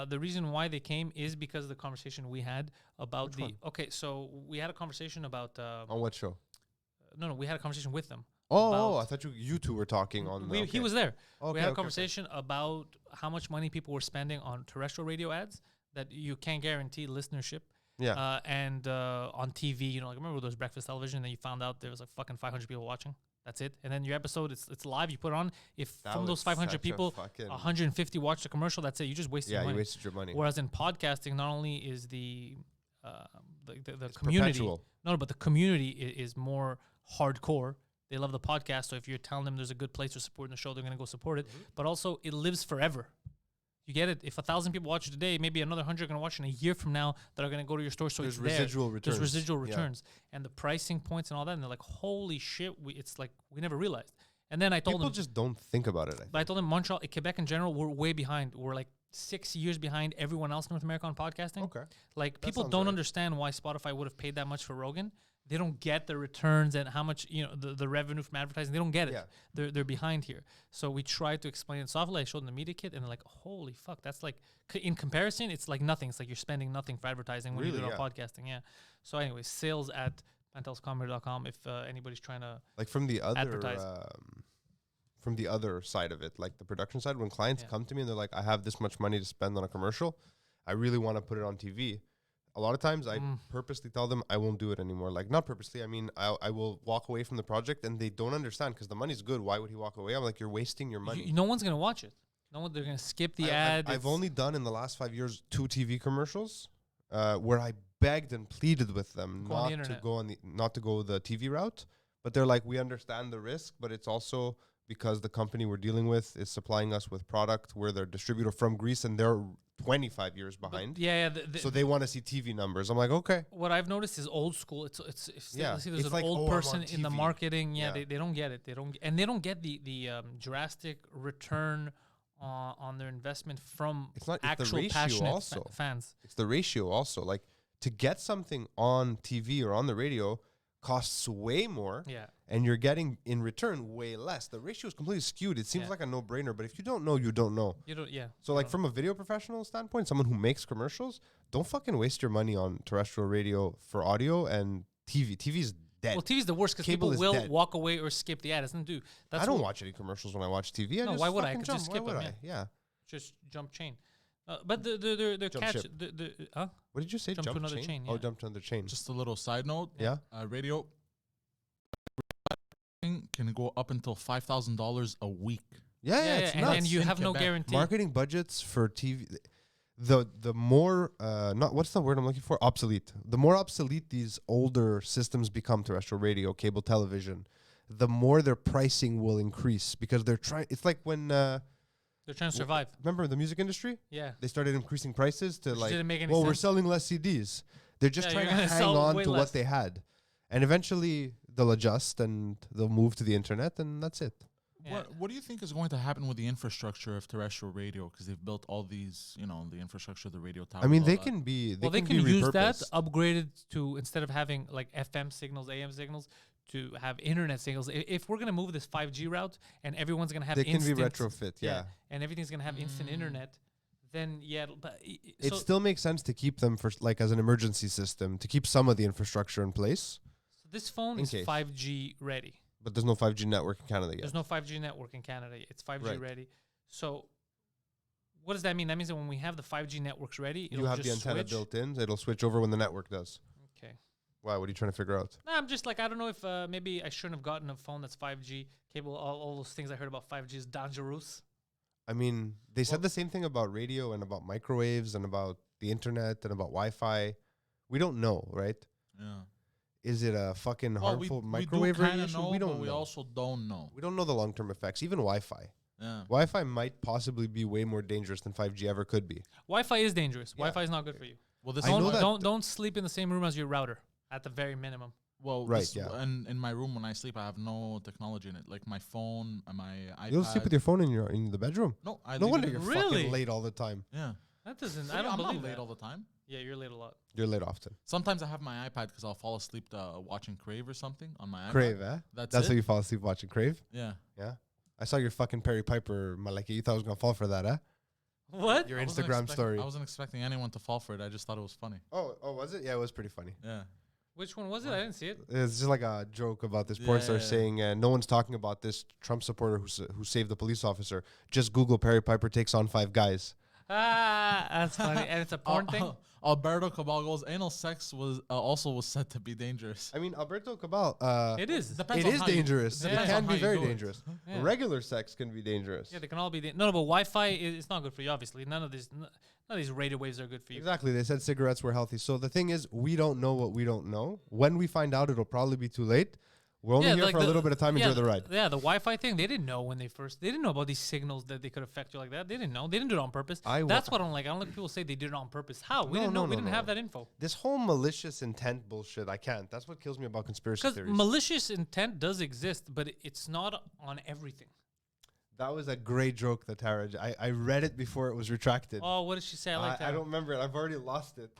The reason why they came is because of the conversation we had about Which one? Okay, so we had a conversation about. on what show? No, we had a conversation with them. Oh, about- I thought you two were talking on. He was there. Okay, We had a okay. conversation about how much money people were spending on terrestrial radio ads that you can't guarantee listenership. Yeah. And on TV, like remember those breakfast television that you found out there was like fucking 500 people watching. That's it. And then your episode, it's live. You put it on. If That from those was 500 such a people, fucking- 150 watch the commercial, that's it. You just wasted Yeah, money. you wasted your money. Whereas in podcasting, not only is the It's community, perpetual. no, but the community is more hardcore. They love the podcast, so if you're telling them there's a good place for supporting the show, they're gonna go support it. But also, it lives forever. You get it? If 1,000 people watch it today, maybe another 100 are gonna watch it in a year from now that are gonna go to your store. So There's it's there. residual returns. There's residual Yeah. returns, and the pricing points and all that. And they're like, "Holy shit!" It's like we never realized. And then I told People them, just don't think about it. but I told them Montreal, Quebec in general, we're way behind. We're like 6 years behind everyone else in North America on podcasting. Okay. Like That people sounds don't right. understand why Spotify would have paid that much for Rogan. They don't get the returns and how much the revenue from advertising. They don't get it. Yeah. They're behind here. So we tried to explain it softly. I showed them the media kit, and they're like, "Holy fuck, that's like in comparison, it's like nothing. It's like you're spending nothing for advertising when you do Really? it on podcasting." Yeah. So anyway, sales@pantelscomedy.com if anybody's trying to. Like from the other Advertise. From the other side of it, like the production side, when clients Yeah. come to me and they're like, I have this much money to spend on a commercial, I really want to put it on TV. A lot of times I purposely tell them I won't do it anymore. Like not purposely, I mean I will walk away from the project, and they don't understand because the money's good. Why would he walk away? I'm like, you're wasting your money. No one's gonna watch it. No one. They're gonna skip the ad. I've It's- only done in the last 5 years 2 TV commercials where I begged and pleaded with them Go on the not to internet. not to go the TV route, but they're like, we understand the risk, but it's also because the company we're dealing with is supplying us with product. We're their distributor from Greece, and they're 25 years but behind. yeah. So they want to see TV numbers. I'm like, okay. What I've noticed is old school. It's Yeah, let's see, there's it's an like, old oh, I'm person on in the TV. marketing. Yeah, Yeah. they don't get it. They don't get the drastic return on their investment from It's not- it's the actual ratio passionate also. fans. It's the ratio also. Like to get something on TV or on the radio costs way more. Yeah. And you're getting in return way less. The ratio is completely skewed. It seems Yeah. like a no-brainer, but if you don't know, you don't know. You don't. Yeah. So, you like don't. from a video professional standpoint, someone who makes commercials, don't fucking waste your money on terrestrial radio for audio and TV. TV's dead. Well, TV's the worst because Cable people is will dead. walk away or skip the ad. It doesn't do. That's I don't what- watch any commercials when I watch TV. I No, just why would I? I fucking could jump. just Why skip would them, I? Yeah. Just jump chain. But the Jump catch. ship. Huh? What did you say? Jump to another chain, Oh, yeah. jump to another chain. Just a little side note. Yeah. Radio can go up until $5,000 a week. Yeah, Yeah, it's and nuts. then you in have no Quebec. guarantee. Marketing budgets for TV, the more not what's the word I'm looking for? Obsolete. The more obsolete these older systems become, terrestrial radio, cable television, the more their pricing will increase because they're trying. It's like when They're trying to survive. remember the music industry? Yeah. They started increasing prices to Which like, didn't make any well, we're sense. selling less CDs. They're just Yeah, trying you're to gonna hang sell on way to less. what they had, and eventually they'll adjust and they'll move to the internet, and that's it. Yeah. What do you think is going to happen with the infrastructure of terrestrial radio? Because they've built all these, the infrastructure, the radio towers. I mean, all they that. can be. Well, they be can use that repurposed. upgraded to instead of having like FM signals, AM signals, to have internet signals. If we're gonna move this 5G route and everyone's gonna have They can be instant, retrofit. Yeah. and everything's gonna have instant internet, then yeah, but It so still makes sense to keep them for like as an emergency system to keep some of the infrastructure in place. this phone in is case. 5G ready. But there's no 5G network in Canada yet. There's no 5G network in Canada. It's 5G Right. ready. So what does that mean? That means that when we have the 5G networks ready, it'll You have the just antenna switch. built in. It'll switch over when the network does. Okay. Why? What are you trying to figure out? No, I'm just like, I don't know if maybe I shouldn't have gotten a phone that's 5G capable. All those things I heard about 5G is dangerous. I mean, they said the same thing about radio and about microwaves and about the internet and about Wi-Fi. We don't know, right? Yeah. Is it a fucking Well, harmful we microwave do kinda radiation? know, We but don't we know. also don't know. We don't know the long-term effects. Even Wi-Fi. Yeah. Wi-Fi might possibly be way more dangerous than 5G ever could be. Wi-Fi is dangerous. Yeah. Wi-Fi is not good for you. Well, this I know that- Don't sleep in the same room as your router at the very minimum. Well, Right, this- yeah. And in my room when I sleep, I have no technology in it. Like my phone, my iPad. You'll sleep with your phone in the bedroom. No, I No leave wonder it you're in- Really? fucking late all the time. Yeah. That doesn't. I I don't I'm believe not late that. all the time. Yeah, you're late a lot. You're late often. Sometimes I have my iPad because I'll fall asleep watching Crave or something on my iPad. Crave, eh? That's That's it. how you fall asleep watching Crave? Yeah. Yeah. I saw your fucking Perry Piper, Malaki. You thought I was going to fall for that, eh? What? Your I wasn't Instagram expect- story. I wasn't expecting anyone to fall for it. I just thought it was funny. Oh, was it? Yeah, it was pretty funny. Yeah. Which one was it? I didn't see it. It's just like a joke about this porn star Yeah. saying, no one's talking about this Trump supporter who saved the police officer. Just Google Perry Piper takes on 5 guys. Ah, that's funny. And it's a porn thing. Alberto Cabal goes, anal sex was also was said to be dangerous. I mean, Alberto Cabal, It is. Depends it on is how you- dangerous. It depends can on how be you very do it. dangerous. Yeah. Regular sex can be dangerous. Yeah, they can all be. No, but Wi-Fi is not good for you. Obviously, none of these radio waves are good for you. Exactly. They said cigarettes were healthy. So the thing is, we don't know what we don't know. When we find out, it'll probably be too late. We're only here like for a little bit of time. yeah, Enjoy the ride. Yeah, the Wi-Fi thing. They didn't know when they didn't know about these signals that they could affect you like that. They didn't know. They didn't do it on purpose. That's what I don't like. I don't like people say they did it on purpose. How? We didn't know. We didn't have that info. This whole malicious intent bullshit, I can't. That's what kills me about conspiracy Because theories. malicious intent does exist, but it's not on everything. That was a great joke that Tara. I read it before it was retracted. Oh, what did she say? I like that. I don't remember it. I've already lost it.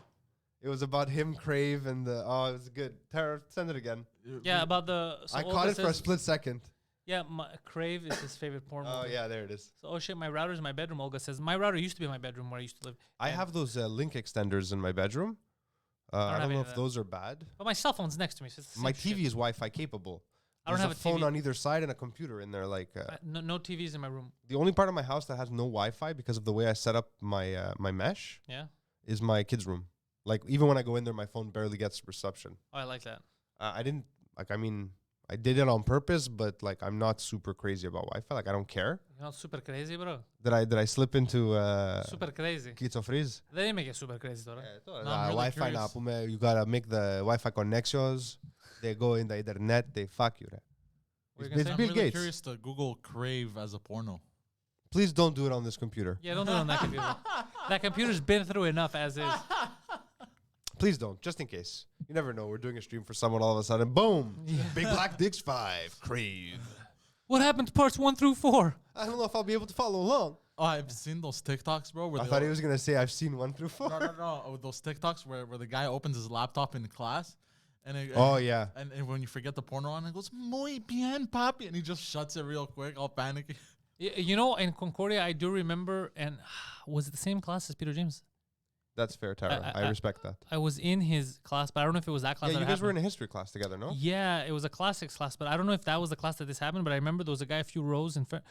It was about him, Crave, and the. Oh, it was good. Tara, send it again. Yeah, about the. So I Olga caught it for a says- split second. Yeah, Crave is his favorite porn Oh movie. yeah, there it is. So, oh shit, my router's in my bedroom. Olga says my router used to be in my bedroom where I used to live. I And- have those link extenders in my bedroom. don't I have don't any know of if that. those are bad. But my cell phone's next to me. So it's the My same TV shit. is Wi-Fi capable. I don't There's have a phone TV. on either side and a computer in there. Like No TVs in my room. the only part of my house that has no Wi-Fi because of the way I set up my my mesh Yeah. is my kids' room. Like even when I go in there, my phone barely gets reception. Oh, I like that. I didn't like. I mean, I did it on purpose, but like I'm not super crazy about Wi-Fi. Like I don't care. You're not super crazy, bro. Did I slip into Super crazy. schizophrenia? They didn't make it super crazy, though. Right? I'm really Wi-Fi curious. now. You gotta make the Wi-Fi connections. They go in the internet. They fuck you. Right? What It's, you gonna it's say? Bill I'm really Gates. curious to Google Crave as a porno. Please don't do it on this computer. Yeah, don't do it on that computer. That computer's been through enough as is. Please don't, just in case. You never know. We're doing a stream for someone, all of a sudden, boom! Big Black Dicks 5, Crave. What happened to parts 1 through 4? I don't know if I'll be able to follow along. Oh, I've seen those TikToks, bro. Where I they thought he was gonna say I've seen 1 through 4. no. Oh, those TikToks where the guy opens his laptop in class, and Oh yeah. and when you forget the porno on, it goes muy bien, papi, and he just shuts it real quick, all panicky. You know, in Concordia, I do remember, and was it the same class as Peter James? That's fair, Tara. I respect that. I was in his class, but I don't know if it was that class. Yeah, that you it guys were in happened. a history class together, no? Yeah, it was a classics class, but I don't know if that was the class that this happened. But I remember there was a guy a few rows in front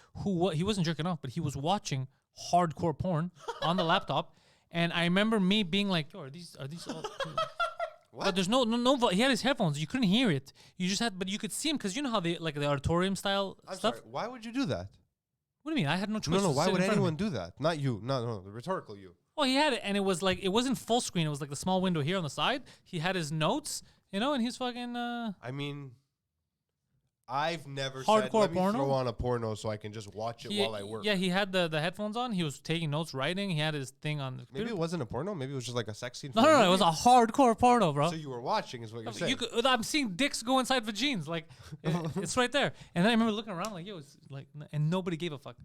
he wasn't jerking off, but he was watching hardcore porn on the laptop, and I remember me being like, "Yo, are these all?" But there's no. He had his headphones. You couldn't hear it. You just had, but you could see him because you know how they like the auditorium style I'm stuff. sorry. Why would you do that? What do you mean? I had no choice. No, to why sit would in front of anyone me. do that? Not you. No, the rhetorical you. Well, he had it, and it was like it wasn't full screen. It was like the small window here on the side. He had his notes, and he's fucking. I mean, I've never said, Hardcore let me porno? throw on a porno so I can just watch it while I work. Yeah, he had the headphones on. He was taking notes, writing. He had his thing on. The Maybe computer. it wasn't a porno. Maybe it was just like a sex scene. No, from a it was movie. a hardcore porno, bro. So you were watching, is what you're saying. I'm seeing dicks go inside vagines, like it's right there. And then I remember looking around, like, yo, it's like, and nobody gave a fuck.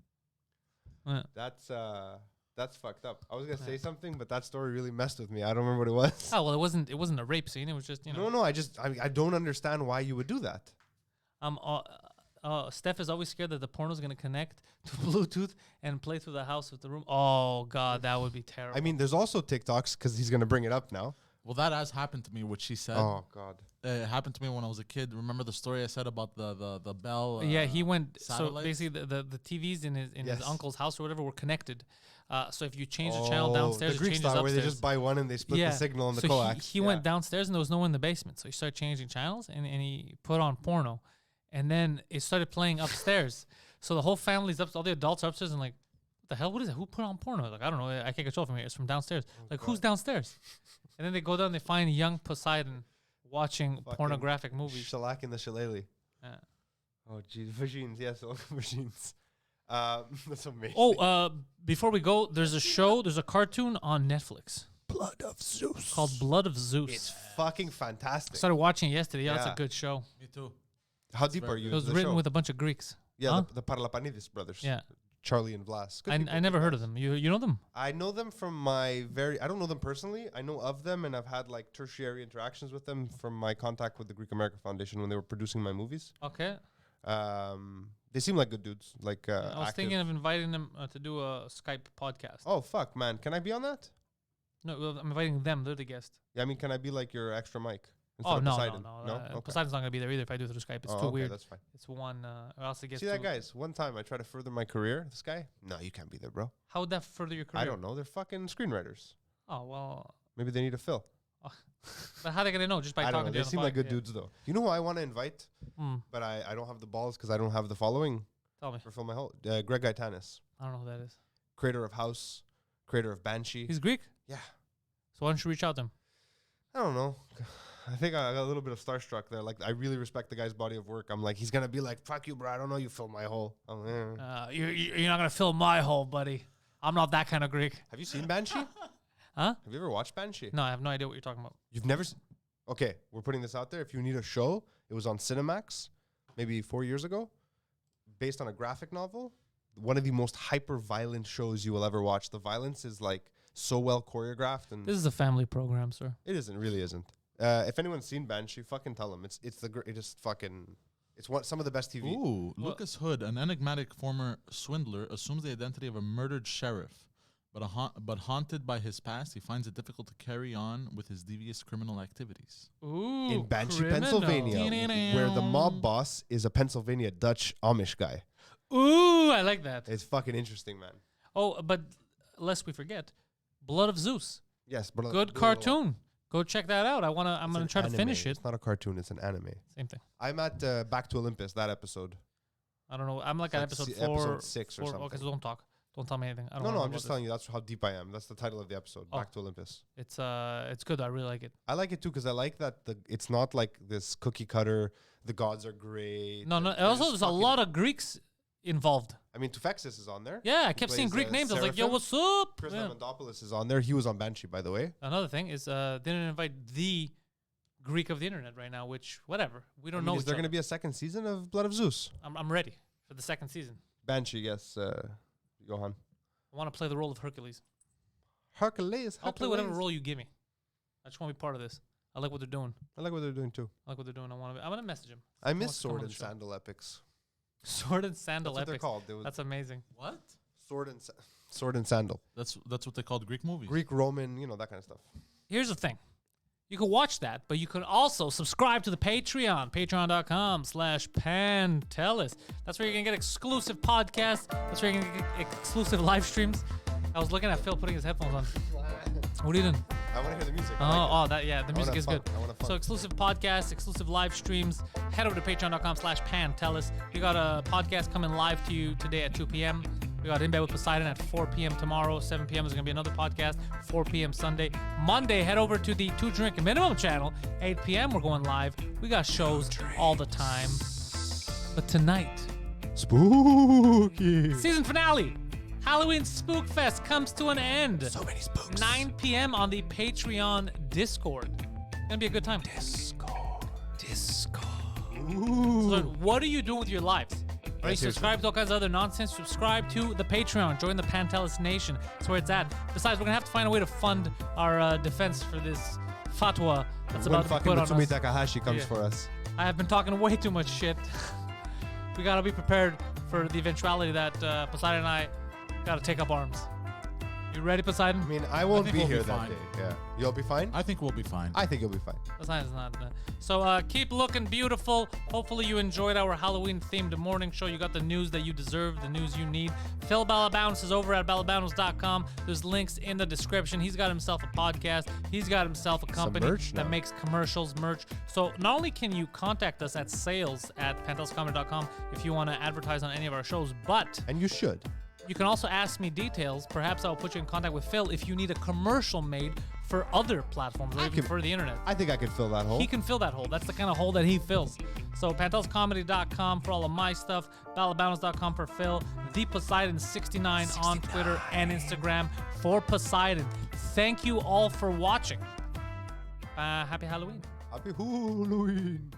That's fucked up. I was gonna say something, but that story really messed with me. I don't remember what it was. Oh well, it wasn't a rape scene. It was just No, I don't understand why you would do that. Steph is always scared that the porno's gonna connect to Bluetooth and play through the house with the room. Oh god, that would be terrible. I mean, there's also TikToks because he's gonna bring it up now, Well, that has happened to me, what she said. Oh God. It happened to me when I was a kid. Remember the story I said about the bell? Yeah, he went. So satellites? basically, the TVs in his Yes. uncle's house or whatever were connected. So if you change the channel downstairs, the it Greek changes style where upstairs. they just buy one and they split the signal on the so coax. He went downstairs and there was no one in the basement. So he started changing channels and he put on porno, and then it started playing upstairs. So the whole family's up, all the adults are upstairs and like, what the hell? What is it? Who put on porno? Like, I don't know. I can't control it from here. It's from downstairs. Like, who's downstairs? And then they go down, they find young Poseidon watching Fucking pornographic movies. Shellac in the shillelagh. Yeah. Oh, geez. Vagines. Yes, vagines. That's amazing. Before we go, there's a cartoon on Netflix Blood of Zeus. called Blood of Zeus. It's fucking I fantastic. started watching it yesterday. Yeah, it's Yeah. a good show. Me too. How deep are you? It was into the written show? with a bunch of Greeks. Yeah, Huh? the Parlapanidis brothers. Yeah. Charlie and Vlas. Good people, I never good heard of guys. them. You know them? I know them from my I don't know them personally. I know of them, and I've had like tertiary interactions with them from my contact with the Greek American Foundation when they were producing my movies. Okay. They seem like good dudes. Like I was active. thinking of inviting them to do a Skype podcast. Oh fuck, man! Can I be on that? No, well, I'm inviting them. They're the guest. Yeah, I mean, can I be like your extra mic? Oh, of no, Poseidon? no. Okay. Poseidon's not going to be there either if I do it through Skype. It's Oh, too okay, weird. That's fine. It's one. I also get See that, guys? One time I tried to further my career. This guy? No, you can't be there, bro. How would that further your career? I don't know. They're fucking screenwriters. Oh, well. Maybe they need a fill. But how they going to know? Just by I don't talking know. to They you on the seem like pod- good dudes, though. You know who I want to invite, Hmm. but I don't have the balls because I don't have the following Tell me. for Phil my whole. Greg Gaetanis, I don't know who that is. creator of House, creator of Banshee. He's Greek? Yeah. So why don't you reach out to him? I don't know. I think I got a little bit of starstruck there. Like, I really respect the guy's body of work. I'm like, he's going to be like, fuck you, bro. I don't know you fill my hole. I'm like, You're not going to fill my hole, buddy. I'm not that kind of Greek. Have you seen Banshee? Huh? Have you ever watched Banshee? No, I have no idea what you're talking about. You've never seen. Okay, we're putting this out there. If you need a show, it was on Cinemax maybe 4 years ago, based on a graphic novel. One of the most hyper-violent shows you will ever watch. The violence is like so well choreographed, and This is a family program, sir. it isn't, really isn't. If anyone's seen Banshee, fucking tell them. It's the greatest fucking. It's some of the best TV. Ooh, Lucas Hood, an enigmatic former swindler, assumes the identity of a murdered sheriff. But haunted by his past, he finds it difficult to carry on with his devious criminal activities. Ooh, In Banshee, criminal. Pennsylvania, where the mob boss is a Pennsylvania Dutch Amish guy. Ooh, I like that. It's fucking interesting, man. Oh, but lest we forget, Blood of Zeus. Yes, but Good cartoon. Go check that out. I'm gonna try to finish it. It's not a cartoon; it's an anime. Same thing. I'm at Back to Olympus. That episode. I don't know. I'm like It's at like episode episode 6 or Okay, something. so don't talk. Don't tell me anything. I don't No, know I'm about just this. telling you that's how deep I am. That's the title of the episode. Oh. Back to Olympus. It's good. I really like it. I like it too because I like that it's not like this cookie cutter. The gods are great. No. they're Also, just there's a fucking- lot of Greeks involved. I mean, Tufexis is on there. Yeah, I He kept seeing plays, Greek names. I was like, yo, Seraphim. what's up? Chris Yeah. Lamandopoulos is on there. He was on Banshee, by the way. Another thing is they didn't invite the Greek of the internet right now, which whatever. We don't know. Is there going to be a second season of Blood of Zeus? I'm ready for the second season. Banshee, yes. Johan. I want to play the role of Hercules. Hercules. I'll play whatever role you give me. I just want to be part of this. I like what they're doing. I like what they're doing too. I like what they're doing. I'm gonna message him. I He miss wants to come Sword on and the show. Sandal epics. Sword and Sandal That's what they're epics. called. They was That's amazing. What? Sword and Sandal. That's what they called Greek movies. Greek, Roman, that kind of stuff. Here's the thing. You can watch that, but you can also subscribe to the Patreon, patreon.com/Pantelis. That's where you're going to get exclusive podcasts. That's where you're going to get exclusive live streams. I was looking at Phil putting his headphones on. What are you doing? I want to hear the music. The music is good. I want to fun. So exclusive podcasts, exclusive live streams. Head over to patreon.com/Pantelis. We got a podcast coming live to you today at 2 p.m. We got In Bed with Poseidon at 4 p.m. tomorrow. 7 p.m. is going to be another podcast. 4 p.m. Sunday. Monday, head over to the 2 Drink Minimum channel. 8 p.m. we're going live. We got shows all the time. But tonight, Spooky. season finale, Halloween Spook Fest comes to an end. So many spooks. 9 p.m. on the Patreon Discord. Gonna be a good time. Discord. So what do you do with your lives? Right, Yeah, seriously. subscribe to all kinds of other nonsense. Subscribe to the Patreon. Join the Pantelis Nation. That's where it's at. Besides, we're gonna have to find a way to fund our defense for this fatwa that's When about to be fucking put on Mutsumi us. Takahashi comes Yeah. for us. I have been talking way too much shit. We gotta be prepared for the eventuality that Poseidon and I gotta take up arms. You ready, Poseidon? I mean, I won't think be we'll here be that fine. day. Yeah. You'll be fine? I think we'll be fine. I think you'll be fine. Poseidon's not. So keep looking beautiful. Hopefully you enjoyed our Halloween-themed morning show. You got the news that you deserve, the news you need. Phil Balabanos is over at balabanos.com. There's links in the description. He's got himself a podcast. He's got himself a company merch that now. makes commercials, merch. So not only can you contact us at sales@penthousecomedy.com if you want to advertise on any of our shows, but And you should. you can also ask me details. Perhaps I'll put you in contact with Phil if you need a commercial made for other platforms or even for the internet. I think I could fill that hole. He can fill that hole. That's the kind of hole that he fills. So panteliscomedy.com for all of my stuff, balabanos.com for Phil, the Poseidon69 on Twitter and Instagram for Poseidon. Thank you all for watching. Happy Halloween. Happy Halloween.